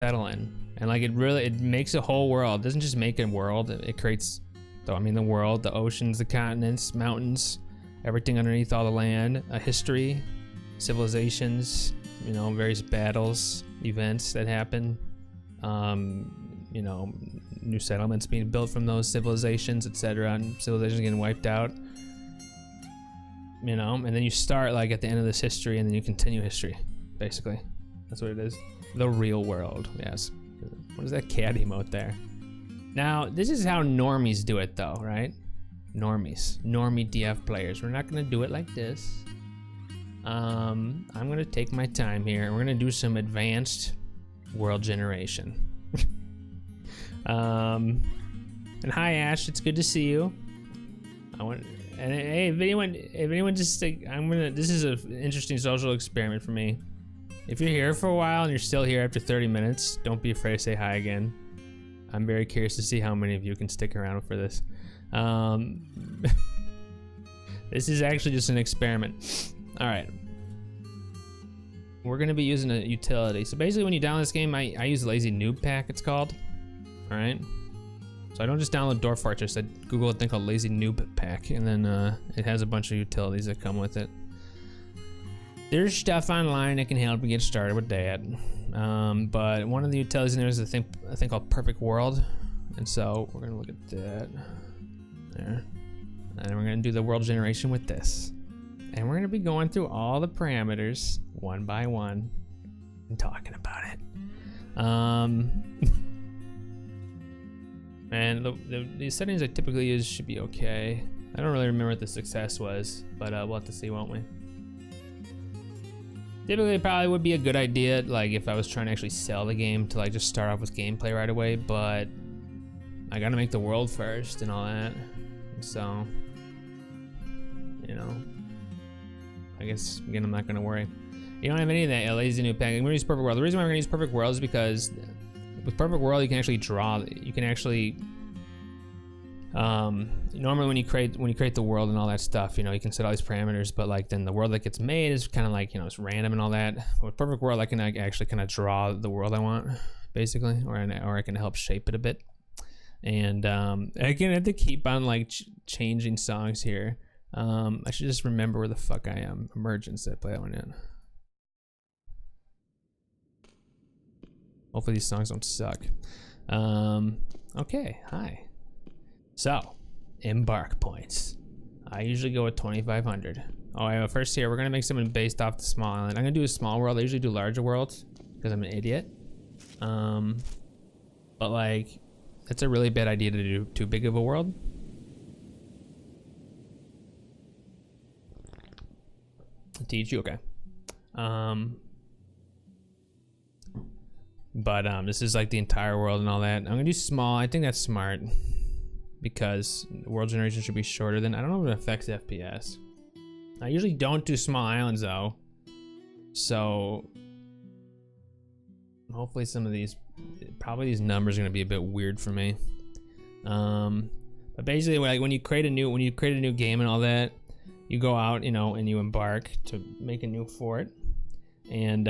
settle in. And like it makes a whole world. It doesn't just make a world, it creates, I mean, the world, the oceans, the continents, mountains, everything underneath all the land, a history, civilizations, you know, various battles, events that happen, you know, new settlements being built from those civilizations, etc., and civilizations getting wiped out, you know, and then you start like at the end of this history and then you continue history, basically. That's what it is. The real world, yes. What is that cat emote there? Now, this is how normies do it though, right? Normies, normie DF players. We're not gonna do it like this. I'm gonna take my time here and we're gonna do some advanced world generation. And hi Ash, it's good to see you. And hey, if anyone just like, this is an interesting social experiment for me. If you're here for a while and you're still here after 30 minutes, don't be afraid to say hi again. I'm very curious to see how many of you can stick around for this. This is actually just an experiment. All right. We're gonna be using a utility. So basically when you download this game, I use Lazy Noob Pack, it's called. All right. So I don't just download Dwarf Fortress, I Google a thing called Lazy Noob Pack, and then it has a bunch of utilities that come with it. There's stuff online that can help you get started with that. But one of the utilities in there is a thing called Perfect World. And so we're gonna look at that. There. And we're gonna do the world generation with this. And we're gonna be going through all the parameters one by one and talking about it. And the settings I typically use should be okay. I don't really remember what the success was, but we'll have to see, won't we? Typically, it probably would be a good idea, like if I was trying to actually sell the game, to like just start off with gameplay right away, but I gotta make the world first and all that. So, you know, I guess, again, I'm not gonna worry. You don't have any of that Lazy Noob Pack. I'm gonna use Perfect World. The reason why we're gonna use Perfect World is because with Perfect World, you can actually draw, you can actually, normally when you create the world and all that stuff, you know, you can set all these parameters, but like then the world that gets made is kind of like, you know, it's random and all that. With Perfect World, I can actually kind of draw the world I want, basically, or I can help shape it a bit. And I can have to keep on like changing songs here. I should just remember where the fuck I am. Emergence, I play that one in. Hopefully these songs don't suck. Okay, hi. So, embark points. I usually go with 2,500. Oh, first here, we're gonna make something based off the small island. I'm gonna do a small world. I usually do larger worlds because I'm an idiot. But like, that's a really bad idea to do too big of a world. Teach you, okay. But this is like the entire world and all that. I'm gonna do small. I think that's smart because world generation should be shorter than, I don't know if it affects FPS. I usually don't do small islands though. So hopefully some of these, probably these numbers are gonna be a bit weird for me. But basically like when you create a new game and all that, you go out, you know, and you embark to make a new fort. And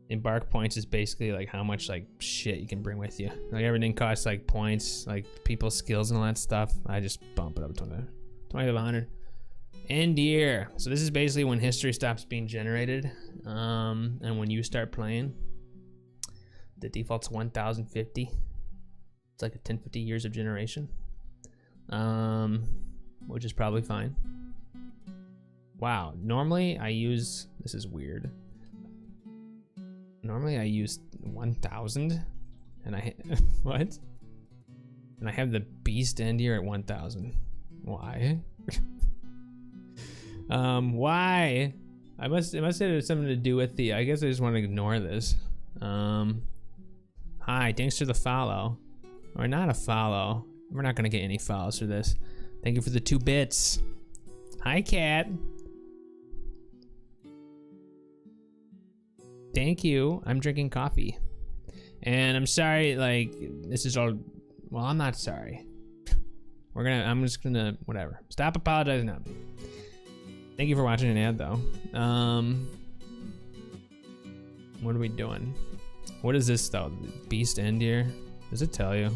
embark points is basically like how much like shit you can bring with you. Like everything costs like points, like people's skills and all that stuff. I just bump it up to 2,500. End year. So this is basically when history stops being generated, and when you start playing. The default's 1,050. It's like a 1050 years of generation, which is probably fine. Wow. Normally I use, this is weird. Normally I use 1,000 and I what? And I have the beast end here at 1,000. Why? Why? It must have something to do with the, I guess I just want to ignore this. Hi, thanks for the follow. Or not a follow. We're not gonna get any follows for this. Thank you for the 2 bits. Hi, cat. Thank you. I'm drinking coffee. And I'm sorry, like, this is all, well, I'm not sorry. I'm just gonna, whatever. Stop apologizing now. Thank you for watching an ad though. What are we doing? What is this though? Beast end here? Does it tell you?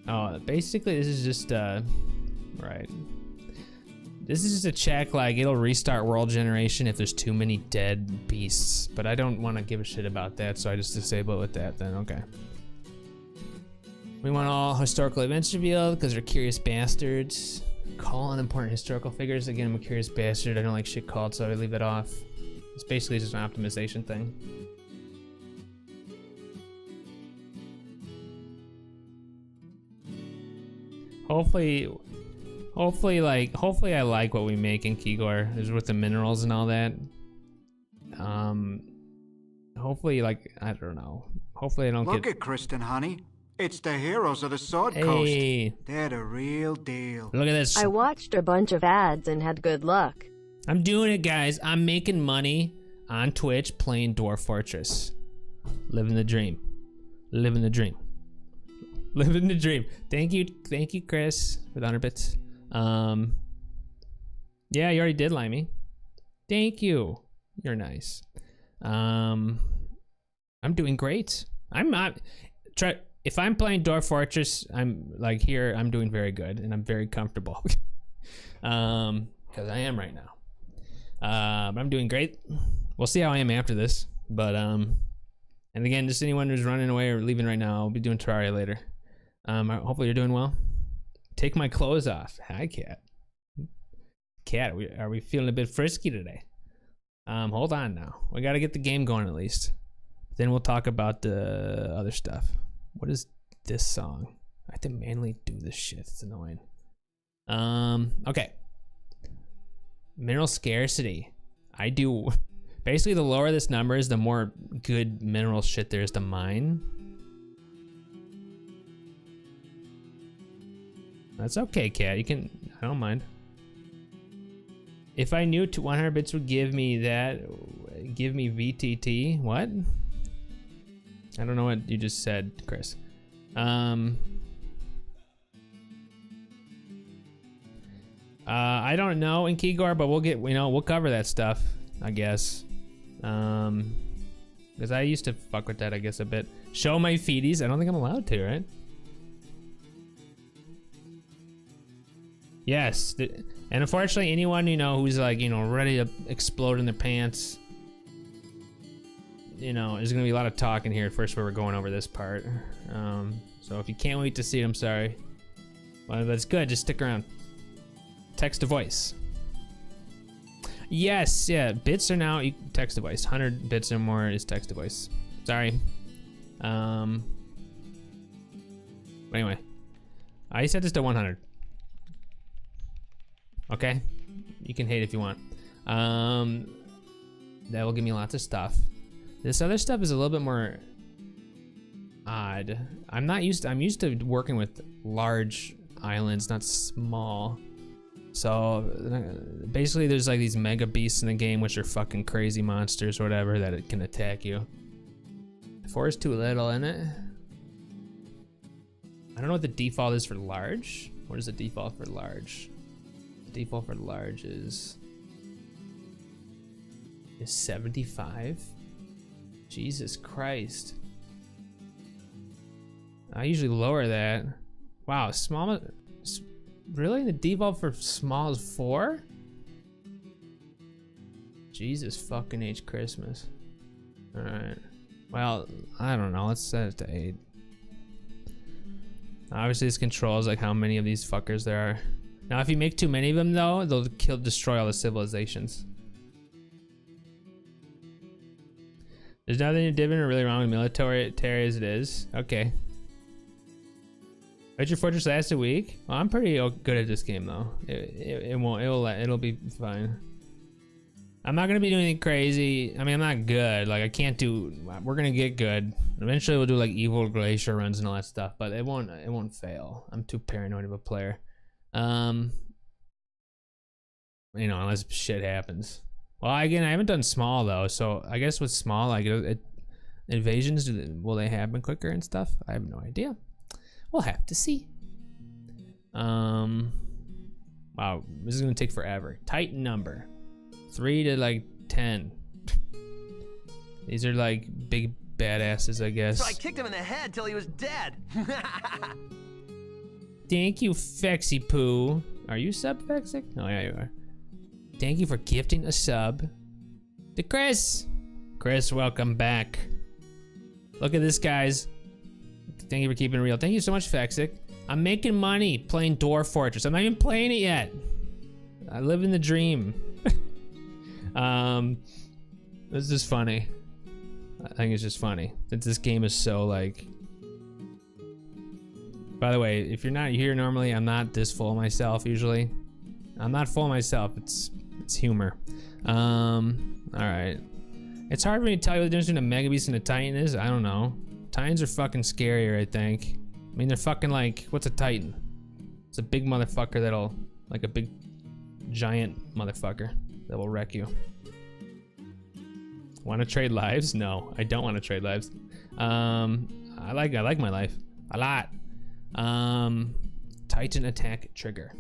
Oh, basically this is just right. This is just a check, like it'll restart world generation if there's too many dead beasts, but I don't want to give a shit about that, so I just disable it with that then, okay. We want all historical events revealed because they're curious bastards. Call on important historical figures. Again, I'm a curious bastard. I don't like shit called, so I leave it off. It's basically just an optimization thing. Hopefully I like what we make in Kigor, is with the minerals and all that. Hopefully, like, I don't know. Hopefully I don't Look at Kristen, honey. It's the heroes of the Sword Coast. They're the real deal. Look at this. I watched a bunch of ads and had good luck. I'm doing it, guys. I'm making money on Twitch playing Dwarf Fortress. Living the dream. Living the dream. Living the dream. Thank you, Chris, for the 100 bits. Yeah, you already did, Limey. Thank you. You're nice. I'm doing great. I'm not. If I'm playing Dwarf Fortress, I'm like here. I'm doing very good, and I'm very comfortable. Because I am right now. But I'm doing great. We'll see how I am after this. But and again, just anyone who's running away or leaving right now, I'll be doing Terraria later. Hopefully you're doing well. Take my clothes off. Hi, Cat. Cat, are we feeling a bit frisky today? Hold on now. We got to get the game going at least. Then we'll talk about the other stuff. What is this song? I have to manually do this shit. It's annoying. Okay. Mineral scarcity. I do. Basically, the lower this number is, the more good mineral shit there is to mine. That's okay, Cat. You can. I don't mind. If I knew 100 bits would give me that, give me VTT. What? I don't know what you just said, Chris. I don't know in Kigor, but we'll get, we'll cover that stuff, I guess. Because I used to fuck with that, I guess, a bit. Show my feeties. I don't think I'm allowed to, right? Yes. And unfortunately, anyone, who's like, ready to explode in their pants, there's gonna be a lot of talking here at first where we're going over this part. So if you can't wait to see it, I'm sorry. Well, that's good, just stick around. Text to voice. Yes, yeah, bits are now text to voice. 100 bits or more is text to voice. Sorry. Anyway, I set this to 100. Okay, you can hate if you want. That will give me lots of stuff. This other stuff is a little bit more odd. I'm used to working with large islands, not small. So basically there's like these mega beasts in the game, which are fucking crazy monsters or whatever, that it can attack you. 4 is too little, isn't it? I don't know what the default is for large. What is the default for large? The default for large is 75. Jesus Christ. I usually lower that. Wow, small. Really? The default for small is 4? Jesus fucking H Christmas. Alright. Well, I don't know. Let's set it to 8. Obviously, this controls like how many of these fuckers there are. Now, if you make too many of them, though, they'll destroy all the civilizations. There's nothing different or really wrong with military as it is. Okay. Let your fortress last a week? Well, I'm pretty good at this game, though. It'll be fine. I'm not gonna be doing anything crazy. I mean, I'm not good. Like, I can't do. We're gonna get good. Eventually, we'll do like evil glacier runs and all that stuff, but it won't fail. I'm too paranoid of a player. Unless shit happens. Well, again, I haven't done small though, so I guess with small, like invasions, will they happen quicker and stuff? I have no idea. We'll have to see. Wow, this is gonna take forever. Tight number, 3 to like 10. These are like big badasses, I guess. So I kicked him in the head till he was dead. Thank you, Fexy Poo. Are you sub, Fexy? Oh, yeah, you are. Thank you for gifting a sub to Chris. Chris, welcome back. Look at this, guys. Thank you for keeping it real. Thank you so much, Fexic. I'm making money playing Dwarf Fortress. I'm not even playing it yet. I live in the dream. This is funny. I think it's just funny that this game is so like. By the way, if you're not here normally, I'm not this full of myself usually. I'm not full of myself. It's humor. All right. It's hard for me to tell you what the difference between a Mega Beast and a Titan is. I don't know. Titans are fucking scarier, I think. I mean, they're fucking like, what's a Titan? It's a big motherfucker that'll, like a big giant motherfucker that will wreck you. Want to trade lives? No, I don't want to trade lives. I like my life a lot. Titan attack trigger.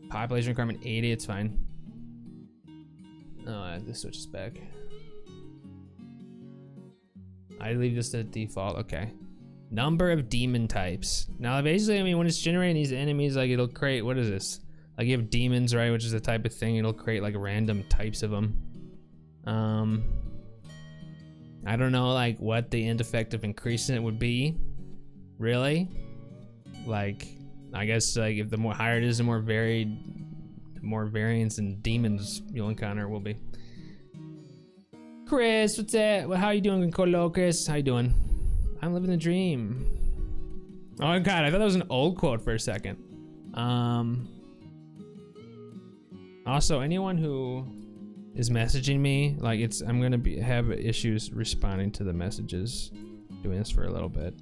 Population requirement 80. It's fine. Oh, I have to switch this back. I leave this to default. Okay. Number of demon types. Now, basically, I mean, when it's generating these enemies, like it'll create. What is this? Like you have demons, right? Which is the type of thing. It'll create like random types of them. I don't know like what the end effect of increasing it would be. Really? Like, I guess like if the more higher it is, the more varied, the more variants and demons you'll encounter will be. Chris, what's that? Well, how you doing, Colo? Chris, how you doing? I'm living the dream. Oh God, I thought that was an old quote for a second. Also, anyone who is messaging me, like I'm gonna have issues responding to the messages. Doing this for a little bit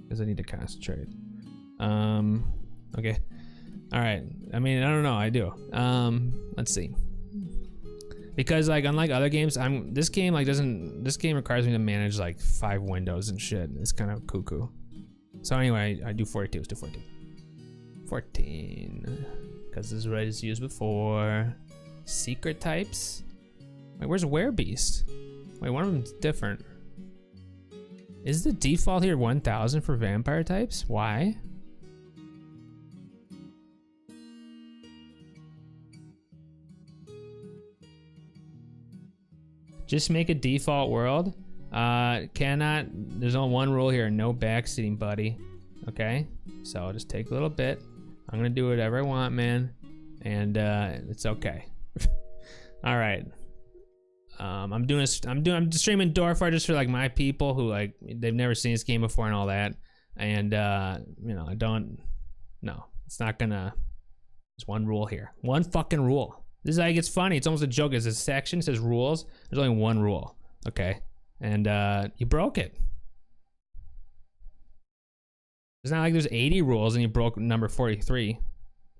because I need to concentrate. Okay. All right. I mean, I don't know. I do. Let's see. Because like unlike other games, this game requires me to manage like 5 windows and shit. It's kind of cuckoo. So anyway, I do 42. Let's do 14. 14. Because this is what I just used before. Secret types. Wait, where's Werebeast? Wait, one of them's different. Is the default here 1000 for vampire types? Why? Just make a default world. There's only one rule here, no backseating, buddy. Okay, so I'll just take a little bit. I'm gonna do whatever I want, man, and it's okay. All right. I'm streaming Dwarf just for like my people who like they've never seen this game before and all that, and you know it's not gonna. There's one rule here, one fucking rule. This is like, it's funny. It's almost a joke. There's a section that says rules. There's only one rule, okay? And you broke it. It's not like there's 80 rules and you broke number 43.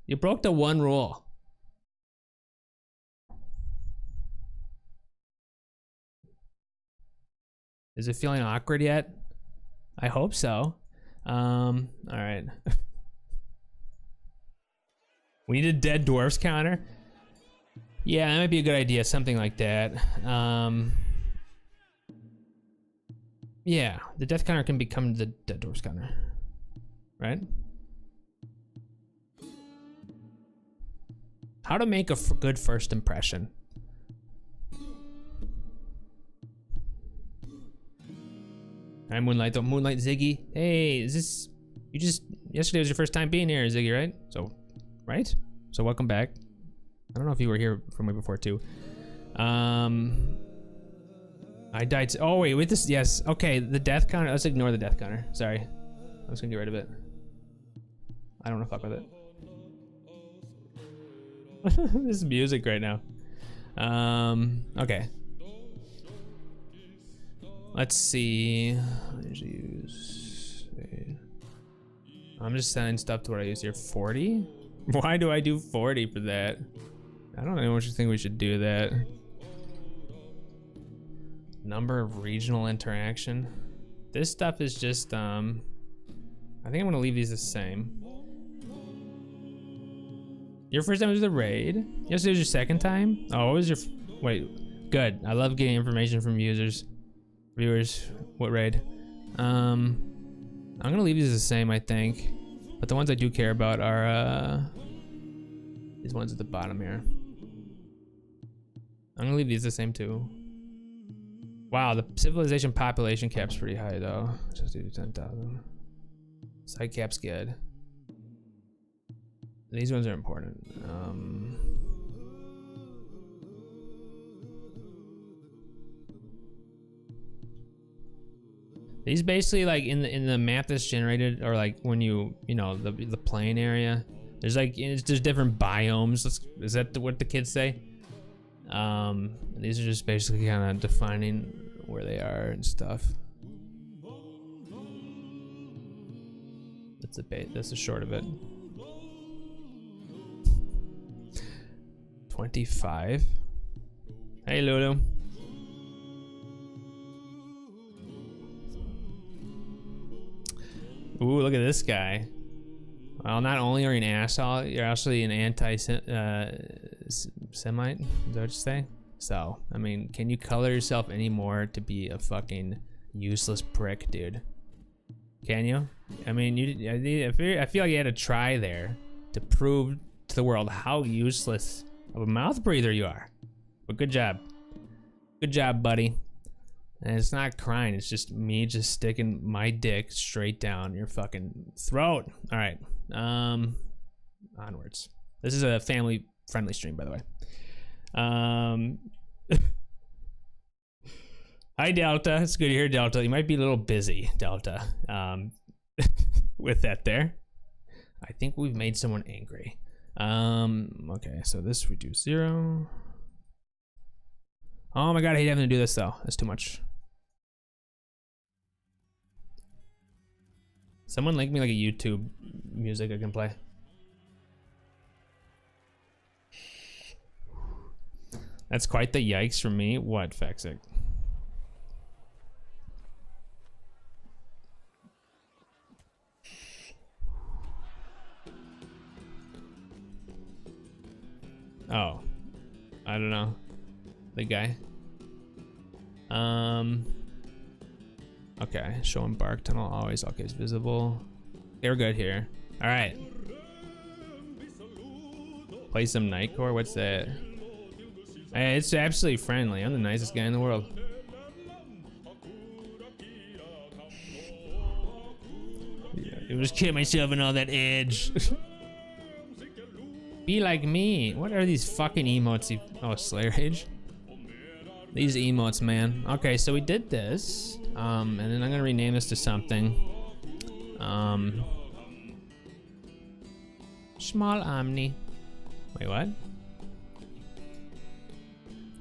You broke the one rule. Is it feeling awkward yet? I hope so. All right. We need a dead dwarfs counter. Yeah, that might be a good idea, something like that. Yeah, the death counter can become the dead dwarfs counter, right? How to make a good first impression. Hi, Moonlight Ziggy. Hey, is this, yesterday was your first time being here, Ziggy, right? Right? So welcome back. I don't know if you were here from way before too. I died. Oh wait, with this, yes. Okay, the death counter. Let's ignore the death counter. Sorry, I'm just gonna get rid of it. I don't want to fuck with it. This is music right now. Okay. Let's see. I'm just sending stuff to what I use here. 40. Why do I do 40 for that? I don't know what you think we should do that. Number of regional interaction. This stuff is just, I think I'm gonna leave these the same. Your first time was the raid? Yesterday was your second time? Oh, what was your, wait, good. I love getting information from users. Viewers, what raid? I'm gonna leave these the same, I think. But the ones I do care about are these ones at the bottom here. I'm gonna leave these the same too. Wow, the civilization population cap's pretty high though. Just do 10,000. Side cap's good. These ones are important. These basically like in the map that's generated, or like when you know the playing area. There's like there's different biomes. Is that what the kids say? These are just basically kind of defining where they are and stuff. That's that's the short of it. 25. Hey Lulu. Ooh, look at this guy. Well, not only are you an asshole, you're actually an anti-Semite, is that what you say? So, I mean, can you color yourself anymore to be a fucking useless prick, dude? Can you? I mean, I feel like you had to try there to prove to the world how useless of a mouth breather you are. But good job. Good job, buddy. And it's not crying, it's just me just sticking my dick straight down your fucking throat. All right, onwards. This is a family-friendly stream, by the way. Hi, Delta. It's good to hear, Delta. You might be a little busy, Delta, with that there. I think we've made someone angry. Okay, so this we do 0. Oh my god, I hate having to do this though. That's too much. Someone link me like a YouTube music I can play. That's quite the yikes for me. What, Fexic? Oh, I don't know. The guy. Okay, show embark tunnel always visible. They're good here. All right. Play some Nightcore. What's that? Hey, it's absolutely friendly. I'm the nicest guy in the world. Yeah, I just kill myself in all that edge. Be like me. What are these fucking emotes? Oh, Slayer Age. These emotes, man. Okay, so we did this. And then I'm gonna rename this to something. Small Omni. Wait, what?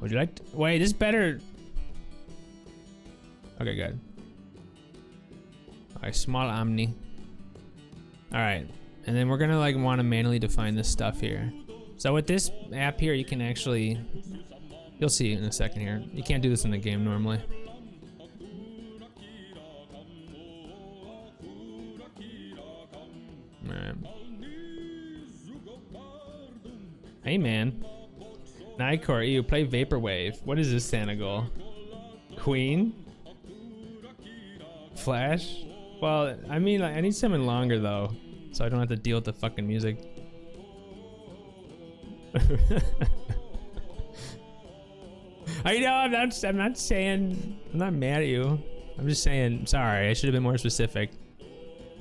Would you like to, wait, this better. Okay, good. Alright, small Omni. Alright. And then we're gonna like want to manually define this stuff here. So with this app here, you can actually, you'll see in a second here. You can't do this in the game normally. Alright. Hey man. Nightcore, you play Vaporwave. What is this Santa goal? Queen? Flash? Well, I mean, I need something longer though, so I don't have to deal with the fucking music. I know, I'm not saying, I'm not mad at you. I'm just saying, sorry, I should have been more specific.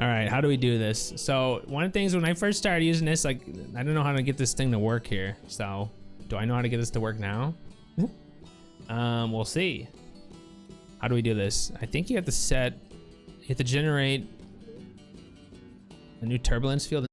All right, how do we do this? So one of the things when I first started using this, like, I don't know how to get this thing to work here. So do I know how to get this to work now? We'll see. How do we do this? I think you have to generate a new turbulence field.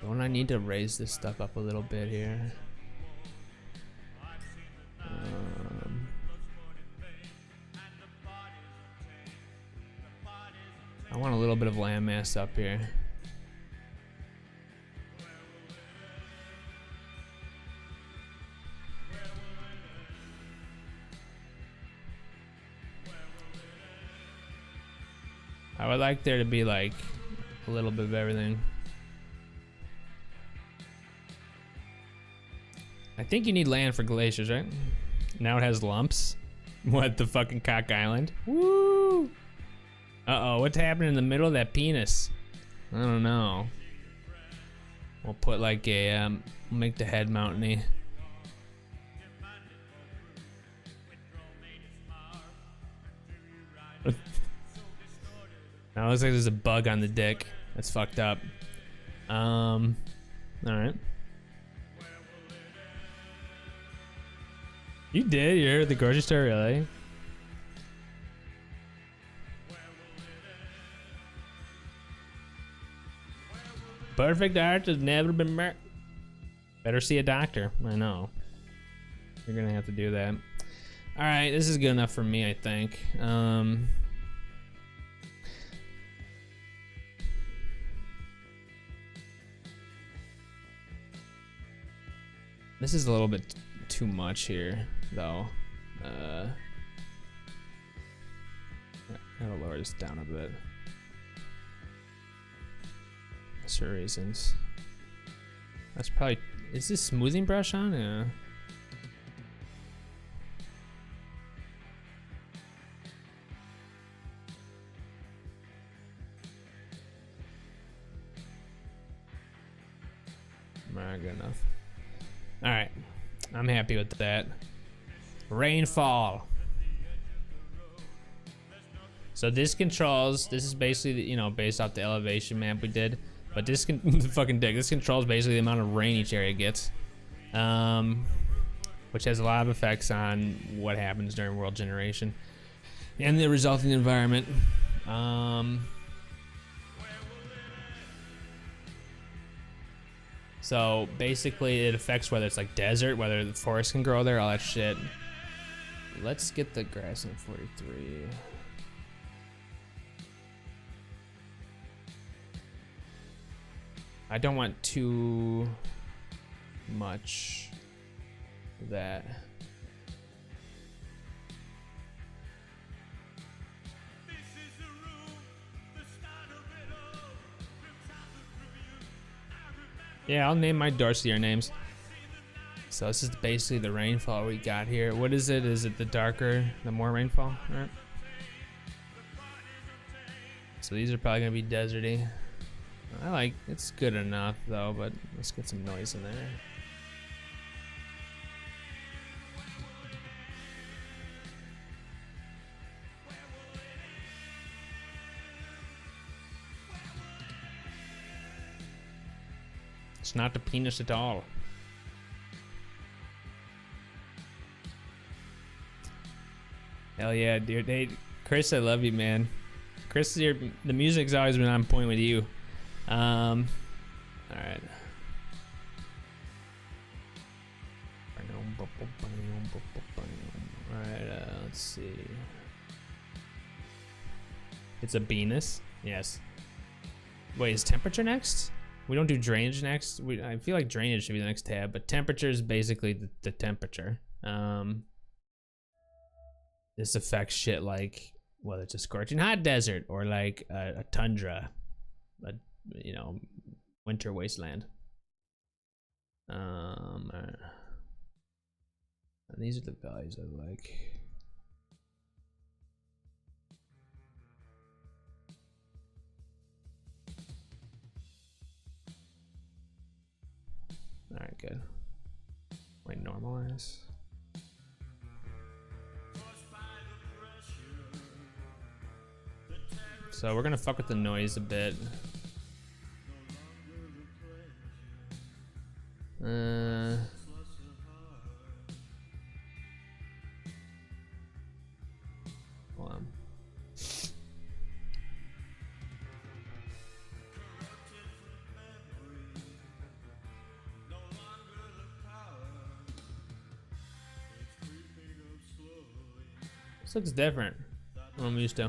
Don't I need to raise this stuff up a little bit here? I want a little bit of land mass up here. I would like there to be like a little bit of everything. I think you need land for glaciers, right? Now it has lumps. What, the fucking cock island? Woo! Uh-oh, what's happening in the middle of that penis? I don't know. We'll put like a, make the head mountainy. Now it looks like there's a bug on the dick. That's fucked up. Alright. You did? You're at the grocery store, really? Perfect art has never been met. Better see a doctor. I know. You're gonna have to do that. Alright, this is good enough for me, I think. This is a little bit too much here, though. I gotta lower this down a bit. For reasons. That's probably. Is this smoothing brush on? Yeah. Alright, good enough. Alright. I'm happy with that. Rainfall. So this controls, this is basically, you know, based off the elevation map we did. But this fucking dick. This controls basically the amount of rain each area gets. Which has a lot of effects on what happens during world generation. And the resulting environment. So basically it affects whether it's like desert, whether the forest can grow there, all that shit. Let's get the grass in 43. I don't want too much of that. Yeah, I'll name my Doorsteer names. So this is basically the rainfall we got here. What is it? Is it the darker, the more rainfall? All right. So these are probably gonna be deserty. I like, it's good enough though, but let's get some noise in there. It's not the penis at all. Hell yeah, dude. Hey, Chris, I love you, man. Chris, the music's always been on point with you. All right. Alright, let's see. It's a Venus? Yes. Wait, is temperature next? We don't do drainage next. I feel like drainage should be the next tab, but temperature is basically the temperature. This affects shit like whether it's a scorching hot desert or like a tundra, you know, winter wasteland. And these are the values I like. All right, good. Wait, normalize. So we're gonna fuck with the noise a bit. Hold on. This looks different than I'm used to.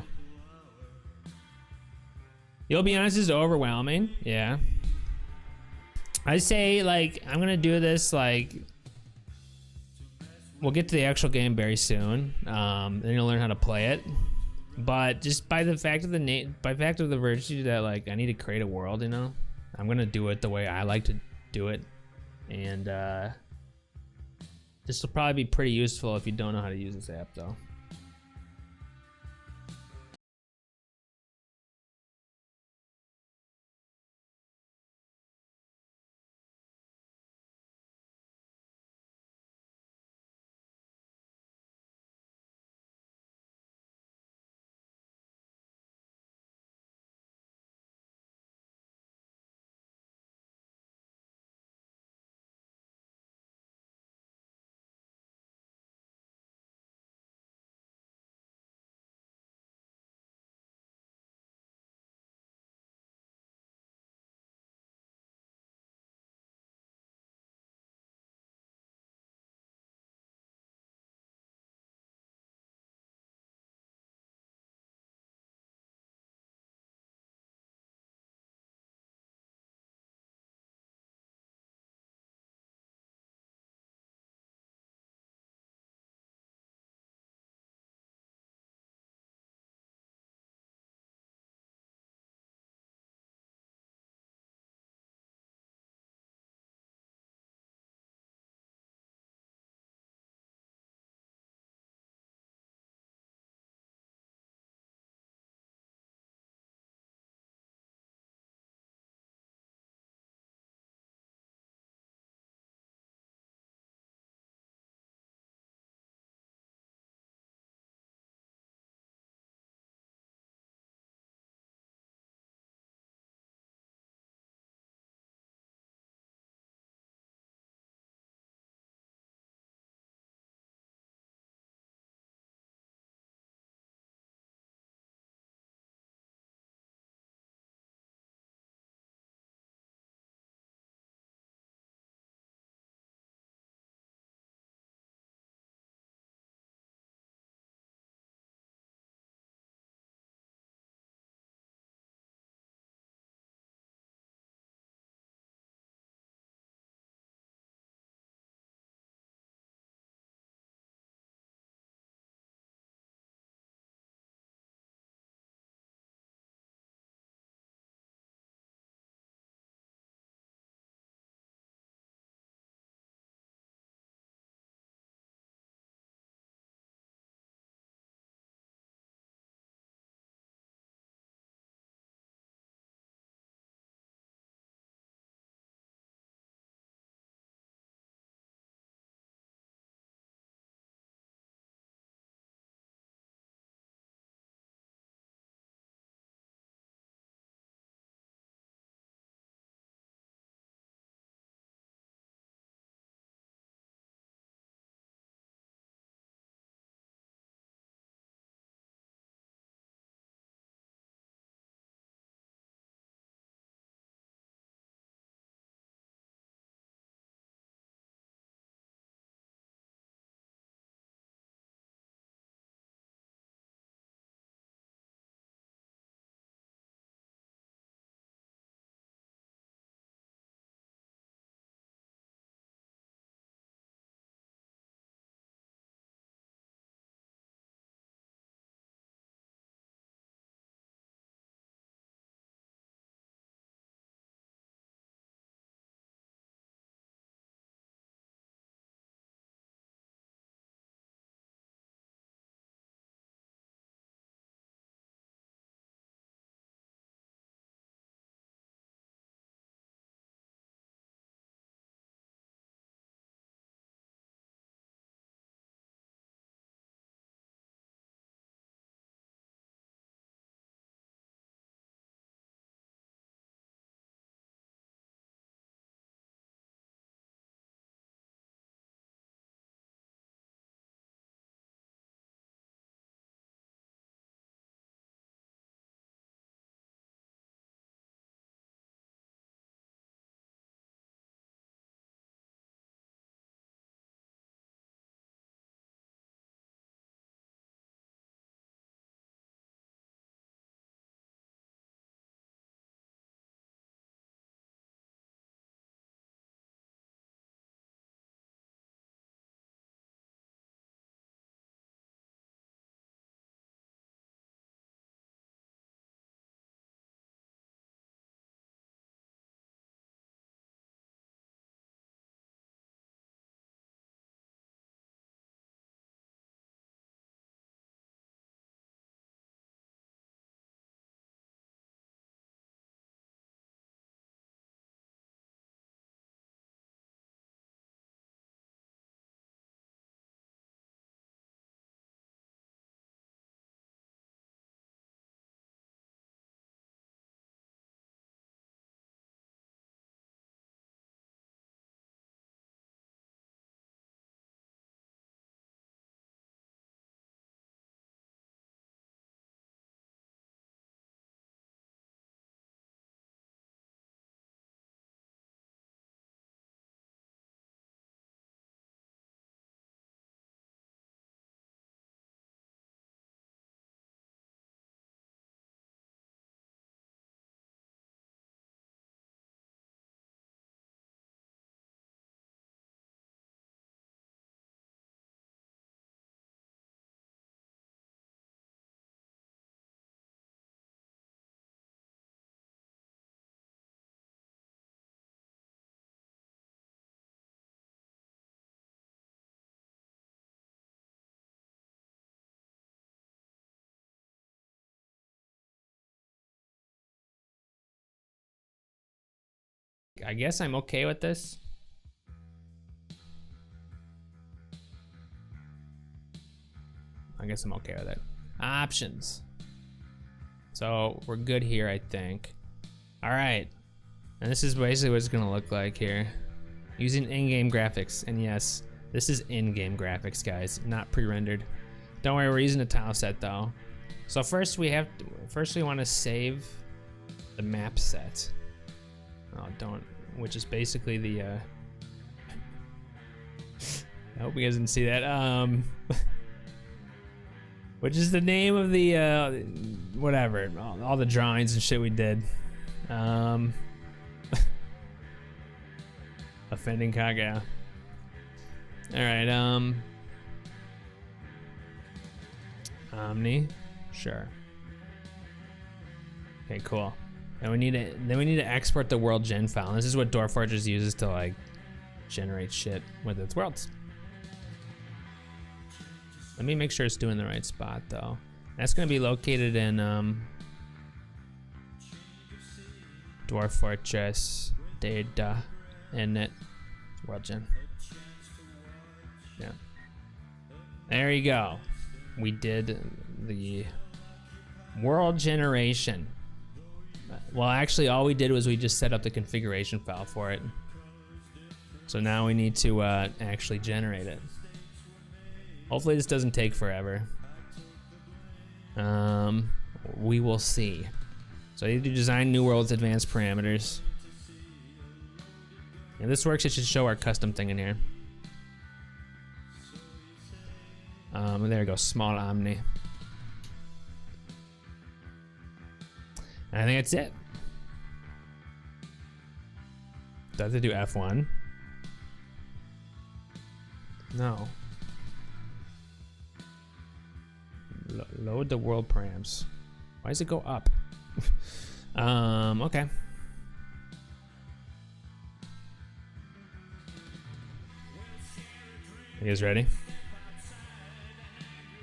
You'll be honest, is overwhelming. Yeah. I say, like, I'm gonna do this, like, we'll get to the actual game very soon. Then you'll learn how to play it. But just by the fact of the virtue that, like, I need to create a world, you know, I'm gonna do it the way I like to do it. And this will probably be pretty useful if you don't know how to use this app, though. I guess I'm okay with this. I guess I'm okay with it. Options. So we're good here, I think. All right. And this is basically what it's gonna look like here. Using in-game graphics. And yes, this is in-game graphics, guys, not pre-rendered. Don't worry, we're using a tile set though. So first we want to save the map set. Oh, which is basically the, I hope you guys didn't see that. Which is the name of the, whatever, all the drawings and shit we did. Offending Kaga. All right, Omni, sure. Okay, cool. And we need to export the world gen file. And this is what Dwarf Fortress uses to like generate shit with its worlds. Let me make sure it's doing the right spot though. That's gonna be located in Dwarf Fortress data init world gen. Yeah. There you go. We did the world generation. Well, actually, all we did was we just set up the configuration file for it. So now we need to actually generate it. Hopefully this doesn't take forever. We will see. So I need to design new worlds, advanced parameters. If this works, it should show our custom thing in here. There we go, small Omni. And I think that's it. Do I have to do F1? No. Load the world params. Why does it go up? Okay. You guys ready?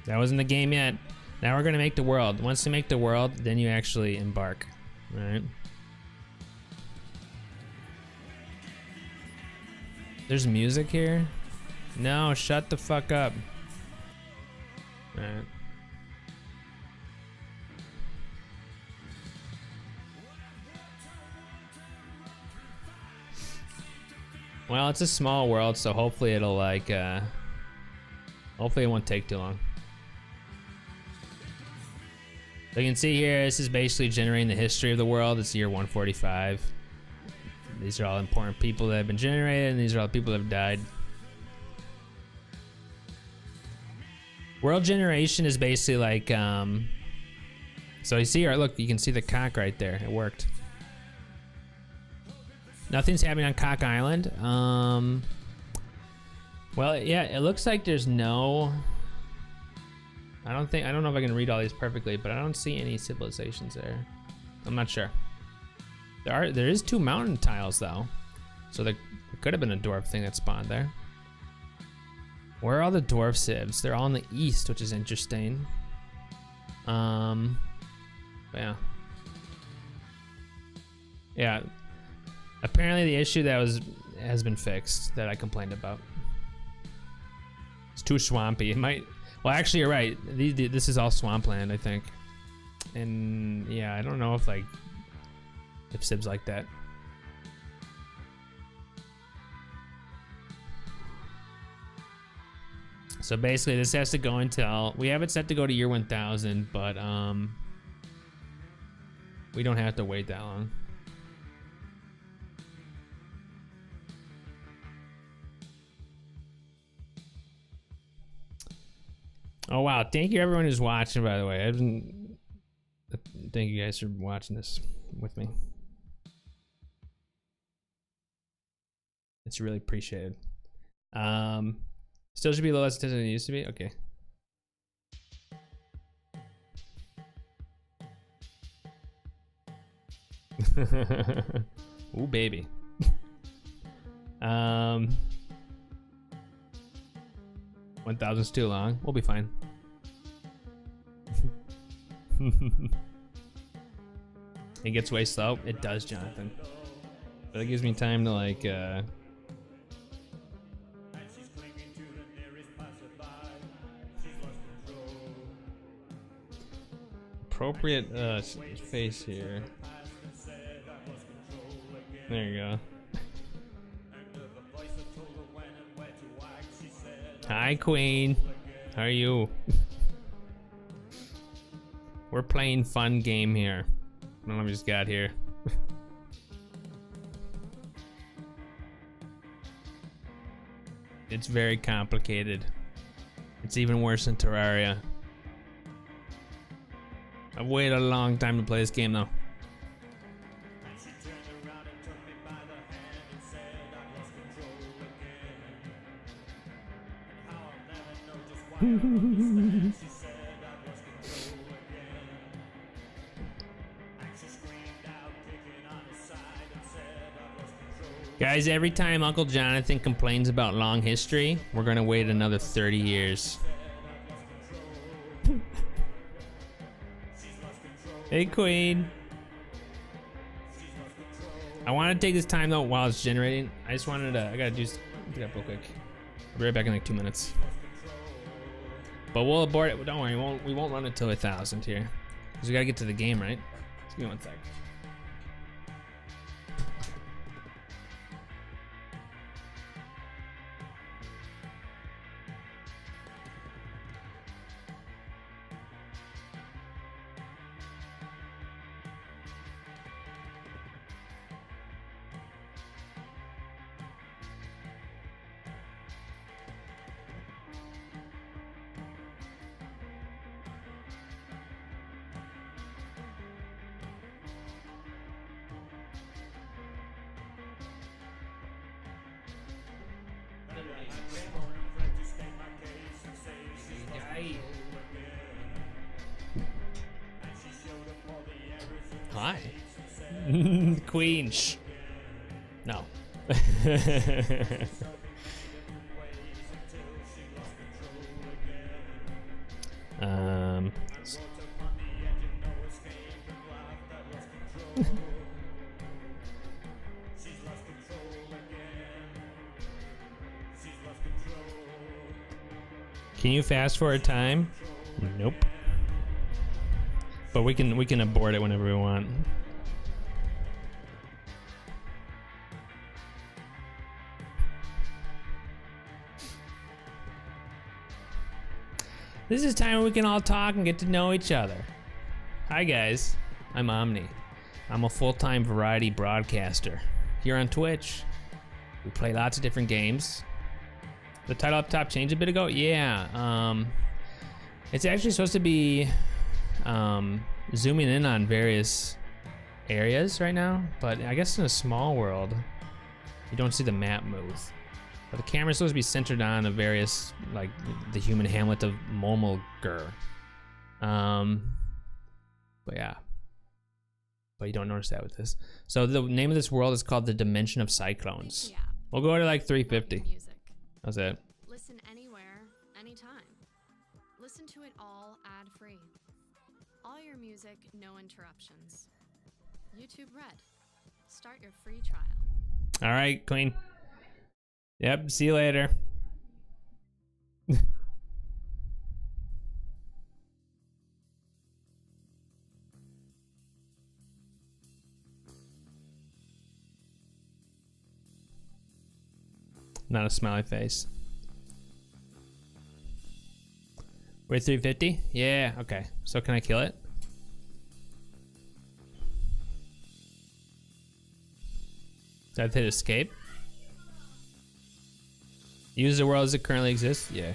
That wasn't the game yet. Now we're gonna make the world. Once you make the world, then you actually embark. All right. There's music here? No, shut the fuck up. All right. Well, it's a small world, so hopefully it'll like, hopefully it won't take too long. So you can see here, this is basically generating the history of the world. It's year 145. These are all important people that have been generated, and these are all people that have died. World generation is basically like, so you see here, look, you can see the cock right there. It worked. Nothing's happening on Cock Island. Well, yeah, it looks like there's no, I don't know if I can read all these perfectly, but I don't see any civilizations there. I'm not sure. There is 2 mountain tiles though. So there could have been a dwarf thing that spawned there. Where are all the dwarf civs? They're all in the east, which is interesting. Yeah. Yeah. Apparently the issue that has been fixed that I complained about. It's too swampy. It might, well actually you're right. This is all swampland, I think. And yeah, I don't know if Civ's like that. So basically this has to go until, we have it set to go to year 1000, but we don't have to wait that long. Oh wow, thank you everyone who's watching, by the way. Thank you guys for watching this with me. It's really appreciated. Still should be a little less intense than it used to be. Okay. Ooh, baby. 1000's too long. We'll be fine. It gets way slow. It does, Jonathan. That gives me time to like appropriate face here. There you go. Hi, Queen. How are you? We're playing fun game here. I don't know what we just got here. It's very complicated. It's even worse than Terraria. I've waited a long time to play this game though. Guys, every time Uncle Jonathan complains about long history, we're gonna wait another 30 years. Hey, Queen. I want to take this time though while it's generating. I just wanted to, I gotta do get up real quick. I'll be right back in like 2 minutes. But we'll abort it. Don't worry, we won't run it till 1,000 here. Because we gotta get to the game, right? Just give me 1 sec. Hi. Queen. Shh. No. Can you fast forward time? Nope. But we can abort it whenever we want. This is time when we can all talk and get to know each other. Hi guys, I'm Omni. I'm a full-time variety broadcaster here on Twitch. We play lots of different games. The title up top changed a bit ago? Yeah, it's actually supposed to be zooming in on various areas right now, but I guess in a small world, you don't see the map move. But the camera's supposed to be centered on the various, like the human hamlet of Momulgur. But yeah. But you don't notice that with this. So the name of this world is called the Dimension of Cyclones. Yeah. We'll go to like 350. How's that? Listen anywhere, anytime. Listen to it all ad-free. All your music, no interruptions. YouTube Red. Start your free trial. All right, Queen. Yep, see you later. Not a smiley face. We're 350? Yeah, okay. So can I kill it? Did I hit escape? Use the world as it currently exists? Yeah.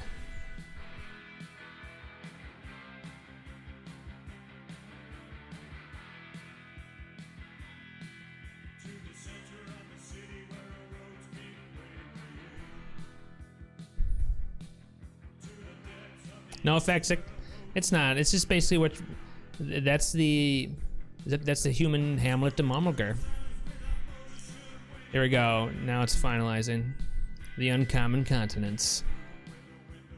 No effects. It's not. It's just basically what. That's the human hamlet to Momulgur. There we go. Now it's finalizing. The uncommon continents.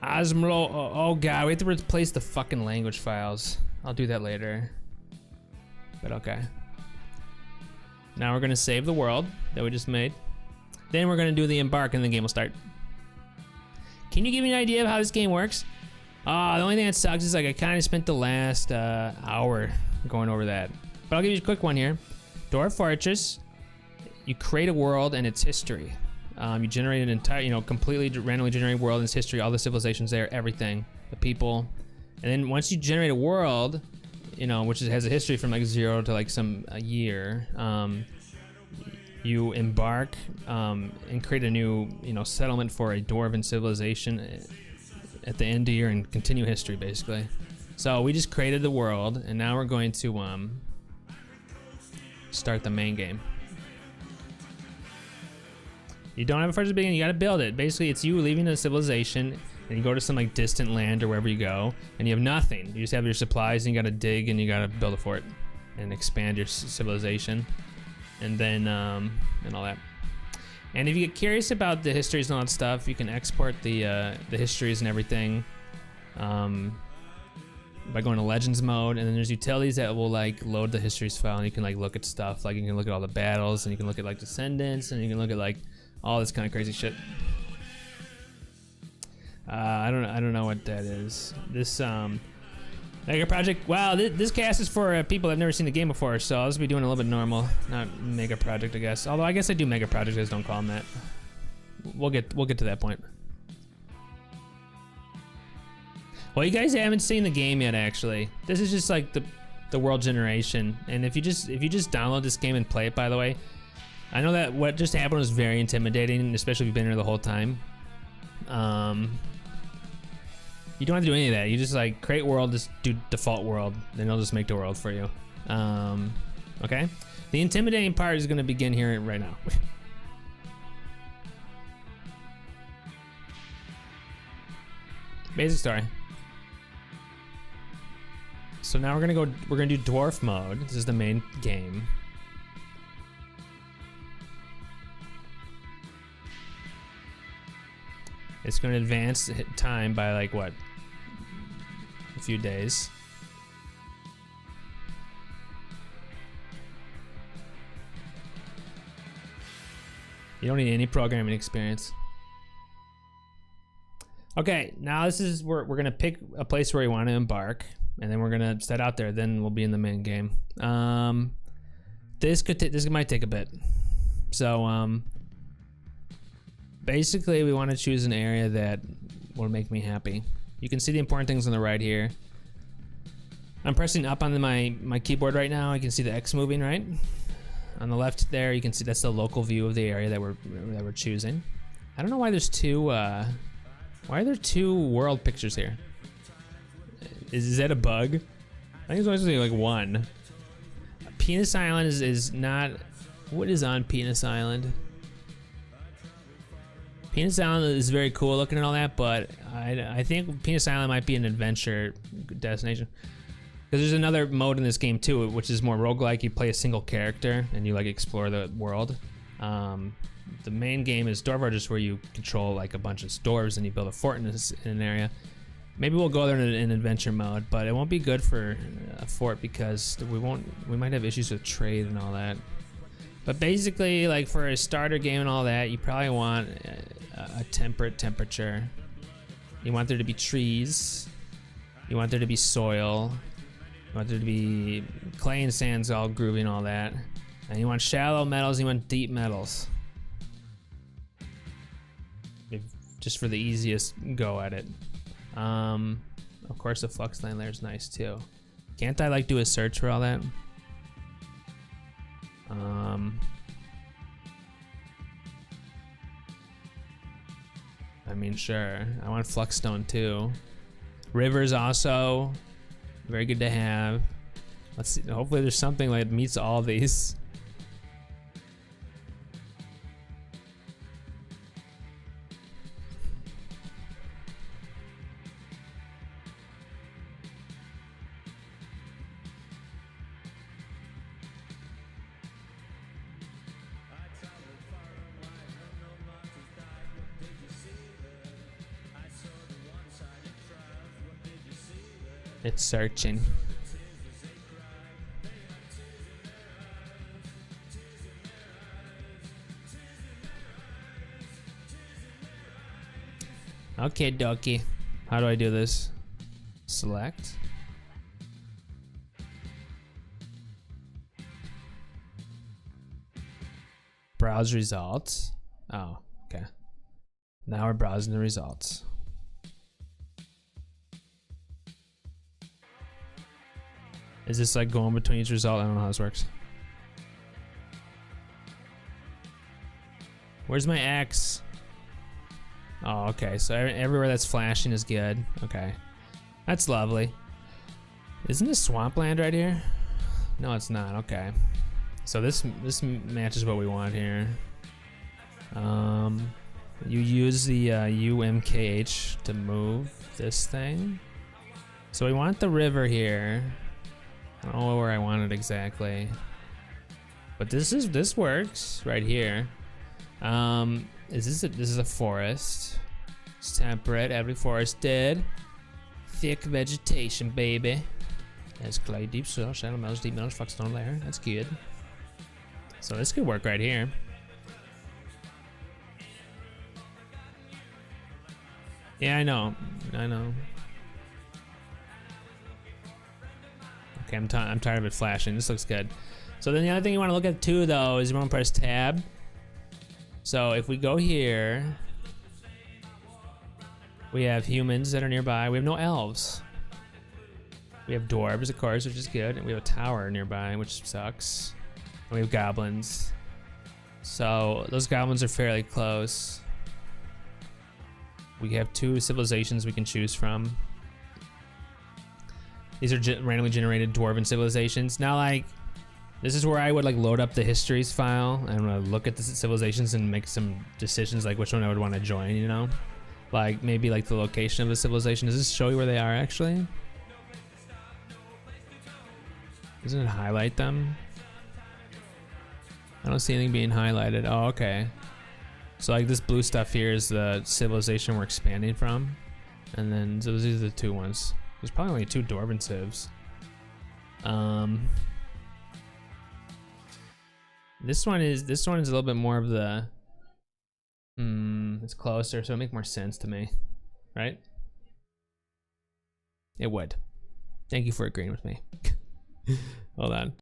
Osmolo. Oh god, we have to replace the fucking language files. I'll do that later. But okay. Now we're gonna save the world that we just made. Then we're gonna do the embark and the game will start. Can you give me an idea of how this game works? The only thing that sucks is like I kind of spent the last hour going over that. But I'll give you a quick one here. Dwarf Fortress, you create a world and its history. You generate an entire, completely randomly generated world and its history, all the civilizations there, everything, the people. And then once you generate a world, which has a history from like 0 to like a year, you embark and create a new, settlement for a dwarven civilization at the end here and continue history basically. So we just created the world and now we're going to start the main game. You don't have a first beginning, you gotta build it. Basically it's you leaving a civilization and you go to some like distant land or wherever you go and you have nothing. You just have your supplies and you gotta dig and you gotta build a fort and expand your civilization and then and all that. And if you get curious about the histories and all that stuff, you can export the histories and everything by going to Legends mode, and then there's utilities that will like load the histories file, and you can like look at stuff, like you can look at all the battles, and you can look at like descendants, and you can look at like all this kind of crazy shit. I don't know what that is. This Mega Project. Wow, this cast is for people that've never seen the game before, so I'll just be doing a little bit normal, not Mega Project, I guess. Although I guess I do Mega Project, I just don't call them that. We'll get to that point. Well, you guys haven't seen the game yet, actually. This is just like the world generation, and if you just download this game and play it, by the way, I know that what just happened was very intimidating, especially if you've been here the whole time. You don't have to do any of that. You just like create world, just do default world, then it'll just make the world for you. Okay? The intimidating part is gonna begin here right now. Basic story. So now we're gonna do Dwarf mode. This is the main game. It's gonna advance time by like what? A few days. You don't need any programming experience. Okay, now this is where we're gonna pick a place where we want to embark, and then we're gonna set out there. Then we'll be in the main game. This might take a bit. So basically, we want to choose an area that will make me happy. You can see the important things on the right here. I'm pressing up on my keyboard right now. I can see the X moving, right? On the left there, you can see that's the local view of the area that we're choosing. I don't know why there's two. Why are there two world pictures here? Is that a bug? I think it's only like one. Penis Island is not. What is on Penis Island? Penis Island is very cool looking and all that, but I think Penis Island might be an adventure destination. Because there's another mode in this game too, which is more roguelike. You play a single character and you like explore the world. The main game is Dwarf Fortress, where you control like a bunch of dwarves and you build a fort in an area. Maybe we'll go there in adventure mode, but it won't be good for a fort because we might have issues with trade and all that. But basically, like for a starter game and all that, you probably want a temperate temperature. You want there to be trees. You want there to be soil. You want there to be clay and sands all groovy and all that. And you want shallow metals, you want deep metals. Just for the easiest go at it. Of course the flux line layer is nice too. Can't I like do a search for all that? I mean, sure. I want Fluxstone too. Rivers also very good to have. Let's see. Hopefully there's something that meets all these. It's searching. Okay, dokie. How do I do this? Select. Browse results. Oh, okay. Now we're browsing the results. Is this like going between each result? I don't know how this works. Where's my X? Oh, okay. So everywhere that's flashing is good. Okay. That's lovely. Isn't this swampland right here? No, it's not. Okay. So this matches what we want here. You use the UMKH to move this thing. So we want the river here. I don't know where I want it exactly, but this works right here. This is a forest. It's temperate, heavily forested, thick vegetation, baby. There's clay, deep soil, shallow meadows, deep meadows, fuck stone layer. That's good. So this could work right here. Yeah, I know. Okay, I'm tired of it flashing. This looks good. So then the other thing you want to look at too, though, is you want to press tab. So if we go here, we have humans that are nearby. We have no elves. We have dwarves, of course, which is good. And we have a tower nearby, which sucks. And we have goblins. So those goblins are fairly close. We have 2 civilizations we can choose from. These are randomly generated dwarven civilizations. Now, like, this is where I would like load up the histories file and look at the civilizations and make some decisions, like which one I would want to join, you know? Like maybe like the location of the civilization. Does this show you where they are actually? Doesn't it highlight them? I don't see anything being highlighted. Oh, okay. So like this blue stuff here is the civilization we're expanding from. And then so these are the 2 ones. There's probably only 2 dwarven civs. This one is a little bit more of the it's closer, so it'll make more sense to me. Right? It would. Thank you for agreeing with me. Hold on.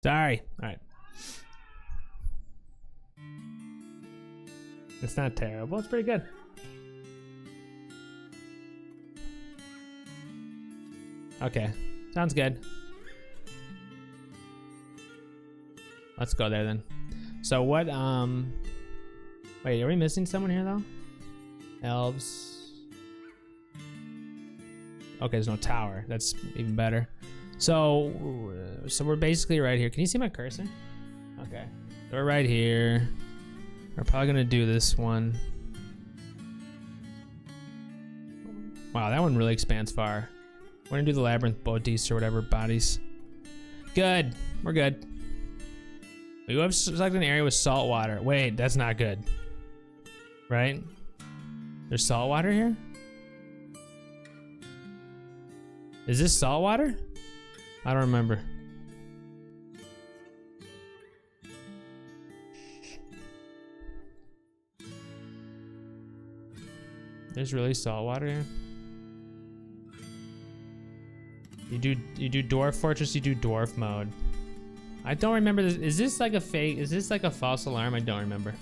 Sorry. All right. It's not terrible. It's pretty good. Okay. Sounds good. Let's go there then. So what, wait, are we missing someone here though? Elves. Okay, there's no tower. That's even better. So we're basically right here. Can you see my cursor? Okay. So we're right here. We're probably gonna do this one. Wow, that one really expands far. We're gonna do the labyrinth bodies or whatever bodies. Good, we're good. We have selected an area with salt water. Wait, that's not good. Right? There's salt water here? Is this salt water? I don't remember. There's really salt water here? You do Dwarf Fortress, you do Dwarf mode. I don't remember this. Is this like a fake? Is this like a false alarm? I don't remember.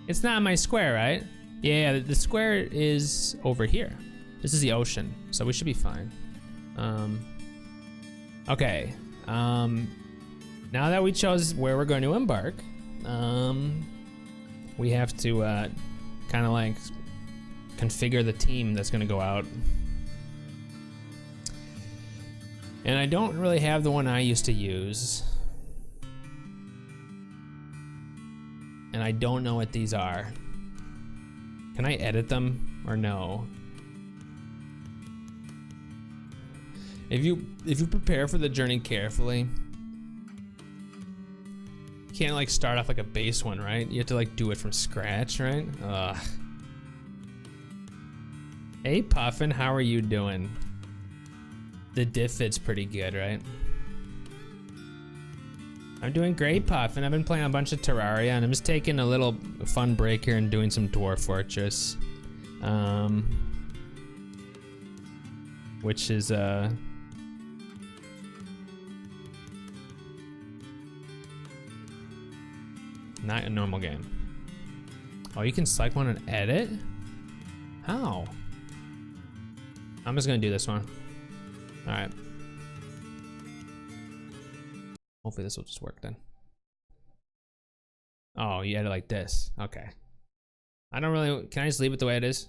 It's not my square, right? Yeah, the square is over here. This is the ocean, so we should be fine. Okay. Now that we chose where we're going to embark, we have to kind of like configure the team that's gonna go out. And I don't really have the one I used to use. And I don't know what these are. Can I edit them or no? If you prepare for the journey carefully, you can't like start off like a base one, right? You have to like do it from scratch, right? Ugh. Hey Puffin, how are you doing? The diff fit's pretty good, right? I'm doing great, Puffin. I've been playing a bunch of Terraria, and I'm just taking a little fun break here and doing some Dwarf Fortress. Which is, not a normal game. Oh, you can select one and edit? How? I'm just gonna do this one. All right. Hopefully this will just work then. Oh, you edit like this. Okay. I don't really, can I just leave it the way it is?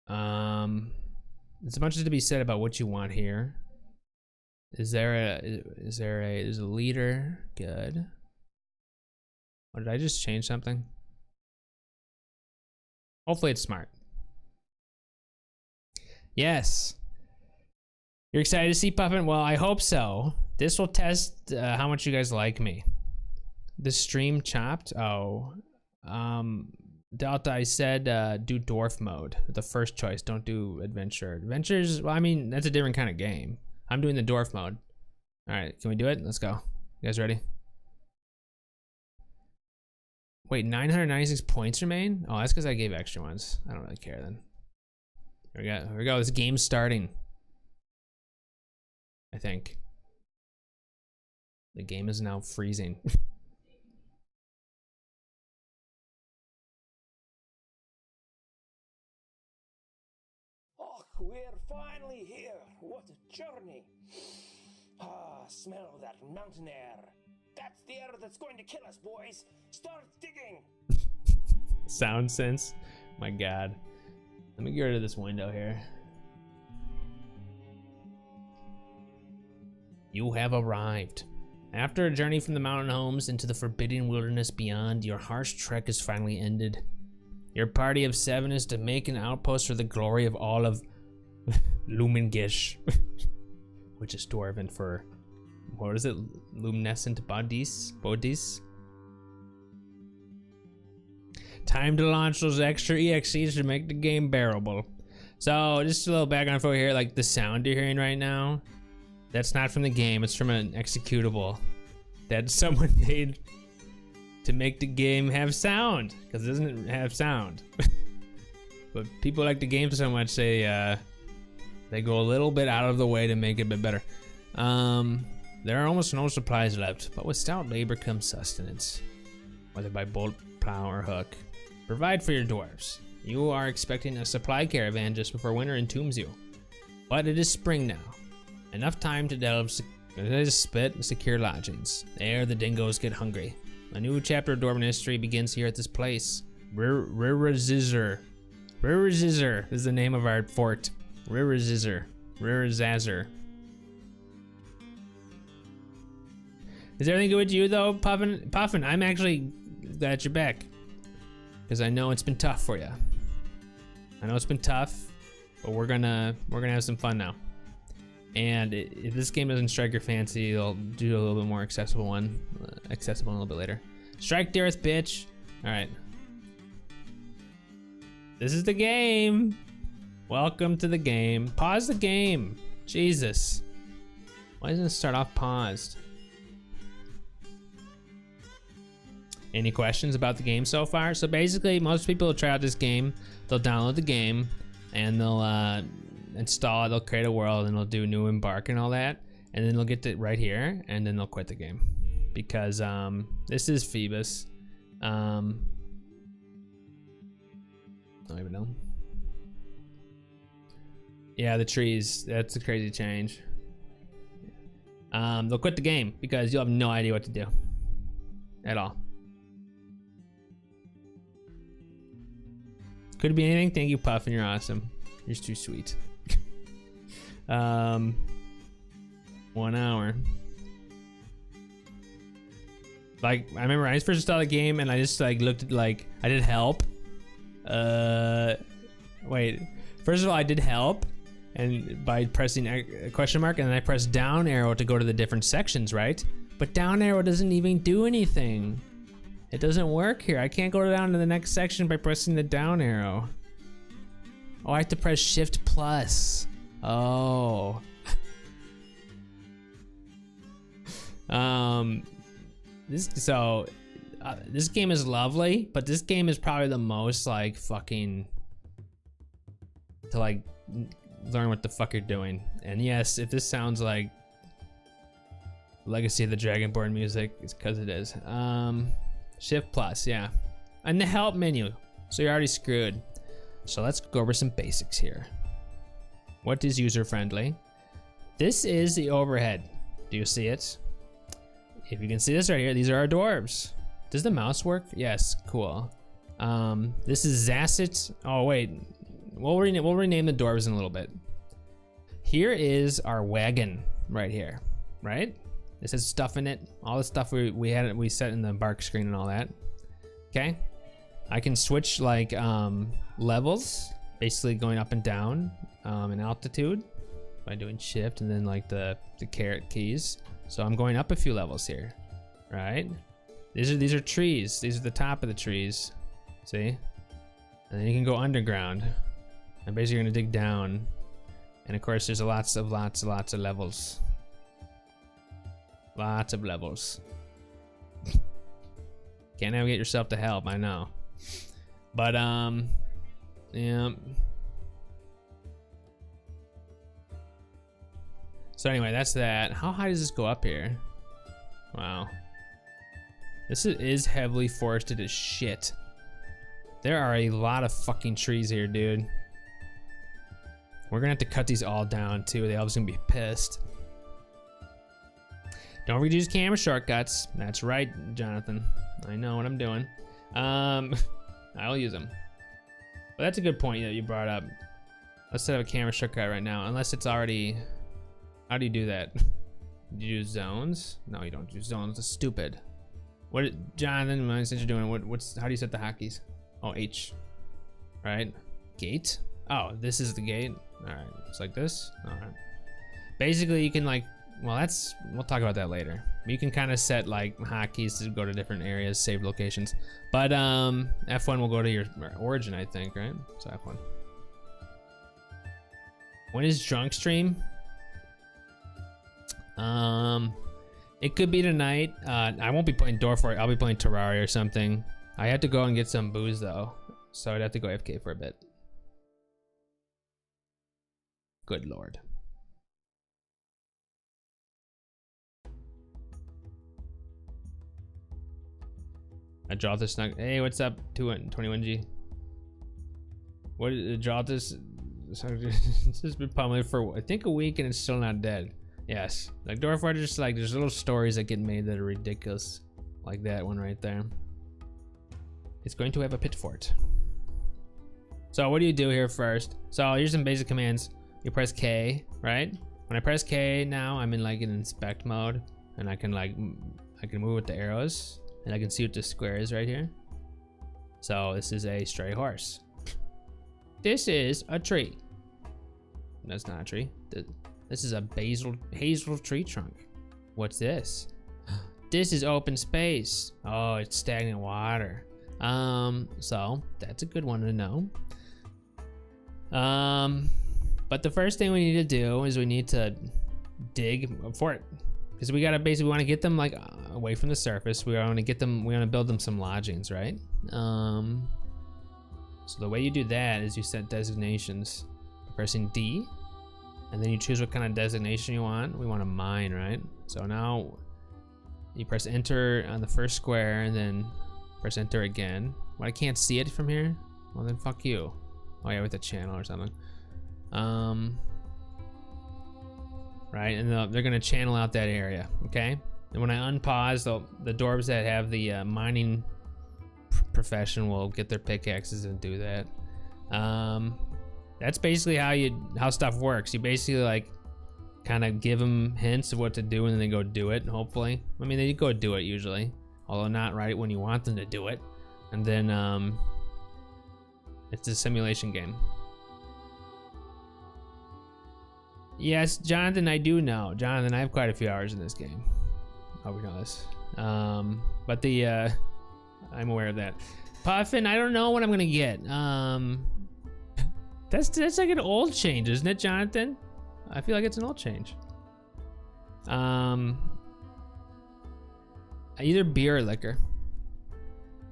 There's a bunch to be said about what you want here. There's a leader? Good. Oh, did I just change something? Hopefully it's smart. Yes. You're excited to see Puffin? Well, I hope so. This will test how much you guys like me. The stream chopped? Oh. Delta, I said do Dwarf mode. The first choice. Don't do Adventure. Adventures, well, I mean, that's a different kind of game. I'm doing the Dwarf mode. Alright, can we do it? Let's go. You guys ready? Wait, 996 points remain? Oh, that's because I gave extra ones. I don't really care then. Here we go. Here we go. This game's starting. I think. The game is now freezing. Oh, we're finally here. What a journey. Ah, smell that mountain air. That's the air that's going to kill us, boys. Start digging. Sound sense. My God. Let me get rid of this window here. You have arrived. After a journey from the mountain homes into the forbidding wilderness beyond, your harsh trek is finally ended. Your party of 7 is to make an outpost for the glory of all of Lumingish, which is Dwarven for, what is it? Luminescent bodies? Time to launch those extra EXEs to make the game bearable. So just a little background for here, like the sound you're hearing right now, that's not from the game, it's from an executable that someone made to make the game have sound, because it doesn't have sound. But people like the game so much, they go a little bit out of the way to make it a bit better. There are almost no supplies left, but with stout labor comes sustenance, whether by bolt, plow, or hook. Provide for your dwarves. You are expecting a supply caravan just before winter entombs you. But it is spring now. Enough time to delve, spit, and secure lodgings. There, the dingoes get hungry. A new chapter of Dwarven history begins here at this place. Ririzizzer. Ririzizzer is the name of our fort. Ririzizzer. Ririzazzer. Is everything good with you though, Puffin? Puffin, I'm actually glad that you're back. Because I know it's been tough for you. I know it's been tough, but we're gonna have some fun now. And if this game doesn't strike your fancy, I'll do a little bit more accessible one. Accessible a little bit later. Strike the earth, bitch. All right. This is the game. Welcome to the game. Pause the game. Jesus. Why doesn't it start off paused? Any questions about the game so far? So basically, most people will try out this game. They'll download the game and they'll install it. They'll create a world and they'll do new embark and all that. And then they'll get to right here and then they'll quit the game because this is Phoebus. I don't even know. Yeah, the trees. That's a crazy change. They'll quit the game because you'll have no idea what to do at all. Could be anything. Thank you, Puffin. You're awesome. You're too sweet. 1 hour. Like, I remember I first installed the game and I just like looked at like, I did help. Wait. First of all, I did help and by pressing a question mark and then I pressed down arrow to go to the different sections, right? But down arrow doesn't even do anything. It doesn't work here. I can't go down to the next section by pressing the down arrow. Oh, I have to press shift plus. Oh. This game is lovely, but this game is probably the most like fucking to like learn what the fuck you're doing. And yes, if this sounds like Legacy of the Dragonborn music, it's because it is. Shift plus, yeah. And the help menu, so you're already screwed. So let's go over some basics here. What is user friendly? This is the overhead. Do you see it? If you can see this right here, these are our dwarves. Does the mouse work? Yes, cool. This is Zasset. Oh wait, we'll rename the dwarves in a little bit. Here is our wagon right here, right? This has stuff in it, all the stuff we set in the embark screen and all that. Okay, I can switch like levels, basically going up and down in altitude by doing shift and then like the caret keys. So I'm going up a few levels here, right? These are trees. These are the top of the trees. See? And then you can go underground. And basically you're gonna dig down. And of course there's lots of levels. Lots of levels. Can't navigate yourself to help, I know. But yeah. So anyway, that's that. How high does this go up here? Wow. This is heavily forested as shit. There are a lot of fucking trees here, dude. We're gonna have to cut these all down too. They all just gonna be pissed. Don't forget to use camera shortcuts. That's right, Jonathan. I know what I'm doing. I'll use them. But that's a good point that you brought up. Let's set up a camera shortcut right now, unless it's already. How do you do that? Do you use zones? No, you don't use zones. That's stupid. What, Jonathan? Since you're doing it, how do you set the hotkeys? Oh, H. Right. Gate. Oh, this is the gate. All right. It's like this. All right. Basically, you can like. Well, we'll talk about that later. You can kind of set like hotkeys to go to different areas, save locations. But F1 will go to your origin, I think, right? So F1. When is drunk stream? It could be tonight. I won't be playing Dwarf. I'll be playing Terraria or something. I have to go and get some booze though, so I'd have to go AFK for a bit. Good lord. I draw this snug. Hey, what's up? 21G. What did draw this? This has been pummeling for I think a week and it's still not dead. Yes, like Dwarf are just like there's little stories that get made that are ridiculous, like that one right there. It's going to have a pit fort. So what do you do here first? So here's some basic commands. You press K, right? When I press K now, I'm in like an inspect mode, and I can move with the arrows, and I can see what the square is right here. So this is a stray horse. This is a tree. That's not a tree. This is a hazel tree trunk. What's this? This is open space. Oh, it's stagnant water. So that's a good one to know. But the first thing we need to do is we need to dig a fort, because we gotta basically want to get them like away from the surface. We want to get them. We want to build them some lodgings, right? So the way you do that is you set designations, pressing D, and then you choose what kind of designation you want. We want a mine, right? So now you press enter on the first square and then press enter again. Well, I can't see it from here. Well, then fuck you. Oh yeah, with the channel or something. Right, and they're gonna channel out that area, okay? And when I unpause, the dwarves that have the mining profession will get their pickaxes and do that. That's basically how stuff works. You basically like kind of give them hints of what to do and then they go do it, hopefully. I mean, they go do it usually, although not right when you want them to do it. And then it's a simulation game. Yes, Jonathan, I do know. Jonathan, I have quite a few hours in this game. Oh, we know this. But I'm aware of that. Puffin, I don't know what I'm gonna get. That's like an old change, isn't it, Jonathan? I feel like it's an old change. Either beer or liquor.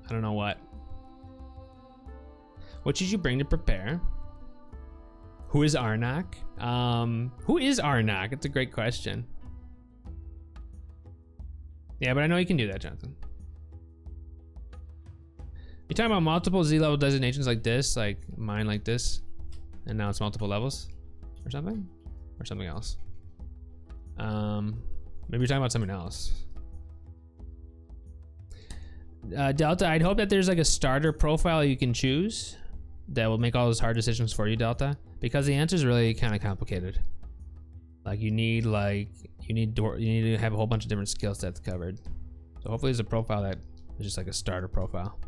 I don't know what. What should you bring to prepare? Who is Arnak? Who is Arnak? It's a great question. Yeah, but I know you can do that, Jonathan. You're talking about multiple Z-level designations like this, like mine like this, and now it's multiple levels or something? Or something else? Maybe you're talking about something else. Delta, I'd hope that there's like a starter profile you can choose that will make all those hard decisions for you, Delta, because the answer is really kind of complicated. Like you need to have a whole bunch of different skill sets covered. So hopefully there's a profile that is just like a starter profile.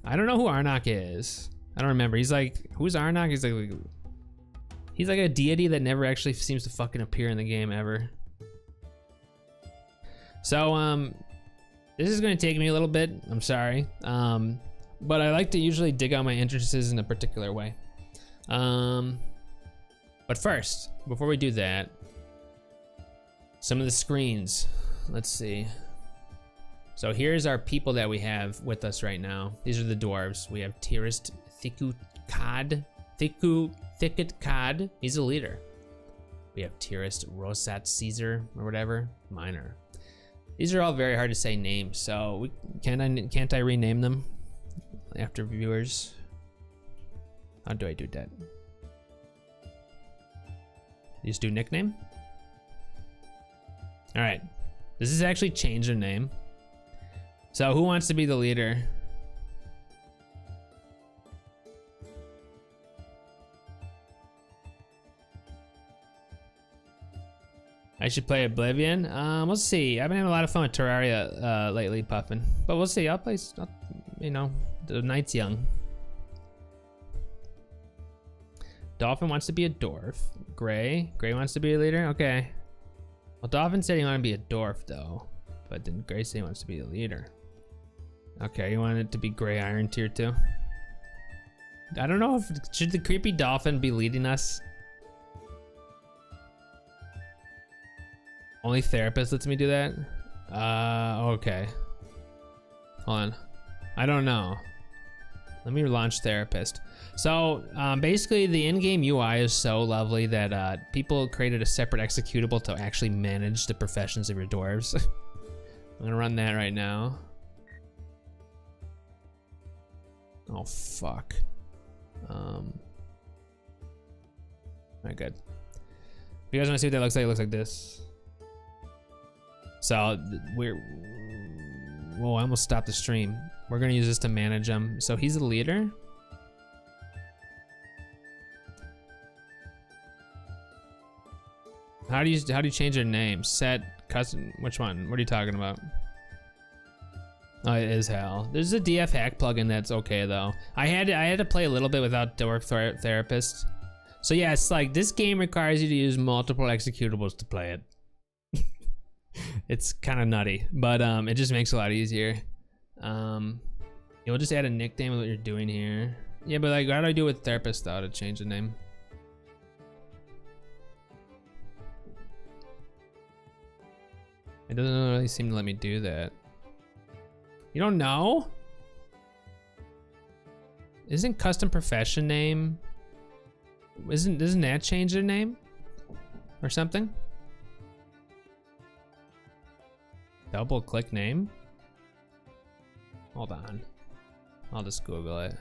I don't know who Arnak is. I don't remember. He's like, who's Arnak? He's like a deity that never actually seems to fucking appear in the game ever. So this is going to take me a little bit. I'm sorry. But I like to usually dig out my entrances in a particular way. But first, before we do that, some of the screens. Let's see. So here's our people that we have with us right now. These are the dwarves. We have Tirist Thicket Cod. He's a leader. We have Tirist Rosat Caesar or whatever, minor. These are all very hard to say names, so can't I rename them after viewers? How do I do that? You just do nickname? All right, this is actually change their name. So who wants to be the leader? I should play Oblivion. We'll see. I've been having a lot of fun with Terraria lately, Puffin. But we'll see. I'll play. You know, the night's young. Dolphin wants to be a dwarf. Gray wants to be a leader. Okay. Well, Dolphin said he wanted to be a dwarf though, but then Gray said he wants to be a leader. Okay, you want it to be Gray Iron tier 2? I don't know if should the creepy dolphin be leading us. Only therapist lets me do that? Okay. Hold on. I don't know. Let me launch therapist. So basically the in-game UI is so lovely that people created a separate executable to actually manage the professions of your dwarves. I'm gonna run that right now. Oh fuck. Alright, good. If you guys want to see what that looks like, it looks like this. So we're, whoa, I almost stopped the stream. We're gonna use this to manage him. So he's the leader. How do you change their name? Set custom, which one? What are you talking about? Oh, it is hell. There's a DF hack plugin that's okay though. I had to play a little bit without Dwarf Therapist. So yeah, it's like this game requires you to use multiple executables to play it. It's kind of nutty, but it just makes it a lot easier. You'll just add a nickname of what you're doing here. Yeah, but like, how do I do it with Therapist though to change the name? It doesn't really seem to let me do that. You don't know? Isn't custom profession name? Doesn't that change their name? Or something? Double click name? Hold on. I'll just Google it.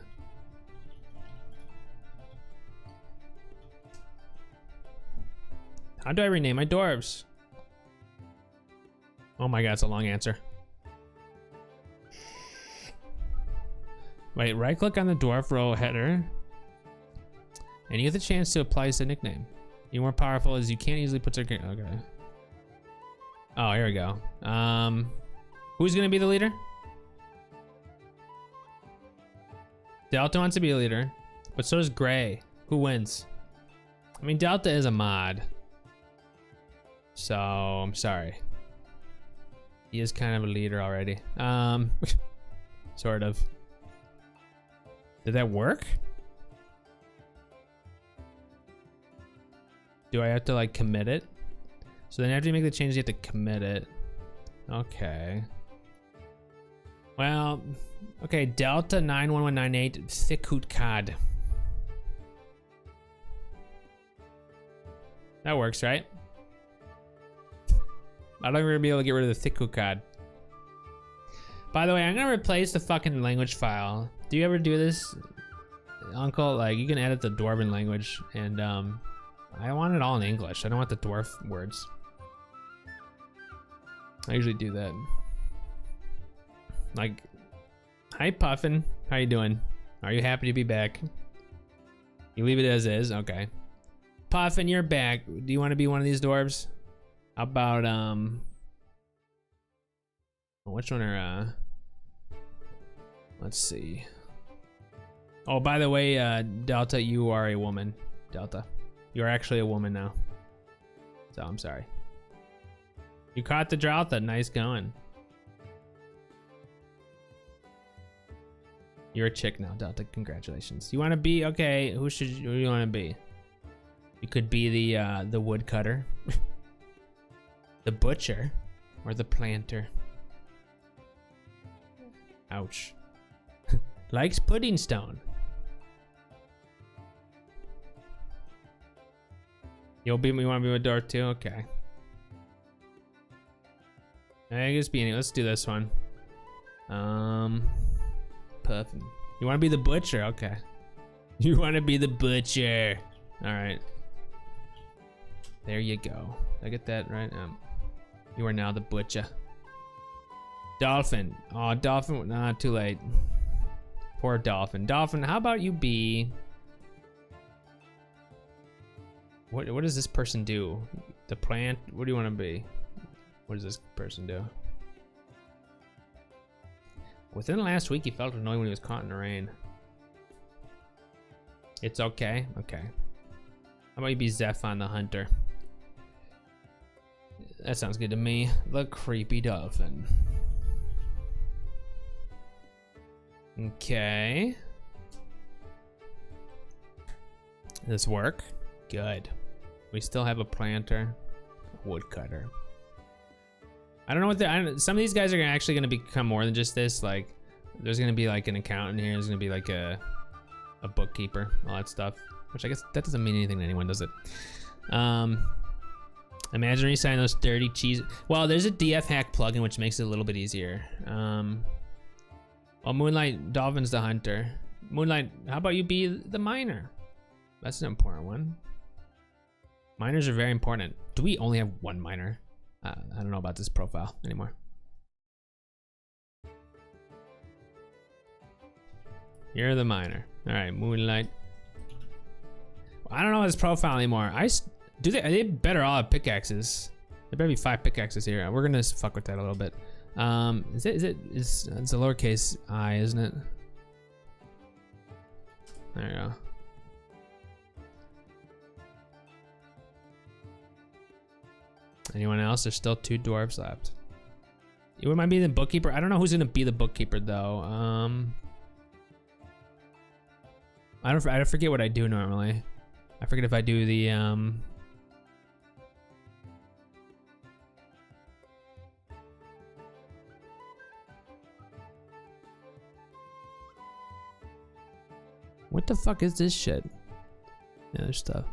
How do I rename my dwarves? Oh my god, it's a long answer. Wait, right click on the dwarf row header. And you get the chance to apply a nickname. You're more powerful as you can't easily put their, okay. Oh, here we go. Who's gonna be the leader? Delta wants to be a leader, but so does Gray. Who wins? I mean, Delta is a mod. So, I'm sorry. He is kind of a leader already. Sort of. Did that work? Do I have to like commit it? So then after you make the changes, you have to commit it. Okay. Well, okay, Delta 91198 Thickhoot COD. That works, right? I don't even be able to get rid of the Thickhoot COD. By the way, I'm gonna replace the fucking language file. Do you ever do this, Uncle? Like, you can edit the Dwarven language, and I want it all in English. I don't want the dwarf words. I usually do that. Like, hi Puffin, how you doing? Are you happy to be back? You leave it as is, okay. Puffin, you're back. Do you want to be one of these dwarves? How about which one are let's see. Oh, by the way, Delta, you are a woman. Delta, you're actually a woman now. So I'm sorry. You caught the Delta. Nice going. You're a chick now, Delta. Congratulations. You want to be okay? Who do you want to be? You could be the woodcutter, the butcher, or the planter. Ouch. Likes pudding stone. You want to be a dwarf too? Okay. I guess be any. Let's do this one. Puffin. You want to be the butcher? Okay. You want to be the butcher? All right. There you go. Did I get that right? You are now the butcher. Dolphin. Oh, Dolphin. Nah, too late. Poor Dolphin. Dolphin, how about you be... What does this person do? The plant? What do you want to be? What does this person do? Within the last week, he felt annoyed when he was caught in the rain. It's okay. Okay. How about you be Zephon the Hunter? That sounds good to me. The creepy dolphin. Okay. This work? Good. We still have a planter, a woodcutter. I don't know what some of these guys are actually going to become more than just this. Like, there's going to be like an accountant here. There's going to be like a bookkeeper, all that stuff. Which I guess that doesn't mean anything to anyone, does it? Imagine resigning those dirty cheese. Well, there's a DF hack plugin which makes it a little bit easier. Well, Moonlight Dolphin's the hunter. Moonlight, how about you be the miner? That's an important one. Miners are very important. Do we only have one miner? I don't know about this profile anymore. You're the miner. All right, Moonlight. I don't know his profile anymore. Are they better all have pickaxes? There better be 5 pickaxes here. We're gonna fuck with that a little bit. It's a lowercase I, isn't it? There you go. Anyone else? There's still 2 dwarves left. You might be the bookkeeper. I don't know who's gonna be the bookkeeper though. I forget what I do normally. I forget if I do the what the fuck is this shit? Yeah, there's stuff.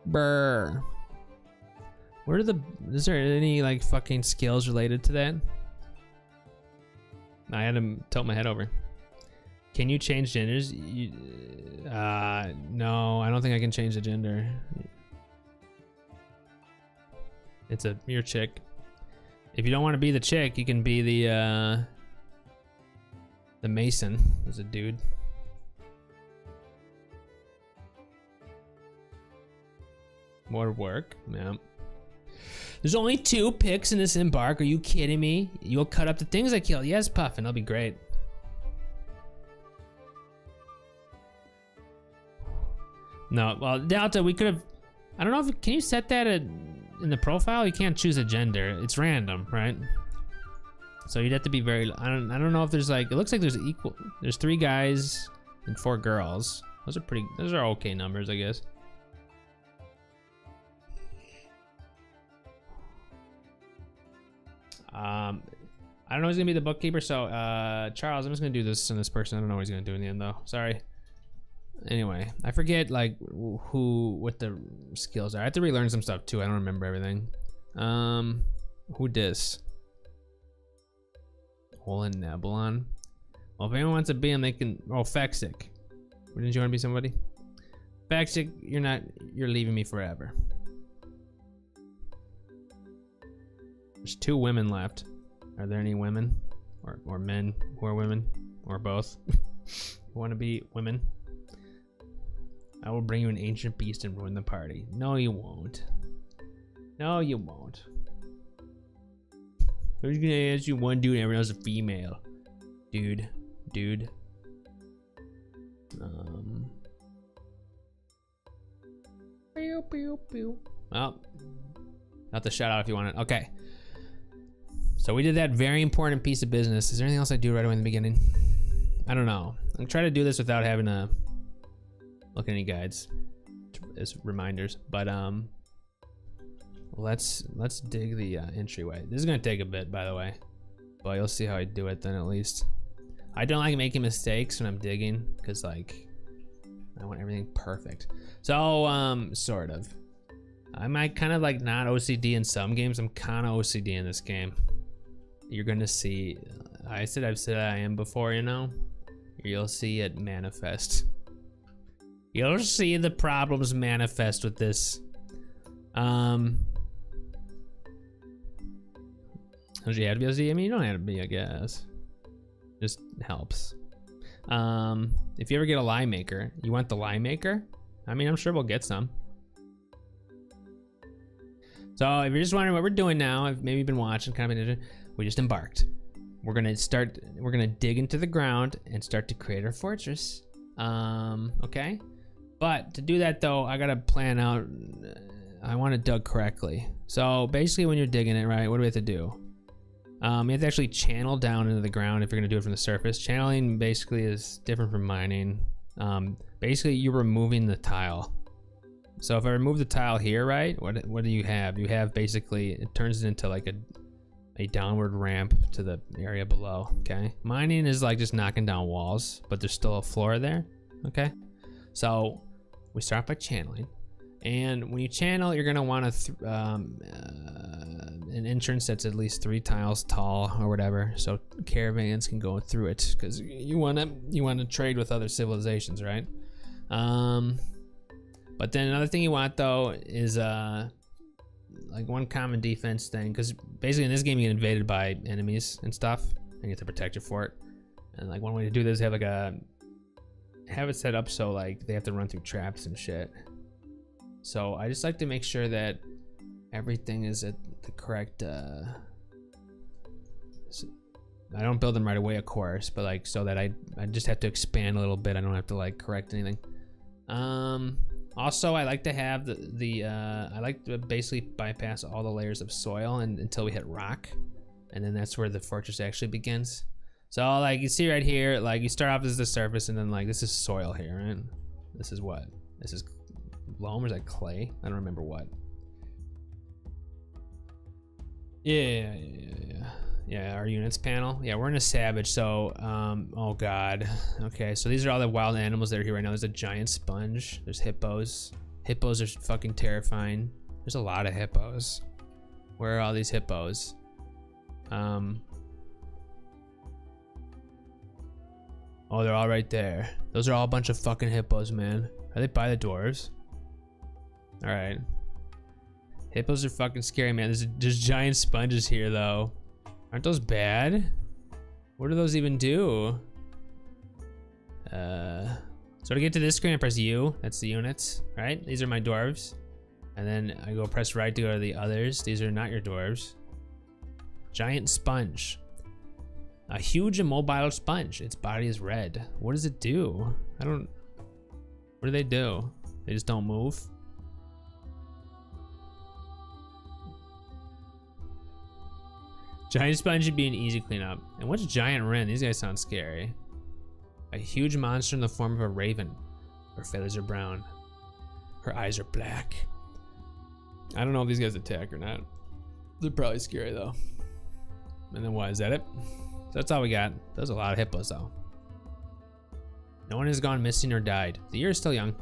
Brr. Where are is there any like fucking skills related to that? I had to tilt my head over. Can you change genders? No, I don't think I can change the gender. You're a chick. If you don't want to be the chick, you can be the mason. There's a dude. More work, yeah. There's only 2 picks in this embark. Are you kidding me? You'll cut up the things I killed. Yes, Puffin, that'll be great. No, well, Delta, we could have. I don't know if can you set that in the profile. You can't choose a gender. It's random, right? So you'd have to be very. I don't know if there's like. It looks like there's equal. There's 3 guys and 4 girls. Those are okay numbers, I guess. I don't know who's gonna be the bookkeeper, so Charles, I'm just gonna do this in this person. I don't know what he's gonna do in the end though. Sorry. Anyway, I forget like what the skills are. I have to relearn some stuff too. I don't remember everything. Who dis? Hole in Nebulon. Well, if anyone wants to be him, they can. Oh, Fexic. Didn't you want to be somebody? Fexic, you're leaving me forever. There's 2 women left. Are there any women or men who are women or both who want to be women? I will bring you an ancient beast and ruin the party. No, you won't. No, you won't. Who's gonna ask you one dude and everyone else a female? Dude. Pew, pew, pew. Well, not the shout out if you want it. Okay. So we did that very important piece of business. Is there anything else I do right away in the beginning? I don't know. I'm trying to do this without having to look at any guides as reminders. But let's dig the entryway. This is gonna take a bit, by the way, but you'll see how I do it then at least. I don't like making mistakes when I'm digging because like I want everything perfect. So sort of. I might kind of like not OCD in some games. I'm kind of OCD in this game. You're gonna see. I've said I am before, you know. You'll see it manifest. You'll see the problems manifest with this. Don't you have to be OCD? I mean, you don't have to be, I guess. Just helps. If you ever get a lie maker, you want the lie maker? I mean, I'm sure we'll get some. So if you're just wondering what we're doing now, if maybe you've been watching, we just embarked. We're gonna dig into the ground and start to create our fortress. Okay? But to do that though, I gotta plan out, I want it dug correctly. So basically when you're digging it, right, what do we have to do? You have to actually channel down into the ground if you're gonna do it from the surface. Channeling basically is different from mining. Basically you're removing the tile. So if I remove the tile here, right, what do you have? You have basically, it turns it into like a downward ramp to the area below, okay? Mining is like just knocking down walls, but there's still a floor there, okay? So we start by channeling. And when you channel, you're gonna wanna, an entrance that's at least 3 tiles tall or whatever, so caravans can go through it, because you wanna trade with other civilizations, right? But then another thing you want though is like one common defense thing, because basically in this game you get invaded by enemies and stuff, and you have to protect your fort. And like one way to do this is have it set up so like they have to run through traps and shit. So I just like to make sure that everything is at the correct. I don't build them right away, of course, but like so that I just have to expand a little bit. I don't have to like correct anything. Also, I like to have I like to basically bypass all the layers of soil until we hit rock, and then that's where the fortress actually begins. So like you see right here, like you start off as the surface, and then like this is soil here, right? This is what? This is loam, or is that clay? I don't remember what. Yeah, our units panel. Yeah, we're in a savage, so, oh god. Okay, so these are all the wild animals that are here right now. There's a giant sponge. There's hippos. Hippos are fucking terrifying. There's a lot of hippos. Where are all these hippos? Oh, they're all right there. Those are all a bunch of fucking hippos, man. Are they by the dwarves? Alright. Hippos are fucking scary, man. There's giant sponges here, though. Aren't those bad? What do those even do? So to get to this screen, I press U. That's the units, right? These are my dwarves. And then I go press right to go to the others. These are not your dwarves. Giant sponge. A huge immobile sponge. Its body is red. What does it do? What do they do? They just don't move? Giant sponge would be an easy cleanup. And what's giant wren? These guys sound scary. A huge monster in the form of a raven. Her feathers are brown. Her eyes are black. I don't know if these guys attack or not. They're probably scary though. And then what, is that it? So that's all we got. There's a lot of hippos though. No one has gone missing or died. The year is still young.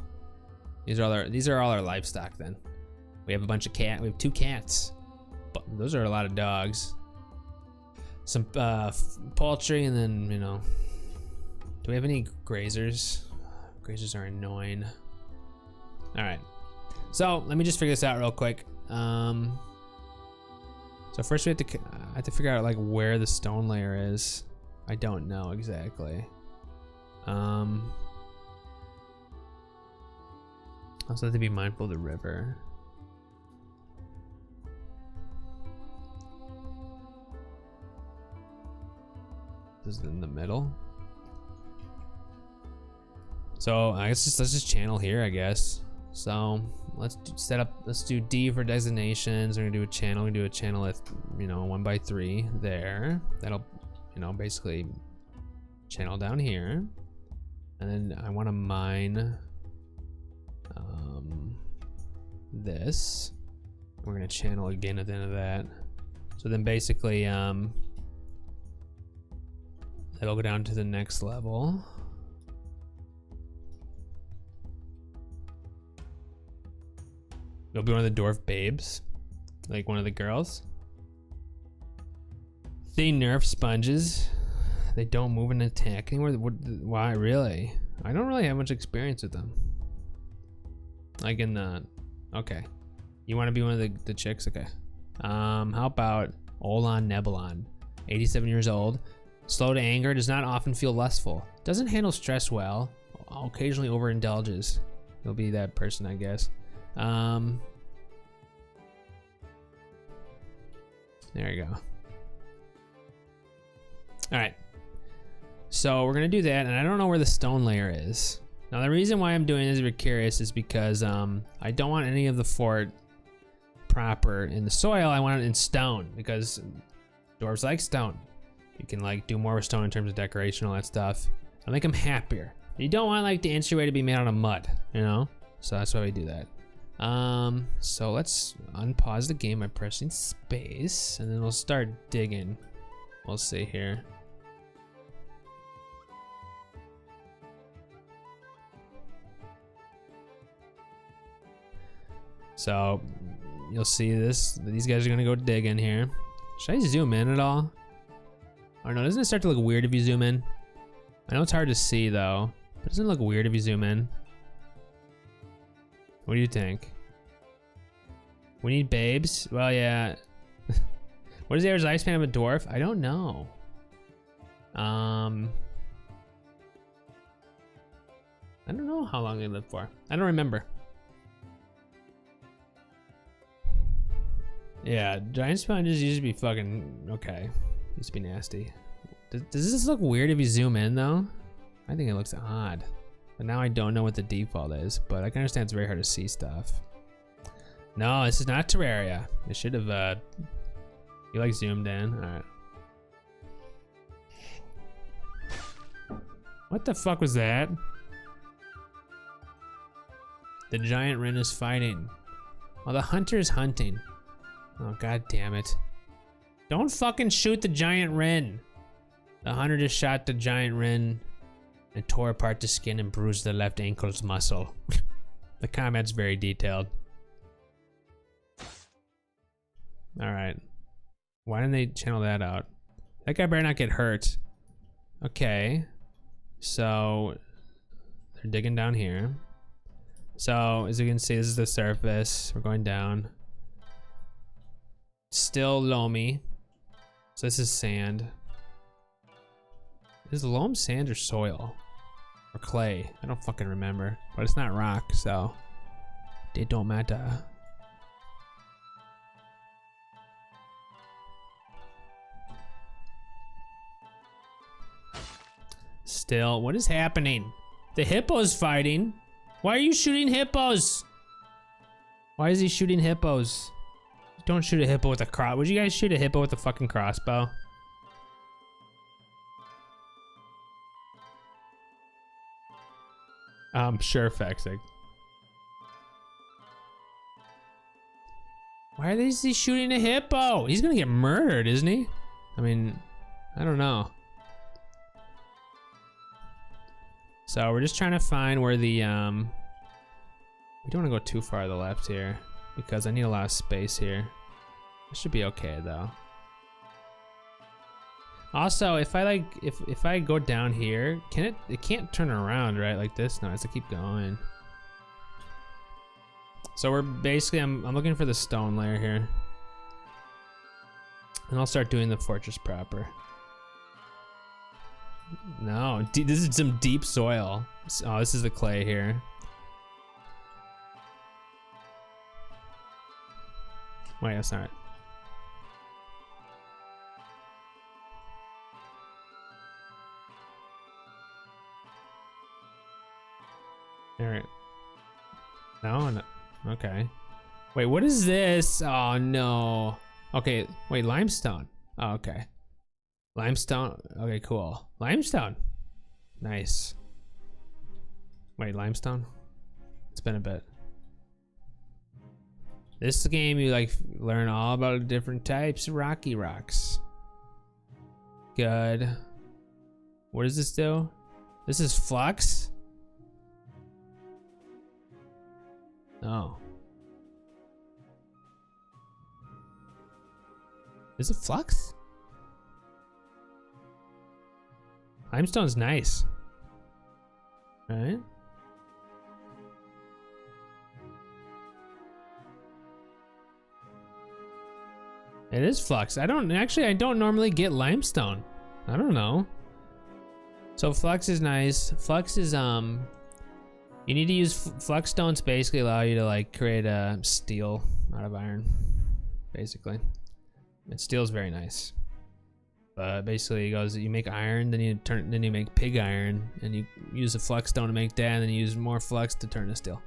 These are all our livestock then. We have a bunch of we have 2 cats. But those are a lot of dogs. Some poultry, and then, you know, do we have any grazers? Grazers are annoying. All right, so let me just figure this out real quick. So first I have to figure out like where the stone layer is. I don't know exactly. I also have to be mindful of the river. This is in the middle. So I guess let's just channel here, I guess. So let's do D for designations. We're gonna do a channel. We're gonna do a channel at, you know, 1x3 there. That'll, you know, basically channel down here. And then I want to mine this. We're gonna channel again at the end of that. So then basically that'll go down to the next level. You'll be one of the dwarf babes, like one of the girls. They nerf sponges. They don't move and attack anymore. Why, really? I don't really have much experience with them. Like in the, okay. You want to be one of the chicks? Okay. How about Olan Nebulon, 87 years old. Slow to anger, does not often feel lustful. Doesn't handle stress well. Occasionally overindulges. He'll be that person, I guess. There you go. Alright. So we're gonna do that, and I don't know where the stone layer is. Now the reason why I'm doing this, if you're curious, is because I don't want any of the fort proper in the soil. I want it in stone, because dwarves like stone. You can like do more with stone in terms of decoration, all that stuff. I'll make them happier. You don't want like the entryway to be made out of mud, you know? So that's why we do that. So let's unpause the game by pressing space, and then we'll start digging. We'll see here. So you'll see this. These guys are gonna go dig in here. Should I zoom in at all? Or no, doesn't it start to look weird if you zoom in? I know it's hard to see though, but doesn't it look weird if you zoom in? What do you think? We need babes? Well, yeah. What is the average lifespan of a dwarf? I don't know. I don't know how long they live for. I don't remember. Yeah, giant sponges used to be fucking okay. Used to be nasty. Does this look weird if you zoom in though? I think it looks odd. But now I don't know what the default is, but I can understand it's very hard to see stuff. No, this is not Terraria. It should have, you like zoomed in? All right. What the fuck was that? The giant wren is fighting. While the hunter is hunting. Oh, god damn it. Don't fucking shoot the giant wren. The hunter just shot the giant wren and tore apart the skin and bruised the left ankle's muscle. The comment's very detailed. Alright. Why didn't they channel that out? That guy better not get hurt. Okay. So, they're digging down here. So, as you can see, this is the surface. We're going down. Still loamy. So this is sand. Is loam sand or soil? Or clay? I don't fucking remember. But it's not rock, so it don't matter. Still, what is happening? The hippo's fighting. Why are you shooting hippos? Why is he shooting hippos? Don't shoot a hippo with a cross. Would you guys shoot a hippo with a fucking crossbow? Sure, Fexig. Why are they shooting a hippo? He's gonna get murdered, isn't he? I mean, I don't know. So we're just trying to find where the, we don't wanna go too far to the left here because I need a lot of space here. It should be okay though. Also, if I like, if I go down here, can it can't turn around, right? Like this? No, it has to keep going. So we're basically, I'm looking for the stone layer here. And I'll start doing the fortress proper. No, this is some deep soil. Oh, this is the clay here. Wait, that's not it. Alright. No, okay. Wait, what is this? Oh no. Okay, wait, limestone. Oh, okay. Limestone. Okay, cool. Limestone. Nice. Wait, limestone? It's been a bit. This game, you like learn all about different types of rocky rocks. Good. What does this do? This is flux? Oh. Is it flux? Limestone's nice. Right? It is flux. I don't normally get limestone. I don't know. So flux is nice. Flux is you need to use flux stones. Basically allow you to like create a steel out of iron, basically. And steel is very nice. Basically it goes, you make iron, then you make pig iron, and you use a flux stone to make that, and then you use more flux to turn to steel.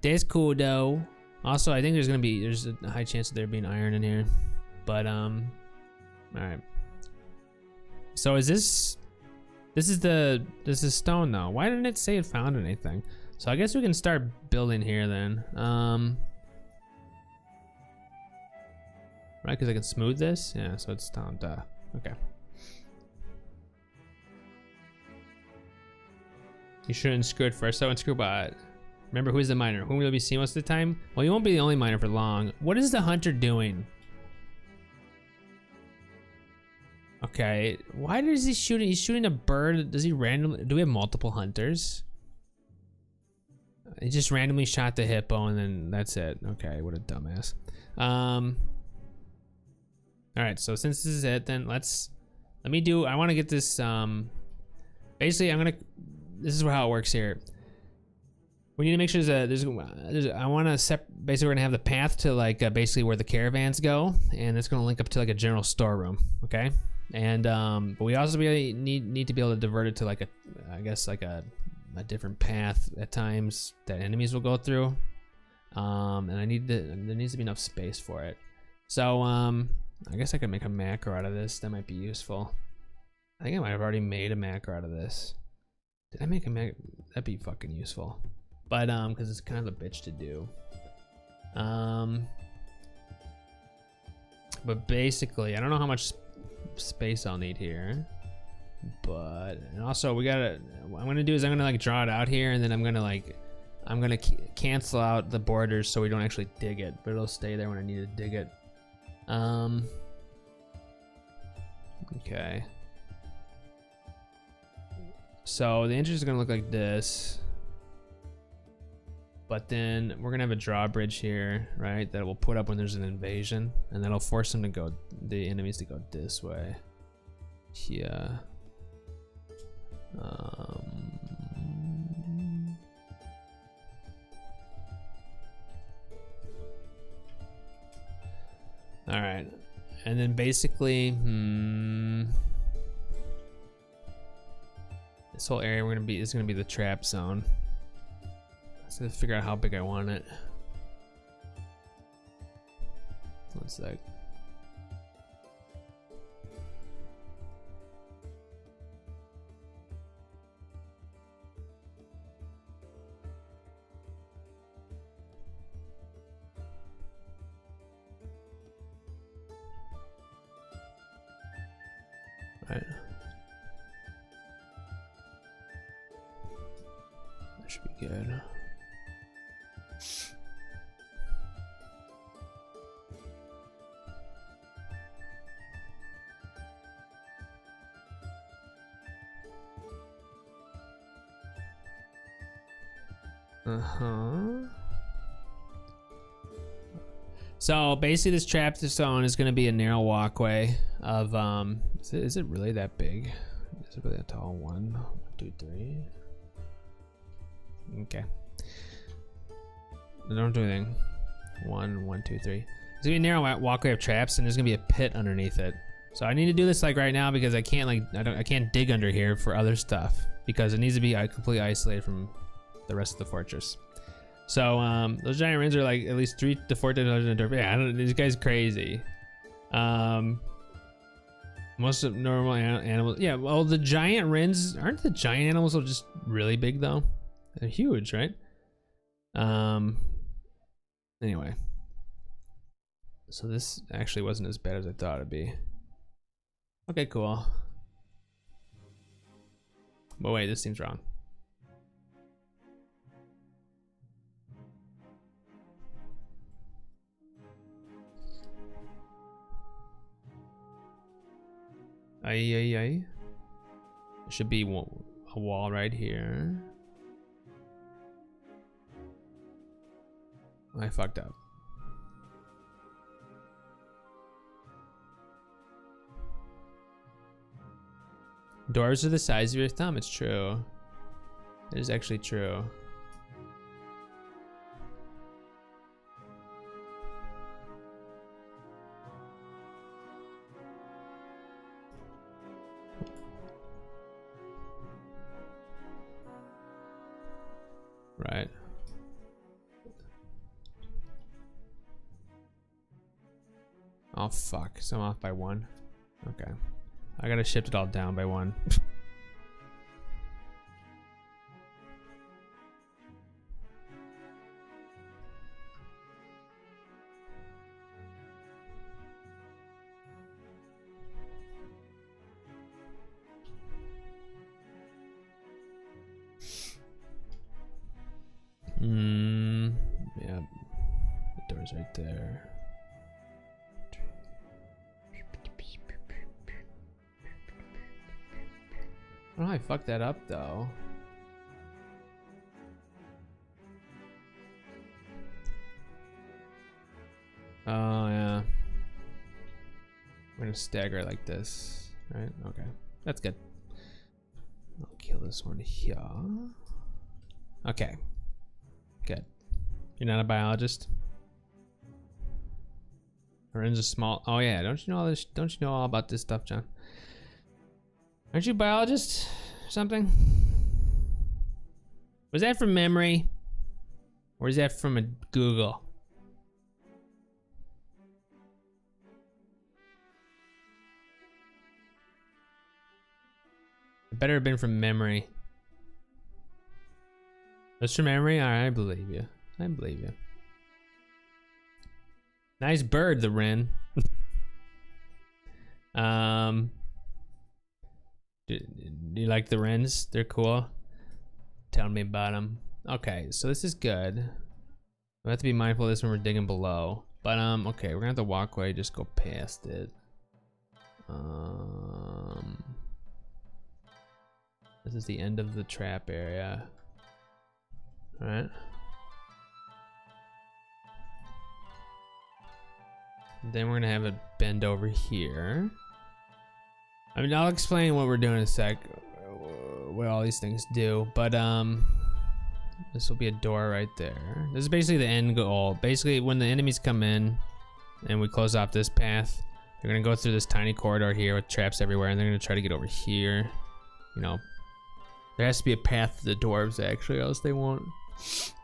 That's cool though. Also, I think there's a high chance of there being iron in here. But alright. So is this is stone though. Why didn't it say it found anything? So I guess we can start building here then. Right, because I can smooth this? Yeah, so it's stone, duh. Okay. You shouldn't screw it first, so unscrew bot. Remember, who is the miner? Whom will be seen most of the time? Well, you won't be the only miner for long. What is the hunter doing? Okay, why does he shooting? He's shooting a bird. Does he randomly? Do we have multiple hunters? He just randomly shot the hippo and then that's it. Okay, what a dumbass. All right, so since this is it, then let me do. I want to get this. Basically, this is how it works here. We need to make sure there's I want to basically we're gonna have the path to like basically where the caravans go, and it's gonna link up to like a general storeroom. Okay. And but we also need to be able to divert it to like I guess like a different path at times that enemies will go through. And there needs to be enough space for it. So I guess I could make a macro out of this. That might be useful. I think I might have already made a macro out of this. Did I make a macro? That'd be fucking useful. But because it's kind of a bitch to do. But basically, I don't know how much space I'll need here, but and also what I'm gonna do is I'm gonna like draw it out here, and then I'm gonna cancel out the borders so we don't actually dig it, but it'll stay there when I need to dig it. Okay, so the entrance is gonna look like this, but then we're gonna have a drawbridge here, right, that we'll put up when there's an invasion, and that'll force them to go, the enemies to go this way. Yeah. All right, and then basically, this whole area is gonna be the trap zone. So let's figure out how big I want it. One sec. Right. That should be good. So basically this trap zone is going to be a narrow walkway of is it really that big? Is it really that tall? 1, 2, 3. Okay. Don't do anything. 1, 1, 2, 3. It's gonna be a narrow walkway of traps, and there's gonna be a pit underneath it. So I need to do this like right now because I can't I can't dig under here for other stuff because it needs to be completely isolated from the rest of the fortress. So those giant rings are like at least 3 to 4 times in Dwarf. Yeah, this guy's crazy. Most of normal animals. Yeah, well the giant rins aren't the giant animals just really big though. They're huge, right? Anyway. So this actually wasn't as bad as I thought it'd be. Okay, cool. But wait, this seems wrong. There should be a wall right here. I fucked up. Doors are the size of your thumb. It's true. It is actually true. Right. Oh fuck, so I'm off by 1. Okay. I gotta shift it all down by 1. Yeah. The door's right there. I don't know how I fucked that up though. Oh yeah. We're gonna stagger like this, right? Okay, that's good. I'll kill this one here. Okay, good. You're not a biologist? Orange is small. Oh yeah, don't you know all this? Don't you know all about this stuff, John? Aren't you a biologist or something? Was that from memory? Or is that from a Google? It better have been from memory. That's from memory? Alright, I believe you. I believe you. Nice bird, the wren. Do you like the wrens? They're cool. Tell me about them. Okay, so this is good. We have to be mindful of this when we're digging below. But okay, we're gonna have to walk away, just go past it. This is the end of the trap area. Alright. Then we're gonna have it bend over here. I mean, I'll explain what we're doing in a sec, what all these things do, but this will be a door right there. This is basically the end goal. Basically, when the enemies come in and we close off this path, they're gonna go through this tiny corridor here with traps everywhere, and they're gonna try to get over here. You know, there has to be a path to the dwarves actually, else they won't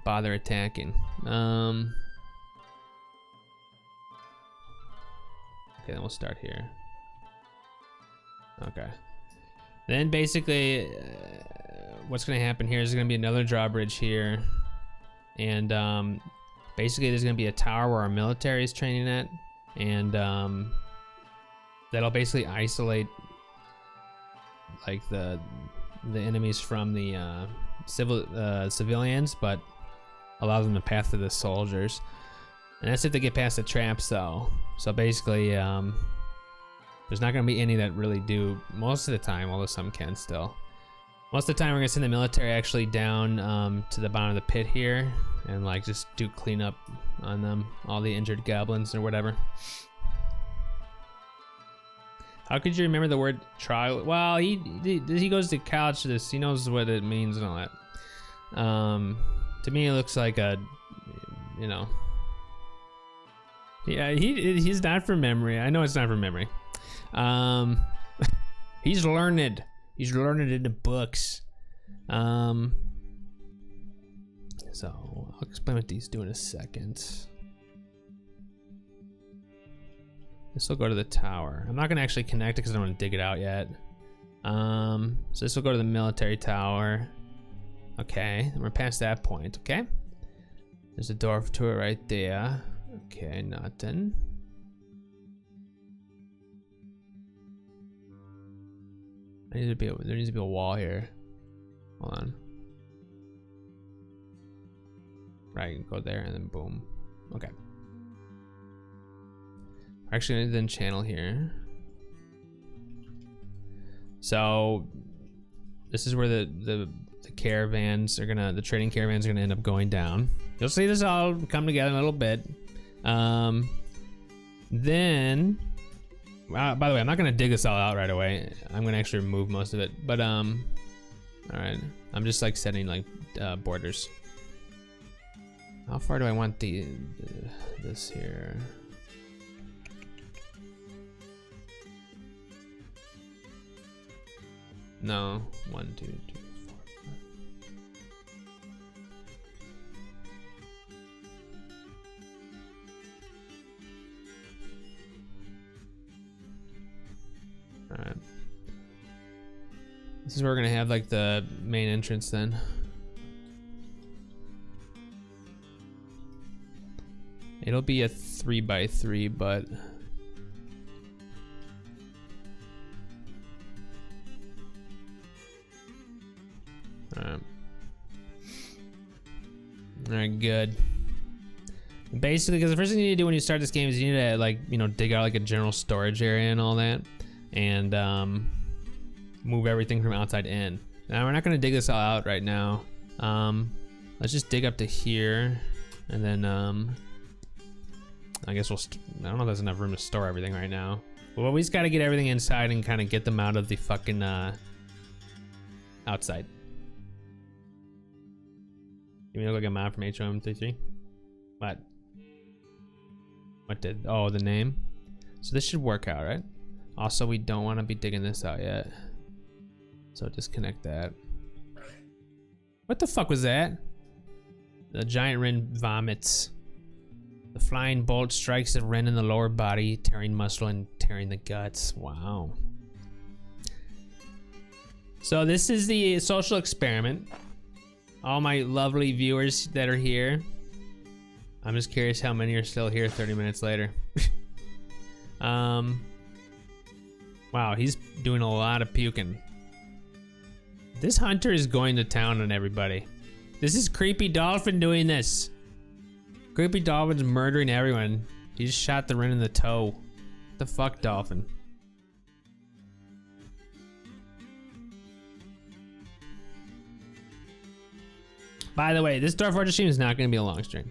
bother attacking. Okay, then we'll start here. Okay. Then basically, what's gonna happen here is gonna be another drawbridge here, and basically there's gonna be a tower where our military is training at, and that'll basically isolate like the enemies from the civilians, but allow them to pass through the soldiers. And that's if they get past the traps, though. So basically, there's not gonna be any that really do most of the time, although some can still. Most of the time, we're gonna send the military actually down to the bottom of the pit here, and like just do cleanup on them, all the injured goblins or whatever. How could you remember the word trial? Well, he goes to college to this. He knows what it means and all that. To me, it looks like a, you know. Yeah, he's not from memory. I know it's not from memory. He's learned. He's learned in the books. So I'll explain what these do in a second. This will go to the tower. I'm not gonna actually connect it because I don't want to dig it out yet. So this will go to the military tower. Okay, and we're past that point. Okay, there's a Dwarf to it right there. Okay, nothing. There needs to be a wall here. Hold on. Right, go there and then boom. Okay. Actually, then channel here. So this is where the caravans are gonna, the trading caravans are gonna end up going down. You'll see this all come together in a little bit. Then, by the way, I'm not gonna dig this all out right away. I'm gonna actually remove most of it. But all right, I'm just like setting like borders. How far do I want this here? No, 1, 2, 3, 4. Alright. This is where we're gonna have like the main entrance then. It'll be a 3x3, but right, good. Basically, because the first thing you need to do when you start this game is you need to, like, you know, dig out like a general storage area and all that, and move everything from outside in. Now we're not gonna dig this all out right now. Let's just dig up to here, and then I guess I don't know if there's enough room to store everything right now. But we just gotta get everything inside and kind of get them out of the fucking outside. Give me look like a map from HOM33. What did? Oh, the name. So this should work out, right? Also, we don't want to be digging this out yet. So disconnect that. What the fuck was that? The giant wren vomits. The flying bolt strikes the wren in the lower body, tearing muscle and tearing the guts. Wow. So this is the social experiment. All my lovely viewers that are here. I'm just curious how many are still here 30 minutes later. Wow, he's doing a lot of puking. This hunter is going to town on everybody. This is Creepy Dolphin doing this. Creepy Dolphin's murdering everyone. He just shot the wren in the toe. What the fuck, Dolphin? By the way, this Dwarf Fortress stream is not going to be a long stream.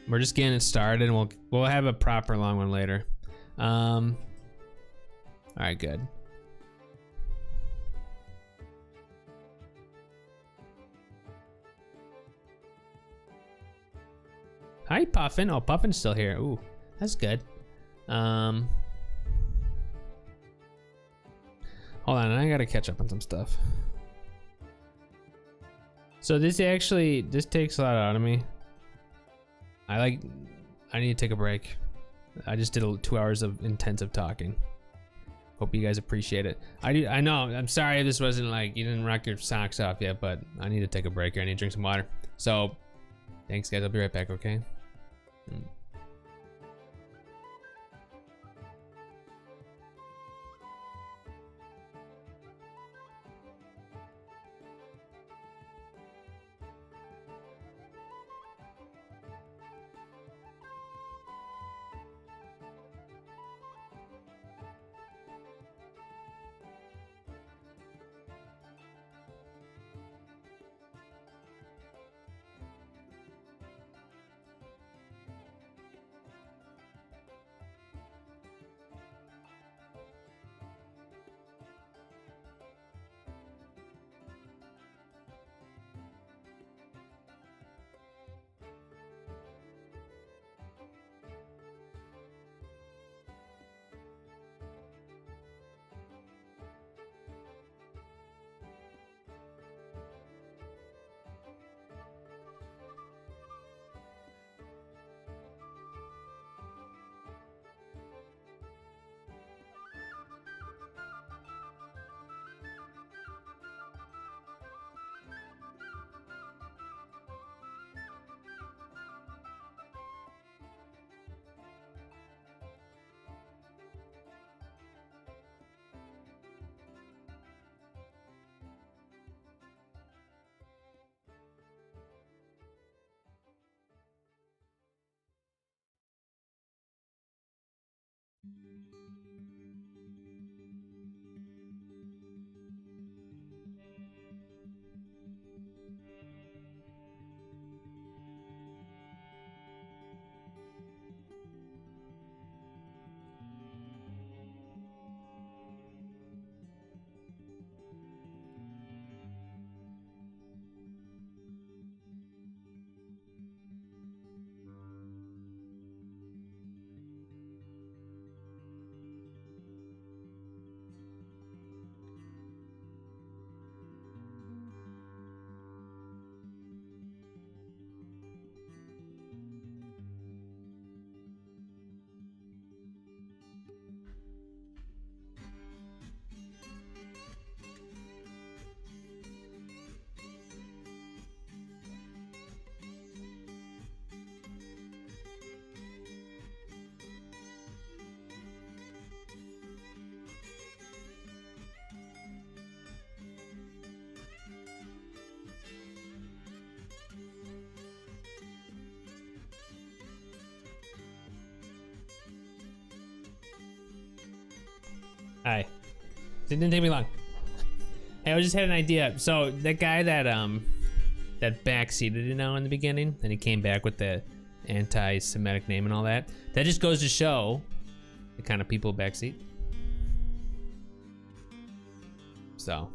We're just getting it started, and we'll have a proper long one later. All right, good. Hi, Puffin. Oh, Puffin's still here. Ooh, that's good. Hold on, I gotta catch up on some stuff. So this takes a lot out of me. I need to take a break. I just did 2 hours of intensive talking. Hope you guys appreciate it. I know, I'm sorry if this wasn't like, you didn't rock your socks off yet, but I need to take a break here. I need to drink some water. So, thanks guys, I'll be right back, okay? Hi. It didn't take me long. Hey, I just had an idea. So that guy that backseated, you know, in the beginning, and he came back with the anti-Semitic name and all that. That just goes to show the kind of people backseat. So,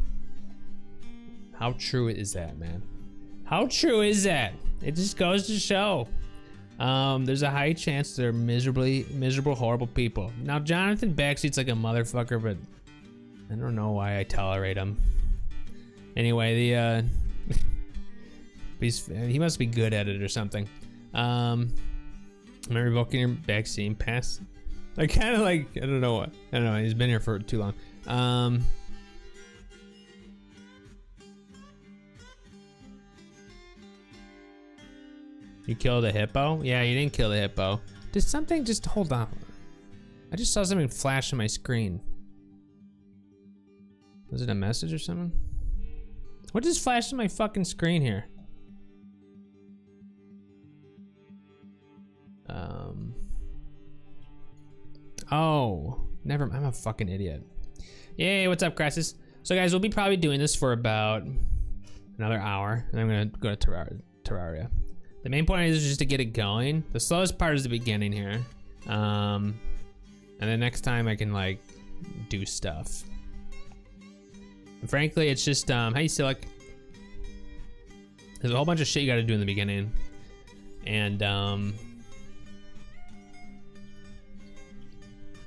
how true is that, man? How true is that? It just goes to show. There's a high chance they're miserable, horrible people. Now, Jonathan backseat's like a motherfucker, but I don't know why I tolerate him. Anyway, he must be good at it or something. Am I revoking your backseat pass? I kind of like, I don't know. He's been here for too long. You killed a hippo? Yeah, you didn't kill the hippo. Did something just, hold on. I just saw something flash on my screen. Was it a message or something? What just flashed on my fucking screen here? Oh, never. I'm a fucking idiot. Yay, what's up, Crisis? So guys, we'll be probably doing this for about another hour, and I'm gonna go to Terraria. The main point is just to get it going. The slowest part is the beginning here. And then next time I can like do stuff. And frankly, it's just, hey Silic. There's a whole bunch of shit you gotta do in the beginning. And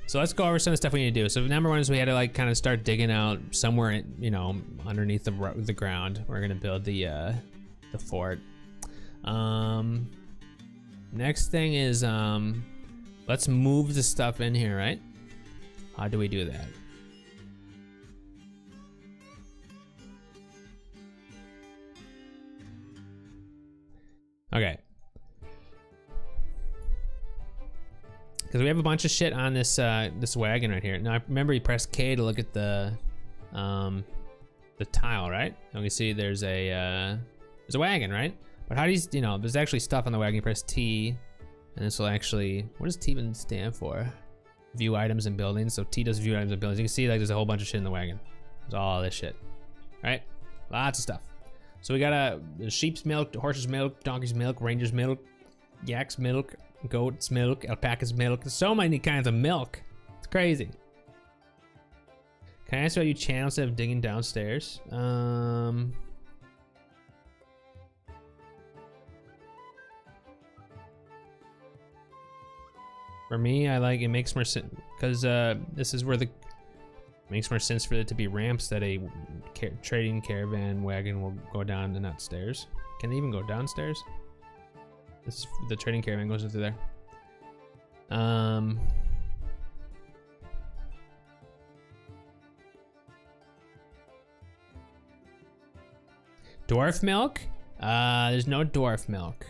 so let's go over some of the stuff we need to do. So number one is we had to like kind of start digging out somewhere, you know, underneath the ground. We're gonna build the fort. Next thing is, let's move the stuff in here, right? How do we do that? Okay. Because we have a bunch of shit on this this wagon right here. Now I remember you press K to look at the tile, right? And we see there's a wagon, right? But how do you, you know, there's actually stuff on the wagon. You press T, and this will actually, what does T even stand for? View items and buildings. So T does view items and buildings. You can see like there's a whole bunch of shit in the wagon. There's all this shit, right? Lots of stuff. So we got sheep's milk, horse's milk, donkey's milk, ranger's milk, yak's milk, goat's milk, alpaca's milk. There's so many kinds of milk. It's crazy. Can I ask what you channel instead of digging downstairs? For me, I like, it makes more sense because this is where makes more sense for it to be ramps that a trading caravan wagon will go down and not stairs. Can they even go downstairs? This is, the trading caravan goes into there. Dwarf milk? There's no dwarf milk.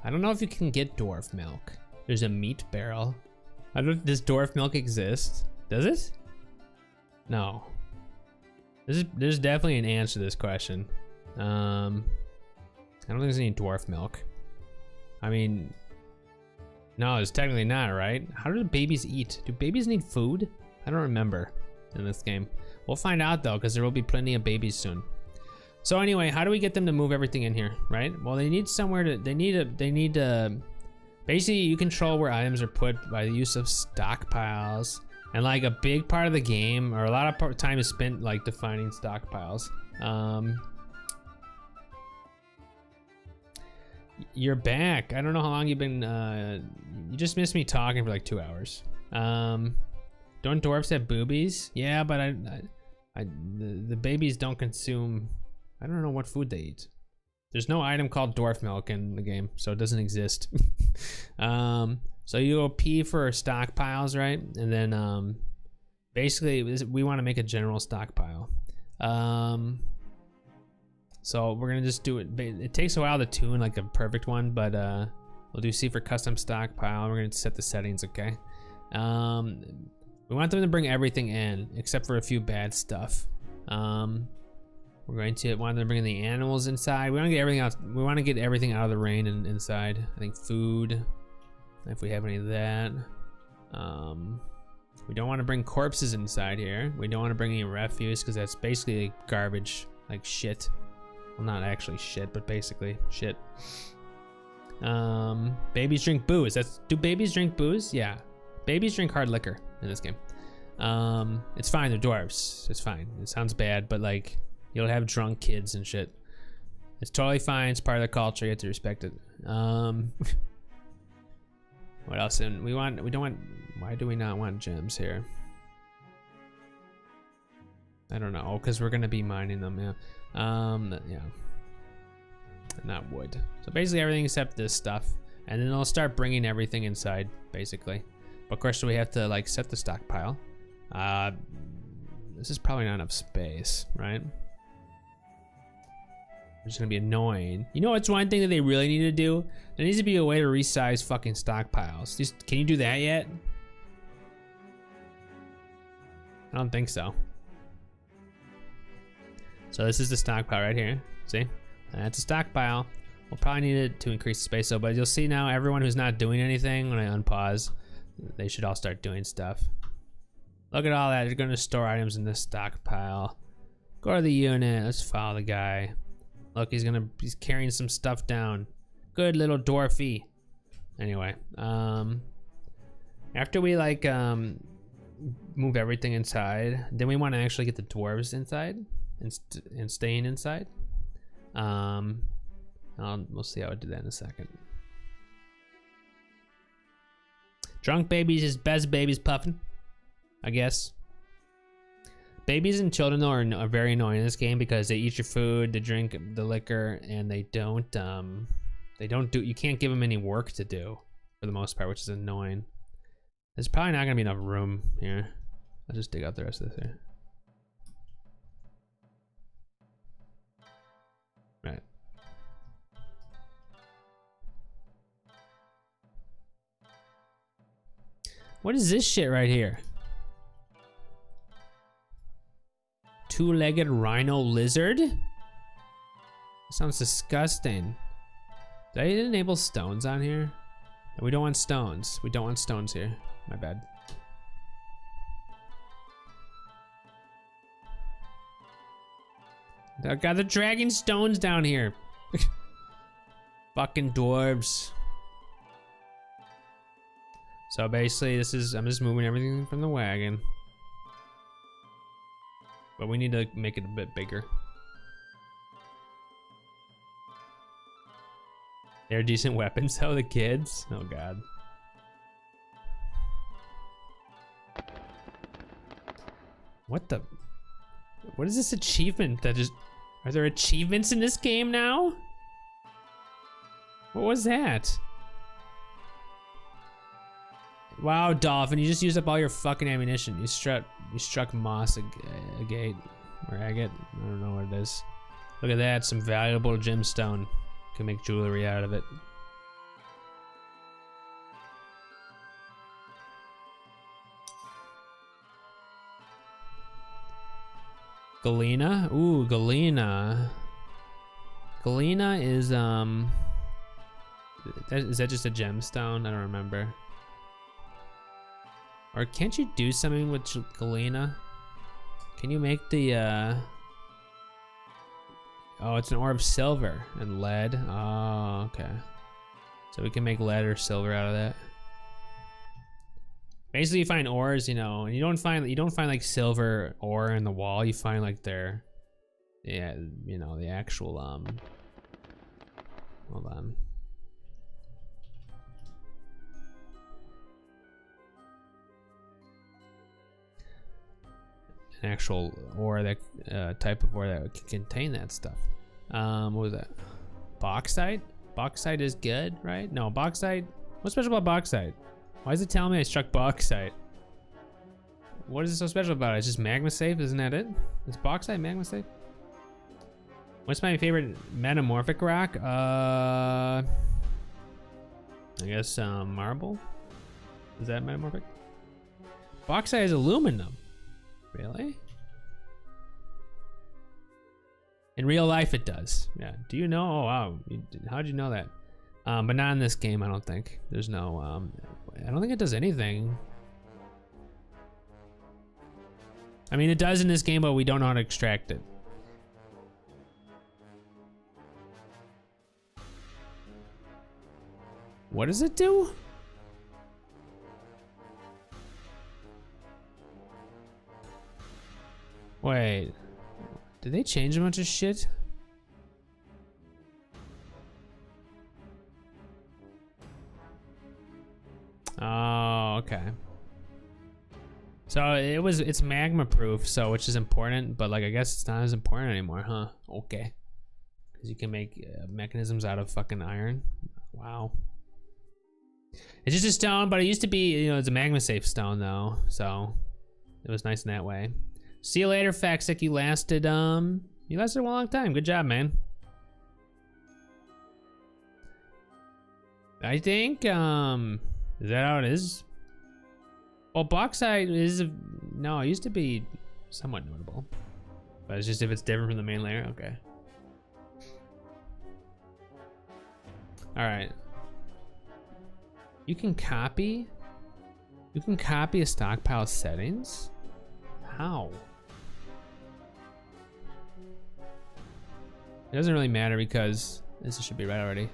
I don't know if you can get dwarf milk. There's a meat barrel. I don't. Does dwarf milk exist? Does it? No. There's definitely an answer to this question. I don't think there's any dwarf milk. I mean, no, it's technically not, right? How do babies eat? Do babies need food? I don't remember in this game. We'll find out though, because there will be plenty of babies soon. So anyway, how do we get them to move everything in here, right? Well, they need somewhere to. They need to. Basically, you control where items are put by the use of stockpiles. And like a big part of the game, or a lot of time is spent like defining stockpiles. You're back. I don't know how long you've been, you just missed me talking for like 2 hours. Don't dwarfs have boobies? Yeah, but the babies don't consume, I don't know what food they eat. There's no item called dwarf milk in the game, so it doesn't exist. So you go P for stockpiles, right? And then basically we want to make a general stockpile. So we're gonna just do it. It takes a while to tune like a perfect one, but we'll do C for custom stockpile. We're gonna set the settings, okay? We want them to bring everything in except for a few bad stuff. We're going to want them to bring the animals inside. We want to get everything out. We want to get everything out of the rain and inside. I think food, if we have any of that. We don't want to bring corpses inside here. We don't want to bring any refuse because that's basically garbage, like shit. Well, not actually shit, but basically shit. Babies drink booze. Do babies drink booze? Yeah. Babies drink hard liquor in this game. It's fine, they're dwarves. It's fine. It sounds bad, but like, you'll have drunk kids and shit. It's totally fine, it's part of the culture, you have to respect it. What else? And we don't want, why do we not want gems here? I don't know, because we're gonna be mining them, yeah. Yeah. Not wood. So basically everything except this stuff. And then they'll start bringing everything inside, basically. But of course we have to like set the stockpile. This is probably not enough space, right? It's gonna be annoying. You know what's one thing that they really need to do? There needs to be a way to resize fucking stockpiles. Can you do that yet? I don't think so. So this is the stockpile right here. See? That's a stockpile. We'll probably need it to increase the space though, but you'll see now everyone who's not doing anything, when I unpause, they should all start doing stuff. Look at all that, you're gonna store items in this stockpile. Go to the unit, let's follow the guy. Look, he's carrying some stuff down. Good little dwarfy. Anyway, after we like move everything inside, then we want to actually get the dwarves inside and staying inside. We'll see how I do that in a second. Drunk babies is best babies puffing, I guess. Babies and children though are very annoying in this game because they eat your food, they drink the liquor, and they don't do, you can't give them any work to do for the most part, which is annoying. There's probably not gonna be enough room here. I'll just dig out the rest of this here. Right. What is this shit right here? Two-legged rhino lizard? Sounds disgusting. Did I enable stones on here? We don't want stones. We don't want stones here. My bad. Oh God, they're dragging stones down here. Fucking dwarves. So basically this is, I'm just moving everything from the wagon. But we need to make it a bit bigger. They're decent weapons though, the kids. Oh God. What the? What is this achievement that just, are there achievements in this game now? What was that? Wow, Dolphin, you just used up all your fucking ammunition. You struck moss agate, or agate. I don't know what it is. Look at that, some valuable gemstone. Can make jewelry out of it. Galena? Ooh, Galena. Galena is is that just a gemstone? I don't remember. Or can't you do something with Galena? Can you make the oh, it's an ore of silver and lead. Oh, okay. So we can make lead or silver out of that. Basically, you find ores, you know, and you don't find like silver ore in the wall. You find like their, yeah, you know, the actual hold on. An actual ore, that type of ore that can contain that stuff. What was that? Bauxite? Bauxite is good, right? No, bauxite. What's special about bauxite? Why is it telling me I struck bauxite? What is so special about it? It's just magma safe, isn't that it? Is bauxite magma safe? What's my favorite metamorphic rock? I guess marble. Is that metamorphic? Bauxite is aluminum. Really? In real life it does. Yeah. Do you know? Oh wow. How'd you know that? But not in this game, I don't think. There's no, I don't think it does anything. I mean, it does in this game, but we don't know how to extract it. What does it do? Wait, did they change a bunch of shit? Oh, okay. So it's magma proof, so which is important, but like I guess it's not as important anymore, huh? Okay. Because you can make mechanisms out of fucking iron. Wow. It's just a stone, but it used to be, you know, it's a magma safe stone though, so it was nice in that way. See you later, Faxic. You lasted a long time. Good job, man. I think, is that how it is? Well, bauxite is, no, it used to be somewhat notable. But it's just if it's different from the main layer, okay. All right. You can copy a stockpile settings? How? It doesn't really matter because this should be right already.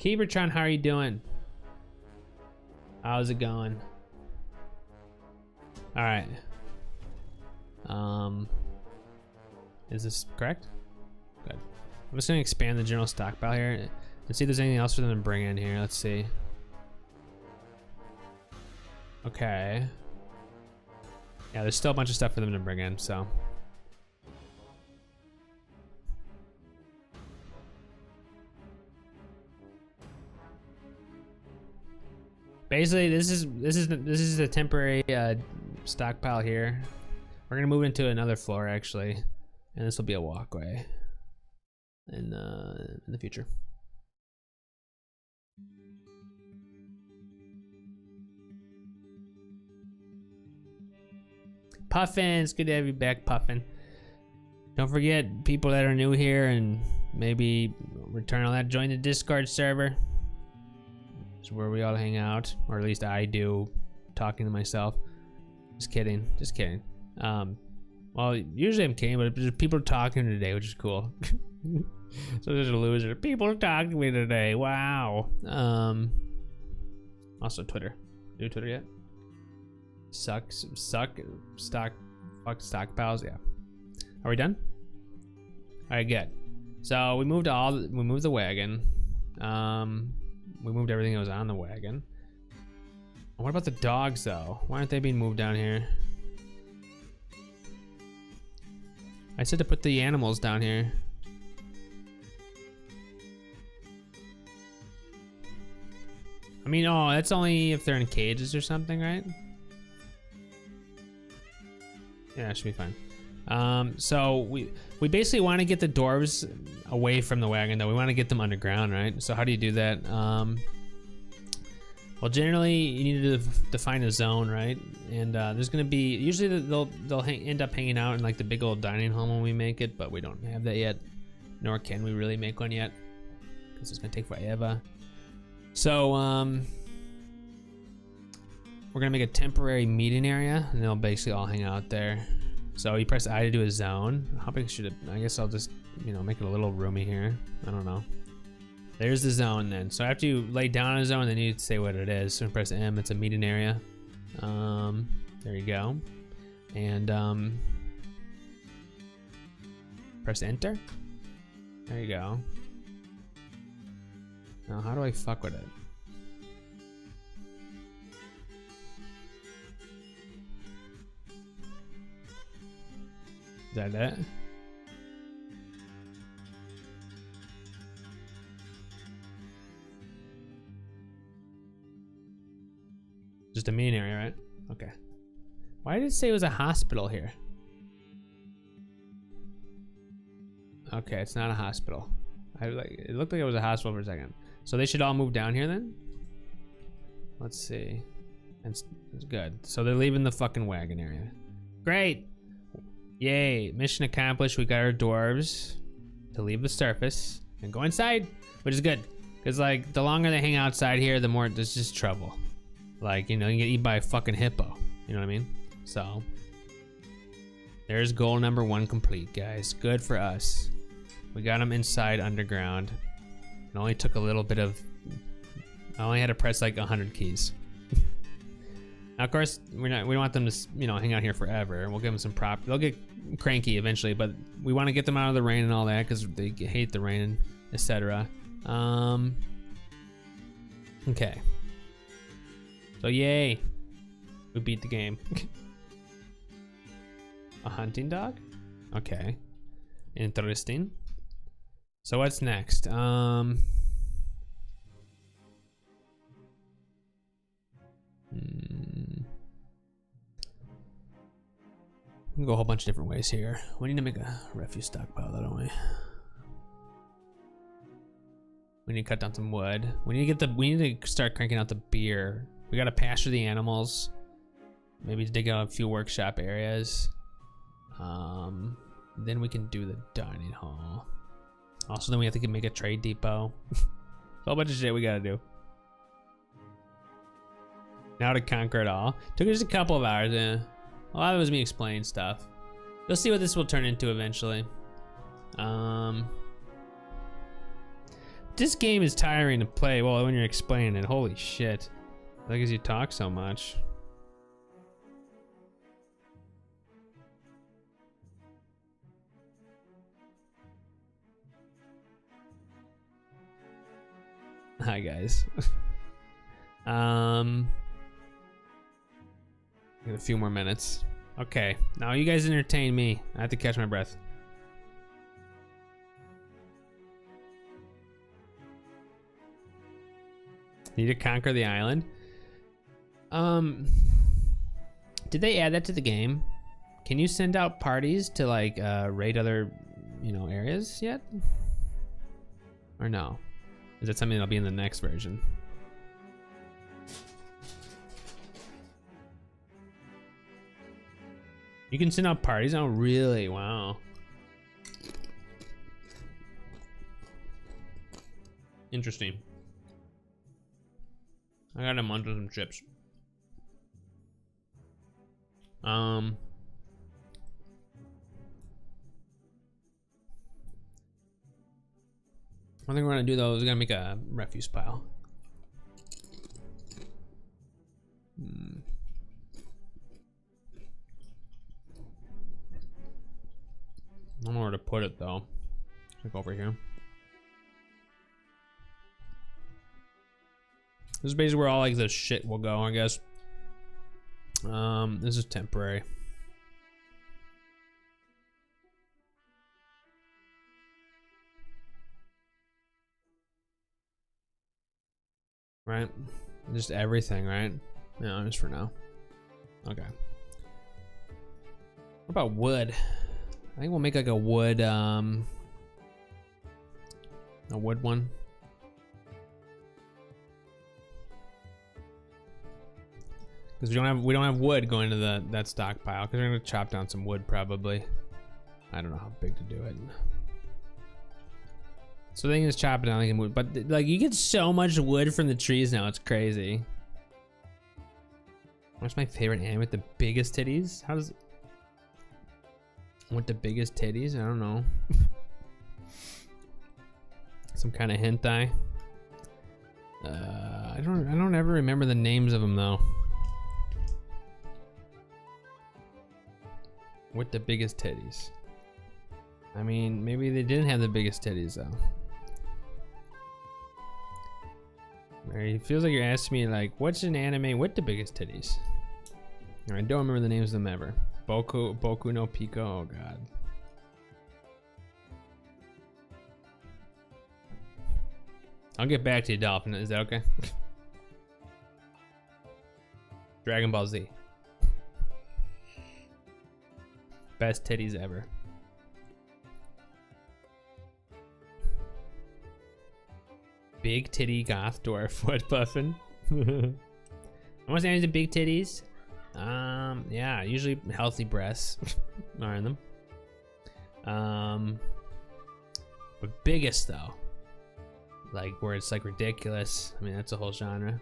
Keebertron, how are you doing? How's it going? All right. Is this correct? Good. I'm just gonna expand the general stockpile here and see if there's anything else for them to bring in here. Let's see. Okay. Yeah, there's still a bunch of stuff for them to bring in, so. Basically, this is a temporary stockpile here. We're gonna move into another floor actually, and this will be a walkway in the future. Puffin, it's good to have you back, Puffin. Don't forget, people that are new here and maybe return all that, join the Discord server. It's where we all hang out, or at least I do, talking to myself. Just kidding, just kidding. Well, usually I'm kidding, but there's people talking today, which is cool. So there's a loser. People talking to me today. Wow. Also Twitter. Do Twitter yet? Fuck stockpiles. Yeah. Are we done? All right, good. So we moved the wagon. We moved everything that was on the wagon. What about the dogs though? Why aren't they being moved down here? I said to put the animals down here. I mean, oh, that's only if they're in cages or something, right? Yeah, it should be fine. So we basically want to get the dwarves away from the wagon though. We want to get them underground, right? So how do you do that? Well, generally you need to define a zone, right? And there's gonna be, usually they'll end up hanging out in like the big old dining hall when we make it, but we don't have that yet, nor can we really make one yet, because it's gonna take forever. So we're gonna make a temporary meeting area, and they'll basically all hang out there. So you press I to do a zone. How big should it? I guess I'll just, you know, make it a little roomy here. I don't know. There's the zone then. So after you lay down a zone, then you need to say what it is. So press M, it's a meeting area. There you go. And press enter. There you go. Now how do I fuck with it? Is that it? Just a meeting area, right? Okay. Why did it say it was a hospital here? Okay, it's not a hospital. It looked like it was a hospital for a second. So they should all move down here then? Let's see. It's good. So they're leaving the fucking wagon area. Great. Yay, mission accomplished. We got our dwarves to leave the surface and go inside, which is good. Cause like the longer they hang outside here, the more there's just trouble. Like, you know, you get eaten by a fucking hippo. You know what I mean? So there's goal number 1 complete, guys. Good for us. We got them inside underground. It only took a little bit of, I only had to press like 100 keys. Now, of course, we don't want them to, you know, hang out here forever. We'll give them some prop. They'll get cranky eventually, but we want to get them out of the rain and all that because they hate the rain, etc. Okay. So yay, we beat the game. A hunting dog? Okay. Interesting. So what's next? We can go a whole bunch of different ways here. We need to make a refuse stockpile, though, don't we? We need to cut down some wood. We need to start cranking out the beer. We gotta pasture the animals. Maybe dig out a few workshop areas. Then we can do the dining hall. Also, then we have to make a trade depot. A whole bunch of shit we gotta do. Now to conquer it all. Took just a couple of hours. A lot of it was me explaining stuff. You'll see what this will turn into eventually. This game is tiring to play. Well, when you're explaining it, holy shit. Like as you talk so much. Hi guys. In a few more minutes. Okay, now you guys entertain me. I have to catch my breath. Need to conquer the island. Did they add that to the game? Can you send out parties to like raid other, you know, areas yet? Or no? Is that something that'll be in the next version? You can send out parties? Oh, really? Wow. Interesting. I got a munch of some chips. One thing we're gonna do though is we're gonna make a refuse pile. I don't know where to put it though. Like over here. This is basically where all like the shit will go, I guess. This is temporary. Right? Just everything, right? No, just for now. Okay. What about wood? I think we'll make like a wood one. Because we don't have wood going to that stockpile. Because we're gonna chop down some wood probably. I don't know how big to do it. So they can just chop it down like wood. But like you get so much wood from the trees now, it's crazy. What's my favorite anime with the biggest titties? How does with the biggest titties? I don't know. Some kind of hentai. I don't ever remember the names of them though. With the biggest titties. I mean, maybe they didn't have the biggest titties though. It feels like you're asking me like, what's an anime with the biggest titties? I don't remember the names of them ever. Boku no Pico, oh god. I'll get back to you, Dolphin, is that okay? Dragon Ball Z. Best titties ever. Big titty goth dwarf wood puffin. I want to say the big titties. Yeah, usually healthy breasts are in them. But biggest though, like where it's like ridiculous. I mean, that's a whole genre.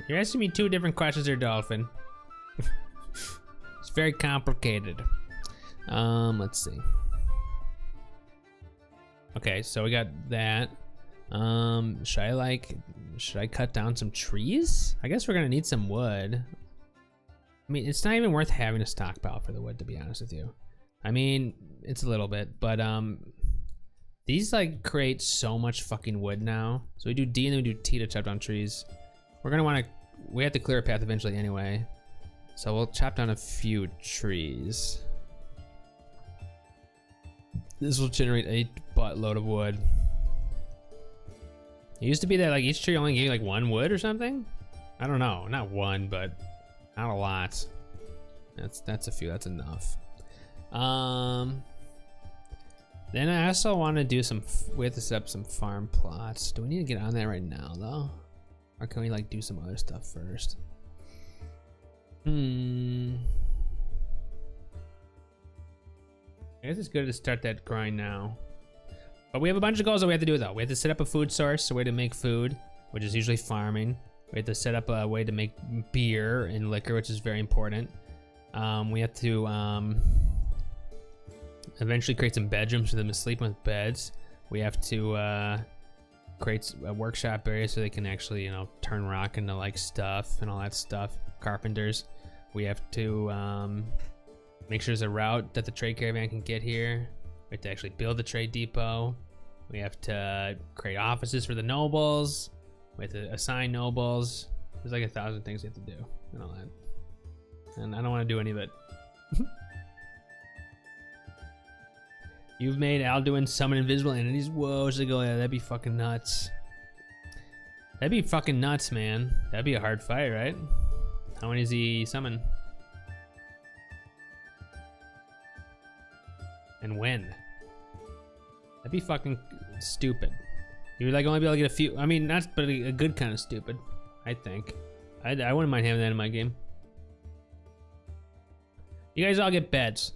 You're asking me two different questions here, Dolphin. It's very complicated. Let's see. Okay, so we got that. Should I cut down some trees? I guess we're gonna need some wood. I mean, it's not even worth having a stockpile for the wood, to be honest with you. I mean, it's a little bit, but these like create so much fucking wood now. So we do D and then we do T to chop down trees. We're gonna we have to clear a path eventually anyway. So we'll chop down a few trees. This will generate a buttload of wood. It used to be that like each tree only gave you like 1 wood or something. I don't know, not 1, but not a lot. That's a few, that's enough. Then I also want to do we have to set up some farm plots. Do we need to get on that right now though? Or can we like do some other stuff first? I guess it's good to start that grind now. But we have a bunch of goals that we have to do though. We have to set up a food source, a way to make food, which is usually farming. We have to set up a way to make beer and liquor, which is very important. We have to eventually create some bedrooms for them to sleep with beds. We have to create a workshop area so they can actually, you know, turn rock into like stuff and all that stuff. Carpenters. We have to make sure there's a route that the trade caravan can get here. We have to actually build the trade depot. We have to create offices for the nobles. We have to assign nobles. There's like 1,000 things we have to do and all that. And I don't want to do any of it. You've made Alduin summon invisible entities. Whoa, should I go? Yeah, that'd be fucking nuts. That'd be fucking nuts, man. That'd be a hard fight, right? How many does he summon? And when? That'd be fucking stupid. You would like only be able to get a few. I mean, not, but a good kind of stupid, I think. I wouldn't mind having that in my game. You guys all get beds.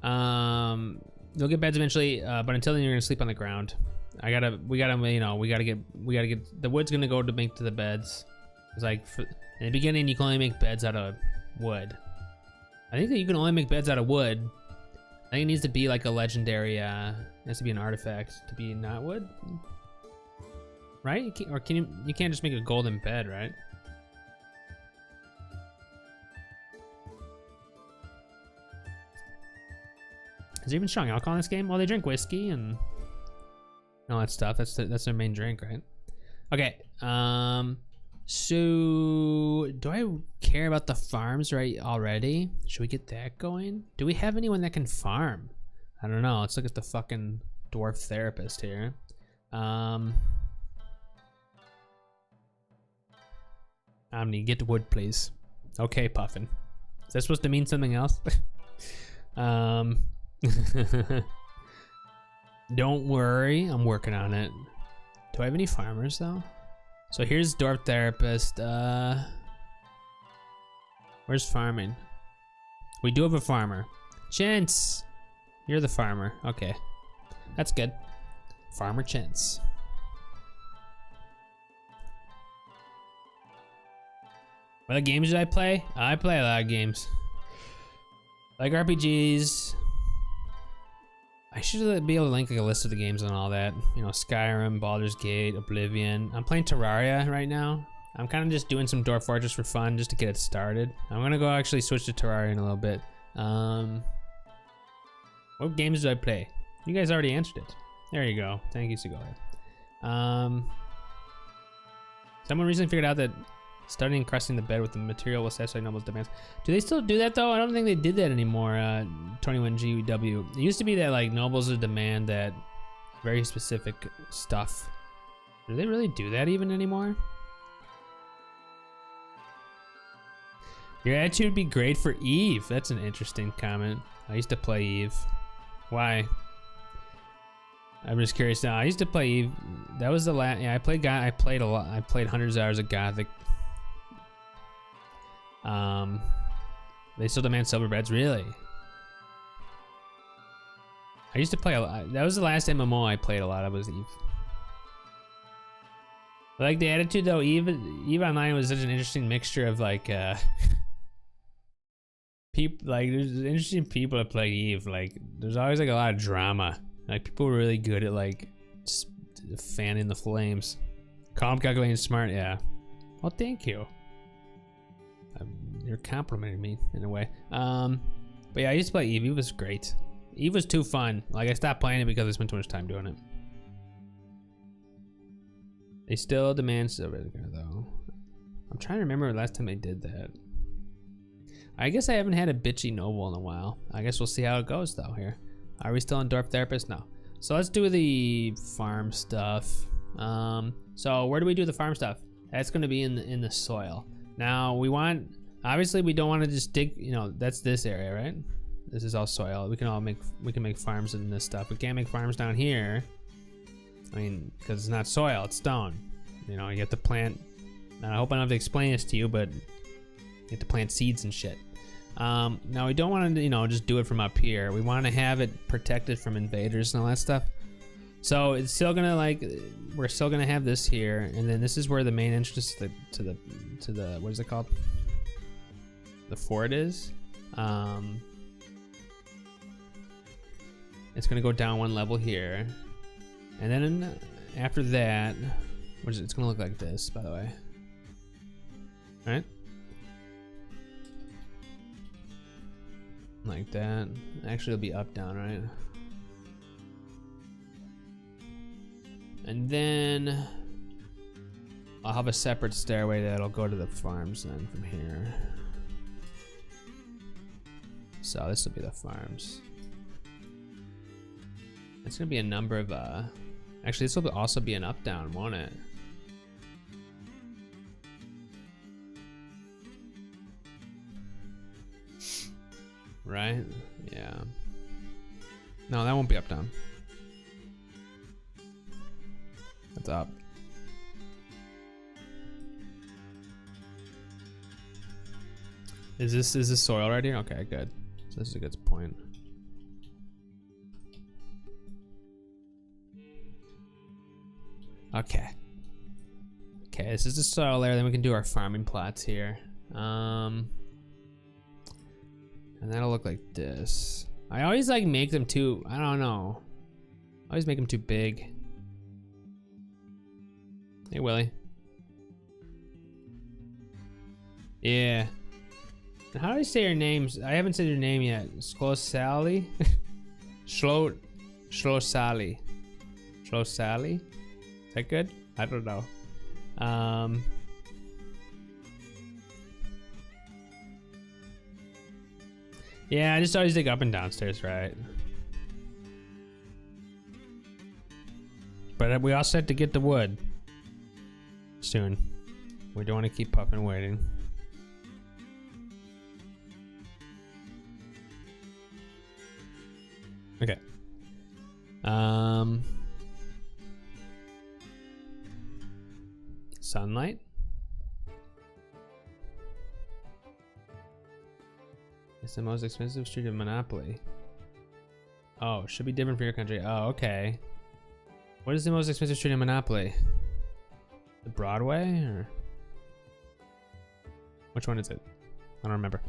You'll get beds eventually, but until then you're gonna sleep on the ground. We gotta get the wood's gonna go to make to the beds. It's like in the beginning you can only make beds out of wood. I think that you can only make beds out of wood. I think it needs to be like a legendary. It has to be an artifact to be not wood, right? You can't just make a golden bed, right? Is there even strong alcohol in this game? Well, they drink whiskey and all that stuff. That's their main drink, right? Okay. So do I care about the farms right already? Should we get that going? Do we have anyone that can farm? I don't know. Let's look at the fucking dwarf therapist here. Omni, get the wood, please. Okay, Puffin. Is that supposed to mean something else? Don't worry, I'm working on it. Do I have any farmers though? So here's dwarf therapist. Where's farming? We do have a farmer. Chintz, you're the farmer. Okay, that's good. Farmer Chintz. What other games did I play? I play a lot of games. Like RPGs. I should be able to link like a list of the games and all that. You know, Skyrim, Baldur's Gate, Oblivion. I'm playing Terraria right now. I'm kind of just doing some Dwarf Fortress for fun, just to get it started. I'm gonna go actually switch to Terraria in a little bit. What games do I play? You guys already answered it. There you go. Thank you, Segoy. Someone recently figured out that starting encrusting the bed with the material will satisfy nobles' demands. Do they still do that though? I don't think they did that anymore. 21GW. It used to be that like nobles would demand that very specific stuff. Do they really do that even anymore? Your attitude would be great for Eve. That's an interesting comment. I used to play Eve. Why? I'm just curious now. I used to play Eve. That was the last. Yeah, I played a lot. I played hundreds of hours of Gothic. They still demand silver beds, really? I used to play a lot. That was the last MMO I played a lot of, was Eve. I like the attitude though. Eve Online was such an interesting mixture of like people, like there's interesting people that play Eve. Like there's always like a lot of drama. Like people were really good at like just fanning the flames. Calm, calculating, smart. Yeah. Well, thank you. You're complimenting me in a way. But yeah, I used to play Eve. Eve was great. Eve was too fun. Like I stopped playing it because I spent too much time doing it. They still demand silver though. I'm trying to remember the last time they did that. I guess I haven't had a bitchy noble in a while. I guess we'll see how it goes though here. Are we still in Dwarf Therapist? No. So let's do the farm stuff. So where do we do the farm stuff? That's gonna be in the soil. Now we want, obviously we don't want to just dig, you know, that's this area, right? This is all soil. We can make farms in this stuff. We can't make farms down here. I mean, because it's not soil, it's stone. You know, you have to plant, and I hope I don't have to explain this to you, but you have to plant seeds and shit. Now we don't want to, you know, just do it from up here. We want to have it protected from invaders and all that stuff. So it's still gonna like, we're still gonna have this here, and then this is where the main entrance to the what is it called? The fort is. It's gonna go down one level here. And then after that, it's gonna look like this, by the way. All right? Like that. Actually, it'll be up, down, right? And then I'll have a separate stairway that'll go to the farms then from here. So this will be the farms. It's gonna be a number of actually this will also be an up down, won't it? Right? Yeah. No, that won't be up down. That's up. Is this soil right here? Okay, good. So this is a good point. Okay. Okay, this is the soil there. Then we can do our farming plots here. And that'll look like this. I always like make them too, I don't know. I always make them too big. Hey, Willie. Yeah. And how do I say your names? I haven't said your name yet. Sally? Sally. Sally. Is that good? I don't know. Yeah, I just always dig up and downstairs, right? But we also have to get the wood soon. We don't want to keep puffing waiting. Okay. Sunlight. It's the most expensive street of Monopoly. Oh, should be different for your country. Oh, okay. What is the most expensive street in Monopoly? The Broadway, or which one is it? I don't remember.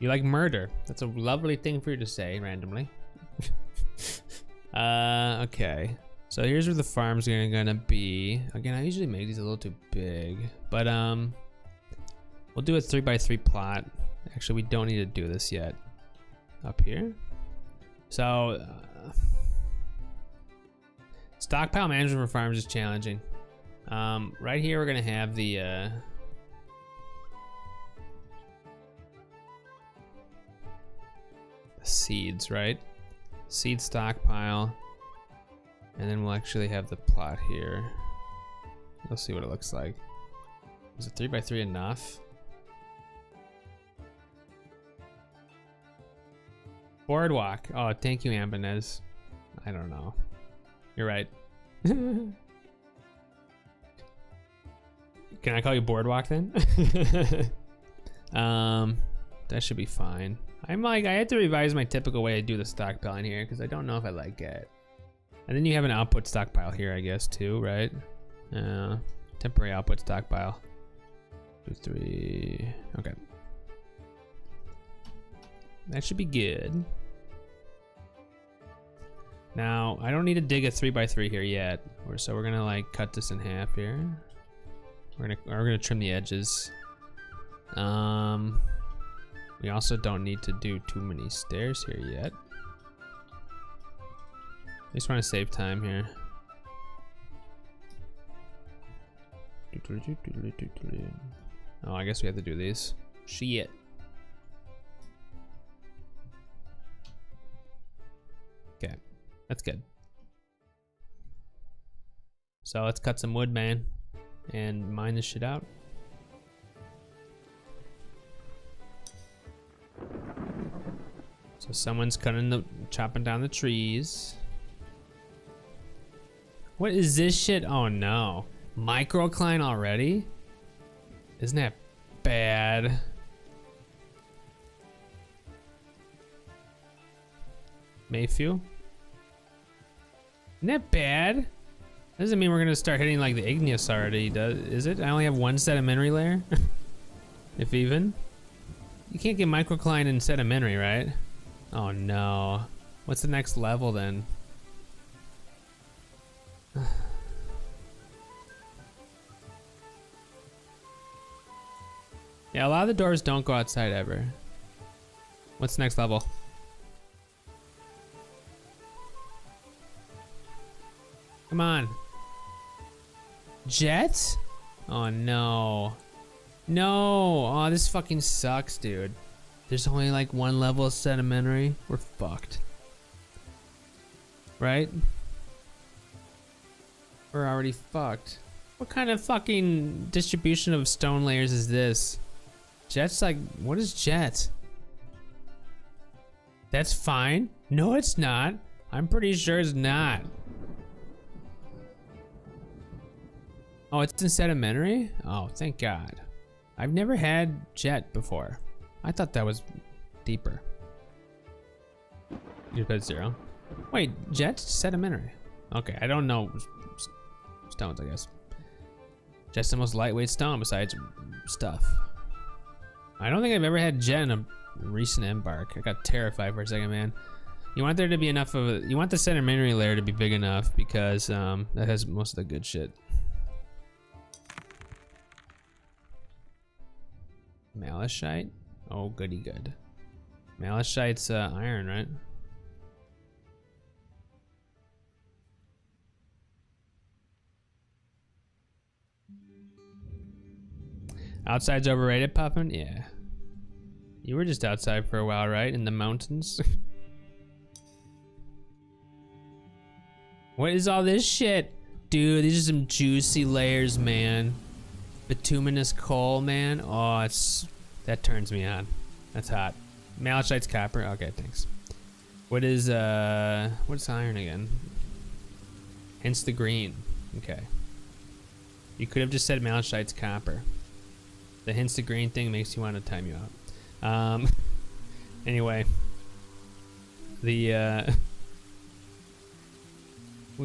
You like murder. That's a lovely thing for you to say randomly. Okay. So here's where the farms are gonna be. Again, I usually make these a little too big, but we'll do a 3x3 plot. Actually, we don't need to do this yet. Up here. So stockpile management for farms is challenging. Right here, we're gonna have the seeds, right? Seed stockpile. And then we'll actually have the plot here. We'll see what it looks like. Is a 3x3 enough? Boardwalk. Oh, thank you, Ambanez. I don't know. You're right. Can I call you Boardwalk then? That should be fine. I'm like, I had to revise my typical way to do the stockpile in here because I don't know if I like it. And then you have an output stockpile here, I guess, too, right? Temporary output stockpile. 2, 3. Okay. That should be good. Now, I don't need to dig a 3x3 here yet. So we're gonna like cut this in half here. We're gonna trim the edges. We also don't need to do too many stairs here yet. I just want to save time here. Oh, I guess we have to do these. Shit. Okay, that's good. So let's cut some wood, man, and mine this shit out. So someone's chopping down the trees. What is this shit? Oh no. Microcline already? Isn't that bad? Mayfew? Isn't that bad? Doesn't mean we're gonna start hitting like the igneous already, is it? I only have one sedimentary layer? If even. You can't get microcline in sedimentary, right? Oh no. What's the next level then? Yeah, a lot of the doors don't go outside ever. What's the next level? Come on. Jets? Oh no. No! Oh, this fucking sucks, dude. There's only like one level of sedimentary. We're fucked. Right? We're already fucked. What kind of fucking distribution of stone layers is this? Jet's like, what is jet? That's fine. No, it's not. I'm pretty sure it's not. Oh, it's in sedimentary? Oh, thank God. I've never had jet before. I thought that was deeper. You put 0. Wait, jet's sedimentary. Okay, I don't know stones, I guess. Jet's the most lightweight stone besides stuff. I don't think I've ever had jet in a recent embark. I got terrified for a second, man. You want there to be enough of a, you want the sedimentary layer to be big enough because that has most of the good shit. Malachite? Oh, goody good. Malachite's iron, right? Outside's overrated, Puffin? Yeah. You were just outside for a while, right? In the mountains? What is all this shit? Dude, these are some juicy layers, man. Bituminous coal, man. Oh, that turns me on. That's hot. Malachite's copper. Okay, thanks. What's iron again? Hence the green. Okay. You could have just said malachite's copper. The hence the green thing makes you want to time you out. Anyway. We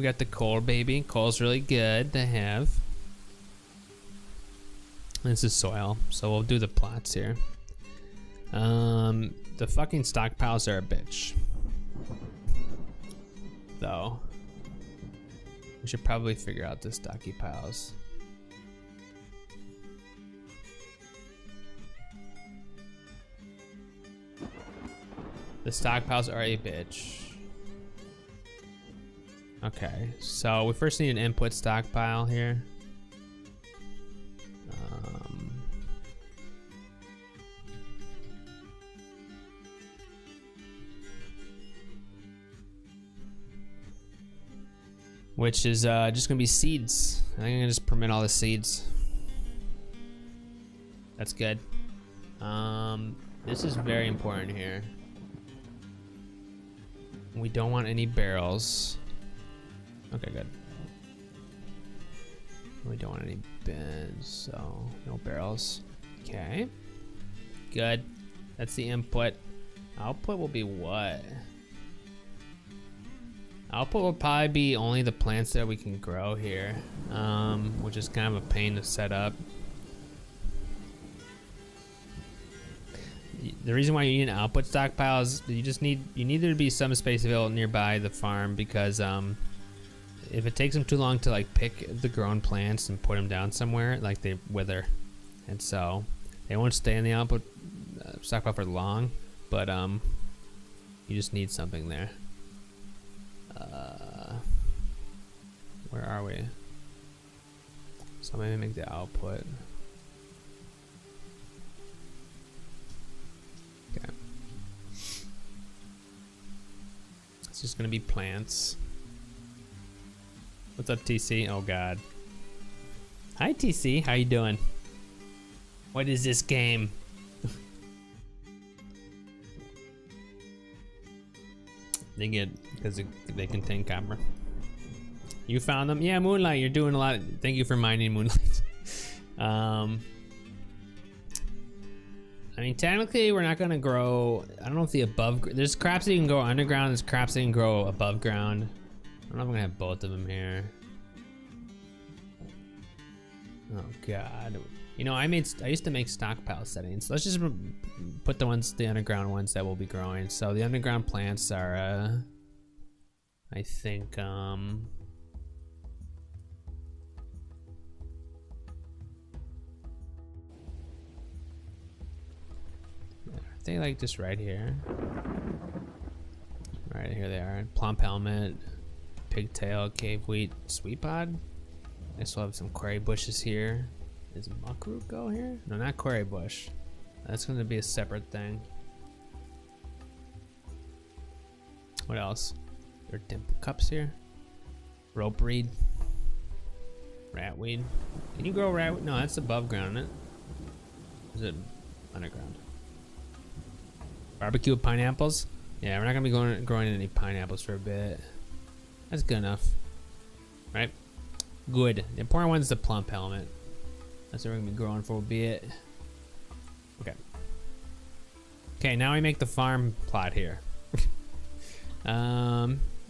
got the coal, baby. Coal's really good to have. This is soil, so we'll do the plots here. The fucking stockpiles are a bitch. Though. We should probably figure out the stockpiles. The stockpiles are a bitch. Okay, so we first need an input stockpile here. Which is just gonna be seeds. I think I'm gonna just permit all the seeds. That's good. This is very important here. We don't want any barrels. Okay, good. We don't want any bins, so no barrels. Okay. Good. That's the input. Output will be what? Output will probably be only the plants that we can grow here, which is kind of a pain to set up. The reason why you need an output stockpile is you need there to be some space available nearby the farm, because if it takes them too long to like pick the grown plants and put them down somewhere, like they wither, and so they won't stay in the output stockpile for long. But you just need something there. Where are we? So maybe make the output. Okay. It's just gonna be plants. What's up, TC? Oh God. Hi, TC. How you doing? What is this game? They get because they contain copper. You found them? Yeah, Moonlight. You're doing a lot. Thank you for mining, Moonlight. I mean, technically, we're not gonna grow. I don't know if the above. There's crops that you can grow underground. There's crops that you can grow above ground. I don't know if I'm gonna have both of them here. Oh God. You know, I used to make stockpile settings. Let's just put the underground ones that will be growing. So the underground plants are, I think, are they like just right here? Right here they are. Plump helmet, pigtail, cave wheat, sweet pod. I still have some quarry bushes here. Is muckroot go here? No, not quarry bush. That's going to be a separate thing. What else? There are dimple cups here. Rope reed. Ratweed. Can you grow ratweed? No, that's above ground, isn't it? Is it underground? Barbecue with pineapples? Yeah, we're not going to be growing any pineapples for a bit. That's good enough. Right? Good. The important one's the plump helmet. That's what we're gonna be growing for a bit. Okay. Okay, now we make the farm plot here.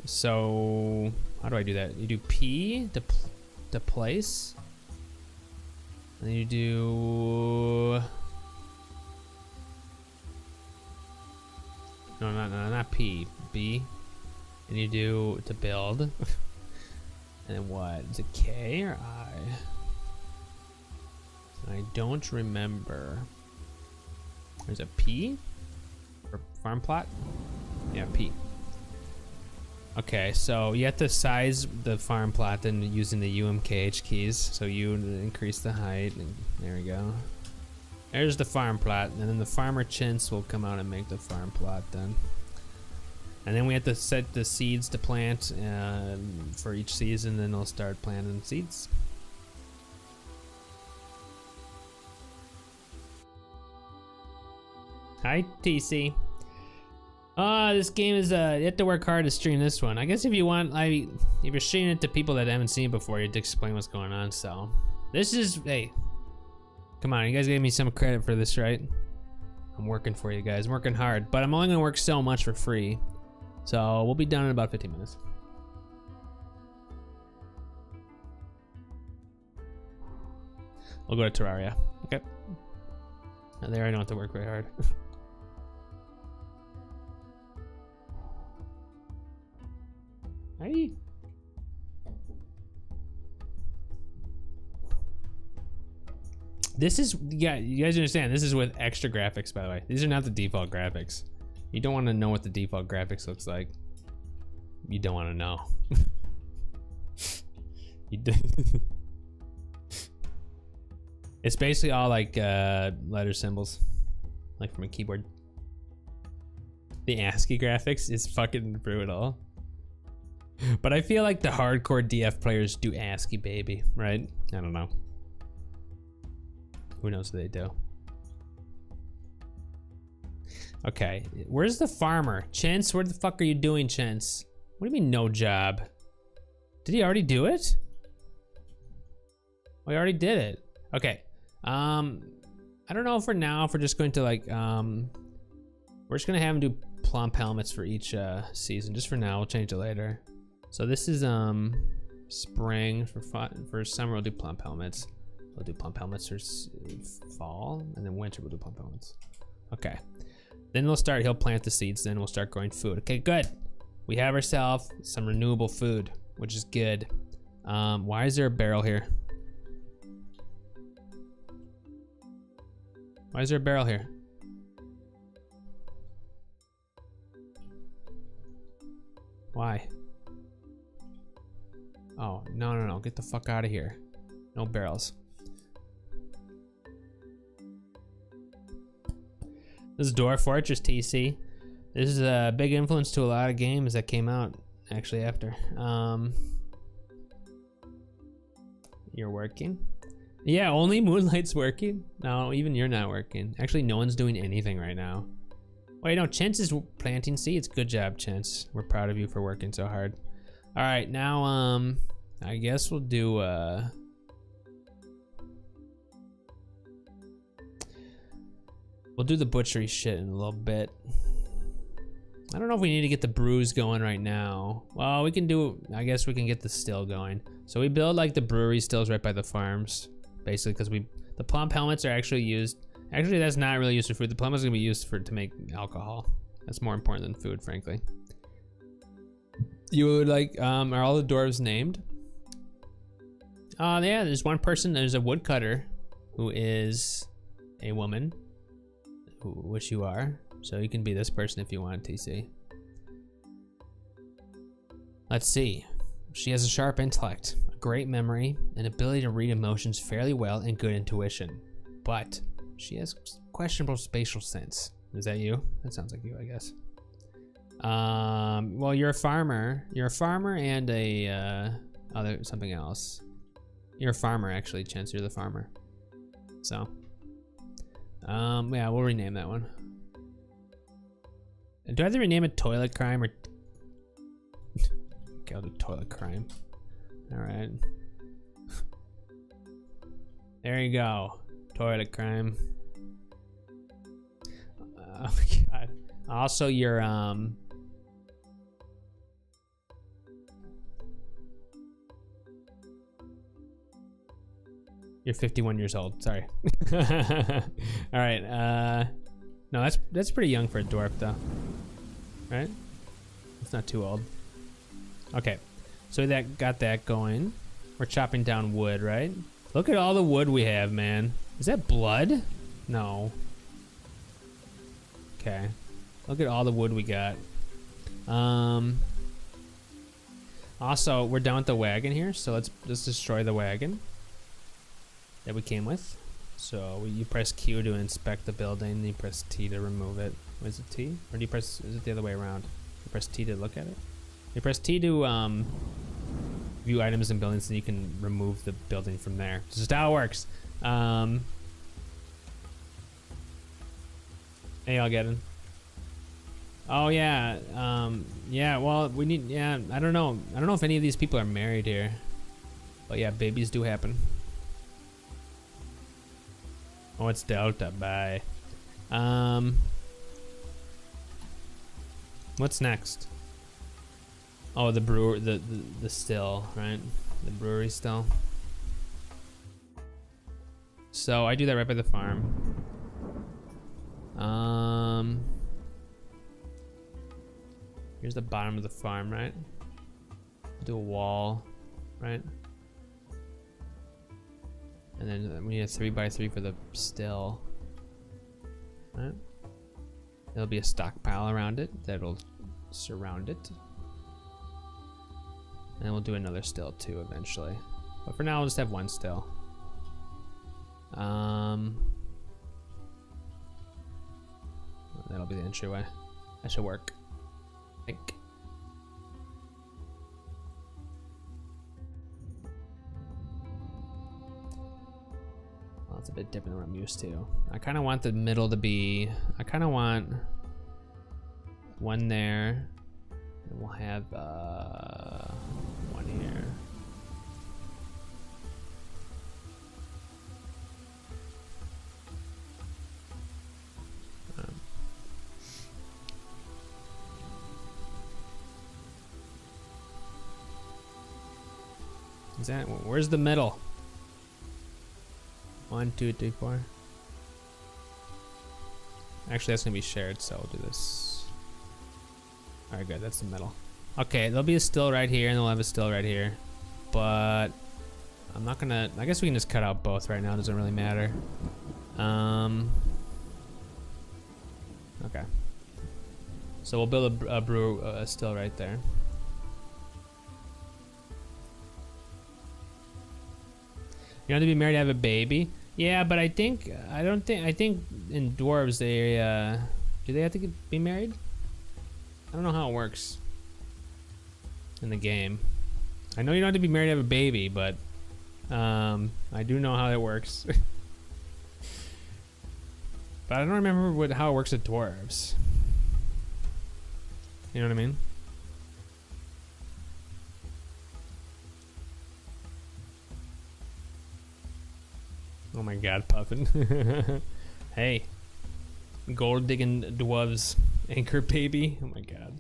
So how do I do that? You do P to place. And then you do not P. B. And you do to build. And then what? Is it K or I? I don't remember. There's a P for farm plot. Yeah, P. Okay, so you have to size the farm plot then using the UMKH keys. So you increase the height. And there we go. There's the farm plot, and then the farmer chintz will come out and make the farm plot then. And then we have to set the seeds to plant for each season, then they'll start planting seeds. Hi, TC. This game is, you have to work hard to stream this one. I guess if you want, if you're streaming it to people that haven't seen it before, you have to explain what's going on, so. This is, hey. Come on, you guys gave me some credit for this, right? I'm working for you guys, I'm working hard, but I'm only gonna work so much for free. So, we'll be done in about 15 minutes. We'll go to Terraria, okay. And there I don't have to work very hard. Hey. This is, yeah, you guys understand, this is with extra graphics, by the way. These are not the default graphics. You don't want to know what the default graphics looks like. You don't want to know. You do. It's basically all like letter symbols, like from a keyboard. The ASCII graphics is fucking brutal. But I feel like the hardcore DF players do ASCII, baby, right? I don't know. Who knows what they do? Okay, where's the farmer? Chance, where the fuck are you doing, Chance? What do you mean no job? Did he already do it? Oh, he already did it. Okay. I don't know for now if we're just going to like, we're just gonna have him do plump helmets for each season. Just for now, we'll change it later. So this is spring. For summer, we'll do plump helmets. We'll do plump helmets for fall, and then winter we'll do plump helmets. Okay. Then he'll plant the seeds, then we'll start growing food. Okay, good. We have ourselves some renewable food, which is good. Why is there a barrel here? Why is there a barrel here? Why? Oh, no. Get the fuck out of here. No barrels. This is Dwarf Fortress TC. This is a big influence to a lot of games that came out actually after. You're working? Yeah, only Moonlight's working? No, even you're not working. Actually, no one's doing anything right now. Wait, no, Chintz is planting seeds. Good job, Chintz. We're proud of you for working so hard. All right, now, I guess we'll do, we'll do the butchery shit in a little bit. I don't know if we need to get the brews going right now. Well, we can do, I guess we can get the still going. So we build like the brewery stills right by the farms, basically, because the plump helmets are actually used. Actually, that's not really used for food. The plum is gonna be used to make alcohol. That's more important than food, frankly. You would like, are all the dwarves named? Yeah, there's one person, there's a woodcutter who is a woman, which you are. So you can be this person if you want, TC. Let's see. She has a sharp intellect, a great memory, an ability to read emotions fairly well, and good intuition. But she has questionable spatial sense. Is that you? That sounds like you, I guess. Well, you're a farmer. You're a farmer and a something else. You're a farmer, actually, Chance. You're the farmer. So, yeah, we'll rename that one. Do I have to rename it Toilet Crime or? Okay, I'll do Toilet Crime. All right. There you go. Toilet Crime. Oh God. Also, you're You're 51 years old. Sorry. All right. No, that's pretty young for a dwarf, though. Right? It's not too old. Okay. So got that going. We're chopping down wood, right? Look at all the wood we have, man. Is that blood? No. Okay. Look at all the wood we got. Also, we're done with the wagon here, so let's destroy the wagon that we came with. So you press Q to inspect the building, and you press T to remove it. Is it T? Or do you press, is it the other way around? You press T to look at it? You press T to view items and buildings, and you can remove the building from there. This is how it works. Hey, y'all get in. Oh yeah, yeah, well, we need, yeah, I don't know if any of these people are married here. But yeah, babies do happen. Oh, it's Delta, bye. What's next? Oh, the brewer, the still, right? The brewery still. So I do that right by the farm. Here's the bottom of the farm, right? Do a wall, right? And then we need a 3x3 for the still, right? There'll be a stockpile around it that'll surround it. And we'll do another still too eventually. But for now, we'll just have one still. That'll be the entryway. That should work. I think. Well, it's a bit different than what I'm used to. I kind of want the middle to be, I kind of want one there, and we'll have one here. Is that, where's the middle? 1, 2, 3, 4. Actually, that's gonna be shared, so we'll do this. All right, good, that's the middle. Okay, there'll be a still right here, and they'll have a still right here. But I'm not gonna, I guess we can just cut out both right now, it doesn't really matter. Okay. So we'll build a brew still right there. You want to be married to have a baby? Yeah, but I think in dwarves they do they have to be married? I don't know how it works in the game. I know you don't have to be married to have a baby, but I do know how it works. But I don't remember how it works with dwarves. You know what I mean? Oh my god, Puffin. Hey. Gold digging dwarves. Anchor baby. Oh my god.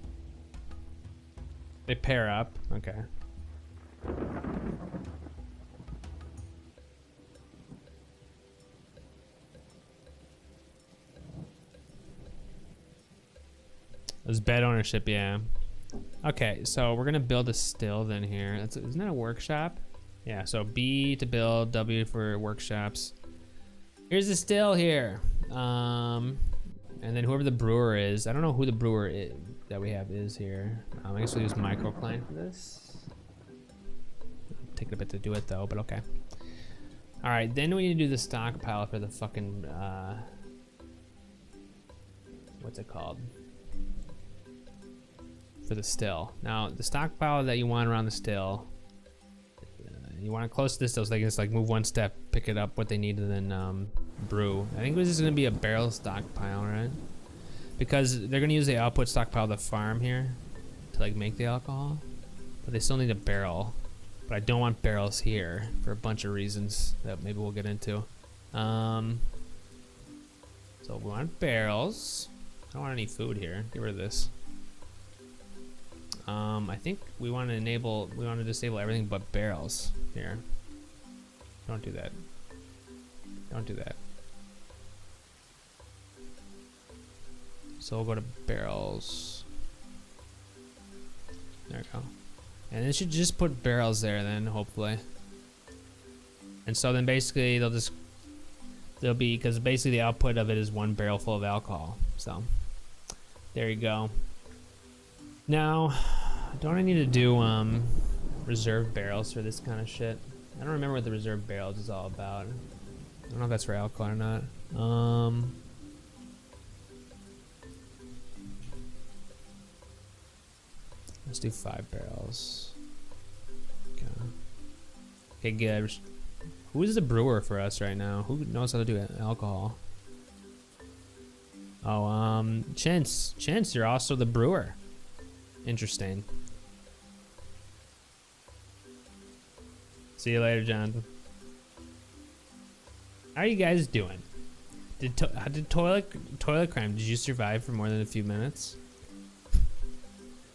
They pair up. Okay. There's bed ownership, yeah. Okay, so we're gonna build a still then here. Isn't that a workshop? Yeah, so B to build, W for workshops. Here's the still here. And then whoever the brewer is, I don't know who the brewer is, that we have is here. I guess we'll use microcline for this. Take a bit to do it though, but okay. All right, then we need to do the stockpile for the fucking, what's it called? For the still. Now, the stockpile that you want around the still, you want it close to this still so they can just like move one step, pick it up what they need, and then brew. I think this is gonna be a barrel stockpile, right? Because they're gonna use the output stockpile of the farm here to like make the alcohol, but they still need a barrel. But I don't want barrels here for a bunch of reasons that maybe we'll get into. So we want barrels. I don't want any food here. Get rid of this. I think we want to disable everything but barrels here. Don't do that. Don't do that. So we'll go to barrels. There we go. And it should just put barrels there then, hopefully. And so then basically they'll be, because basically the output of it is 1 barrel full of alcohol. So there you go. Now, don't I need to do reserve barrels for this kind of shit? I don't remember what the reserve barrels is all about. I don't know if that's for alcohol or not. Let's do 5 barrels. Okay. Okay, good. Who is the brewer for us right now? Who knows how to do alcohol? Oh, Chintz. Chintz, you're also the brewer. Interesting. See you later, Jonathan. How are you guys doing? Did toilet crime, did you survive for more than a few minutes?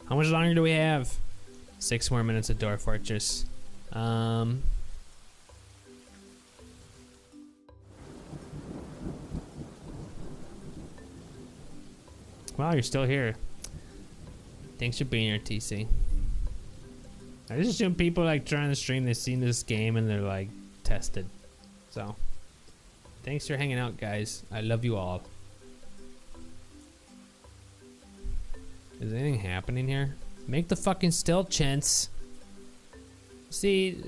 How much longer do we have? 6 more minutes of Dwarf Fortress. Wow, you're still here. Thanks for being here, TC. I just assume people like trying to stream, they've seen this game and they're like tested. So, thanks for hanging out, guys. I love you all. Is anything happening here? Make the fucking still, Chintz. See,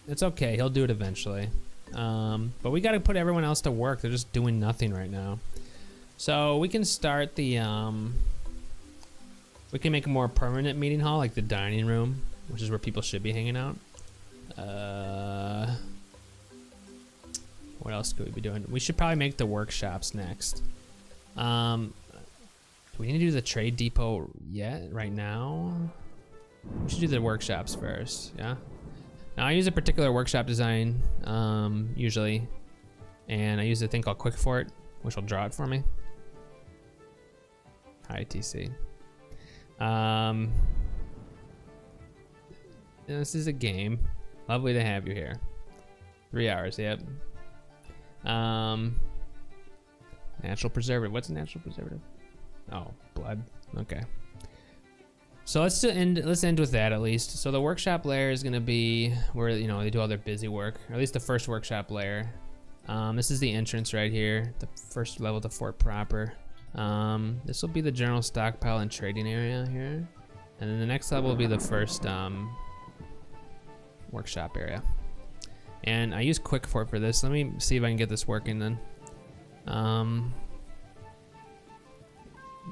it's okay. He'll do it eventually. But we gotta put everyone else to work. They're just doing nothing right now. So we can start the, we can make a more permanent meeting hall, like the dining room, which is where people should be hanging out. What else could we be doing? We should probably make the workshops next. Do we need to do the trade depot yet, right now? We should do the workshops first, yeah? Now I use a particular workshop design, usually, and I use a thing called Quick Fort, which will draw it for me. Hi, TC. This is a game. Lovely to have you here. 3 hours, yep. Natural preservative. What's a natural preservative? Oh, blood. Okay. So let's end with that at least. So the workshop layer is gonna be where, you know, they do all their busy work, or at least the first workshop layer. This is the entrance right here, the first level to fort proper. This will be the general stockpile and trading area here. And then the next level will be the first workshop area. And I use quick fort for this. Let me see if I can get this working then.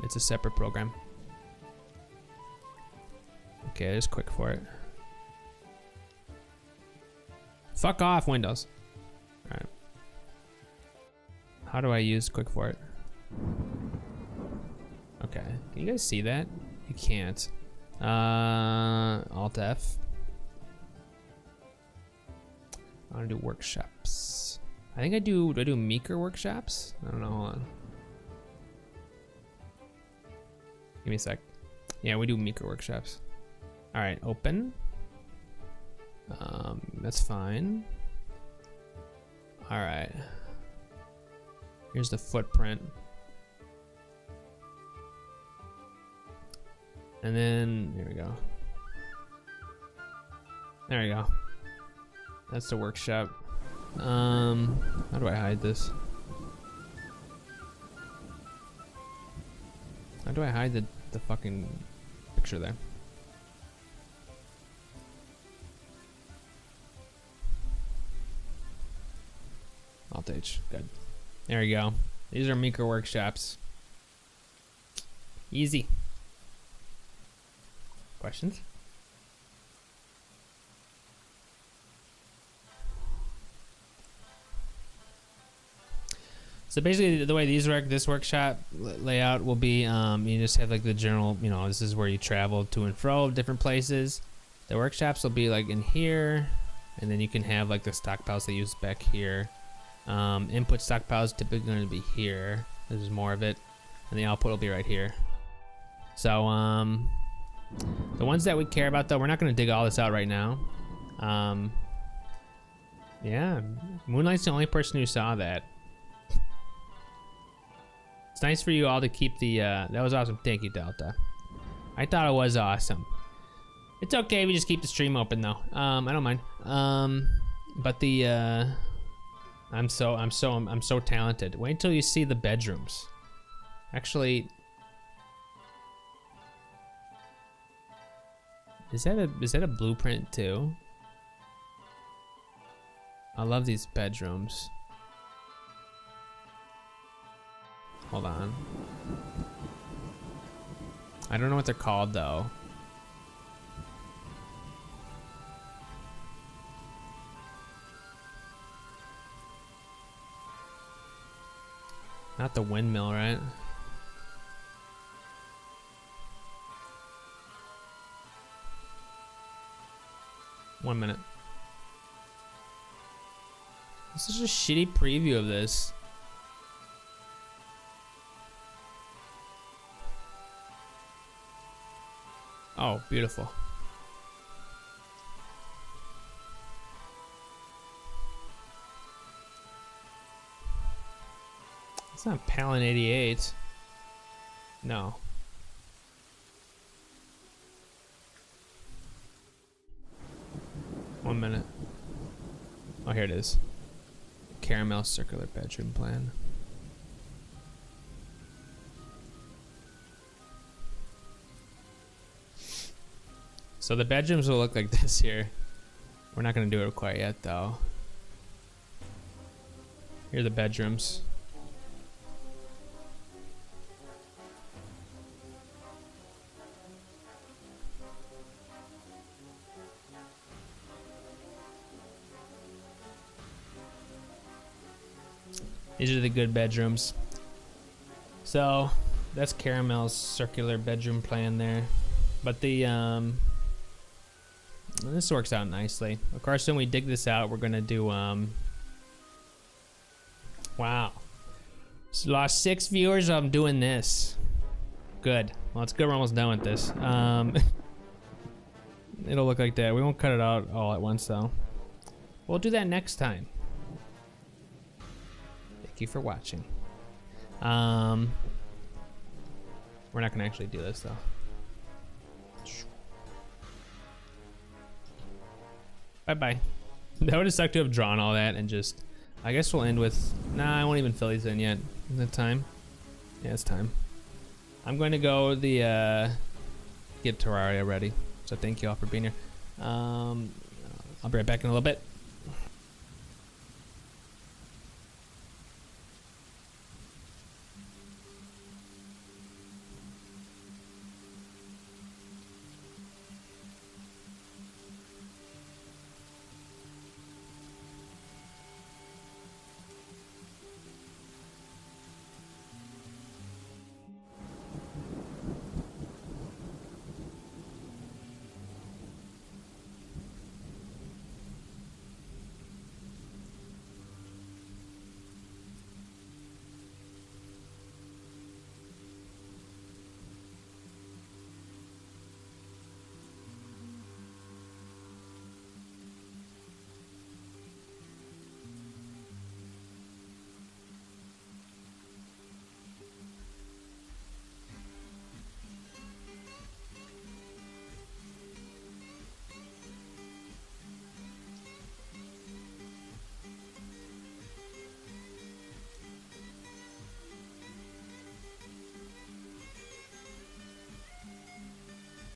It's a separate program. Okay, there's quick fort. Fuck off, Windows. All right. How do I use quick fort? Okay, can you guys see that? You can't. Alt F. I want to do workshops. I think do I do Meeker workshops? I don't know, hold on. Give me a sec. Yeah, we do Meeker workshops. All right, open. That's fine. All right. Here's the footprint. And then, there we go. There we go. That's the workshop. How do I hide this? How do I hide the fucking picture there? Alt H, good. There we go. These are Meeker workshops. Easy. Questions? So basically the way these work, this workshop layout will be, you just have like the general, you know, this is where you travel to and fro different places. The workshops will be like in here, and then you can have like the stockpiles they use back here. Input stockpiles typically going to be here. This is more of it, and the output will be right here. So the ones that we care about though, we're not going to dig all this out right now. Yeah, Moonlight's the only person who saw that. It's nice for you all to keep the, that was awesome. Thank you, Delta. I thought it was awesome. It's okay if we just keep the stream open though. I don't mind. But the, I'm so talented. Wait until you see the bedrooms. Actually, is that a blueprint too? I love these bedrooms. Hold on. I don't know what they're called though. Not the windmill, right? One minute. This is a shitty preview of this. Oh, beautiful. It's not Palin 88. No. One minute. Oh, here it is. Caramel circular bedroom plan. So the bedrooms will look like this here. We're not gonna do it quite yet though. Here are the bedrooms. These are the good bedrooms. So that's Caramel's circular bedroom plan there. But the this works out nicely. Of course, when we dig this out, we're gonna do wow. So lost 6 viewers. I'm doing this. Good. Well, it's good. We're almost done with this. it'll look like that. We won't cut it out all at once though. We'll do that next time. Thank you for watching. We're not gonna actually do this though. Bye-bye. That would have sucked to have drawn all that and just, I guess we'll end with, nah, I won't even fill these in yet. Is it time? Yeah, it's time. I'm going to go get Terraria ready. So thank you all for being here. I'll be right back in a little bit.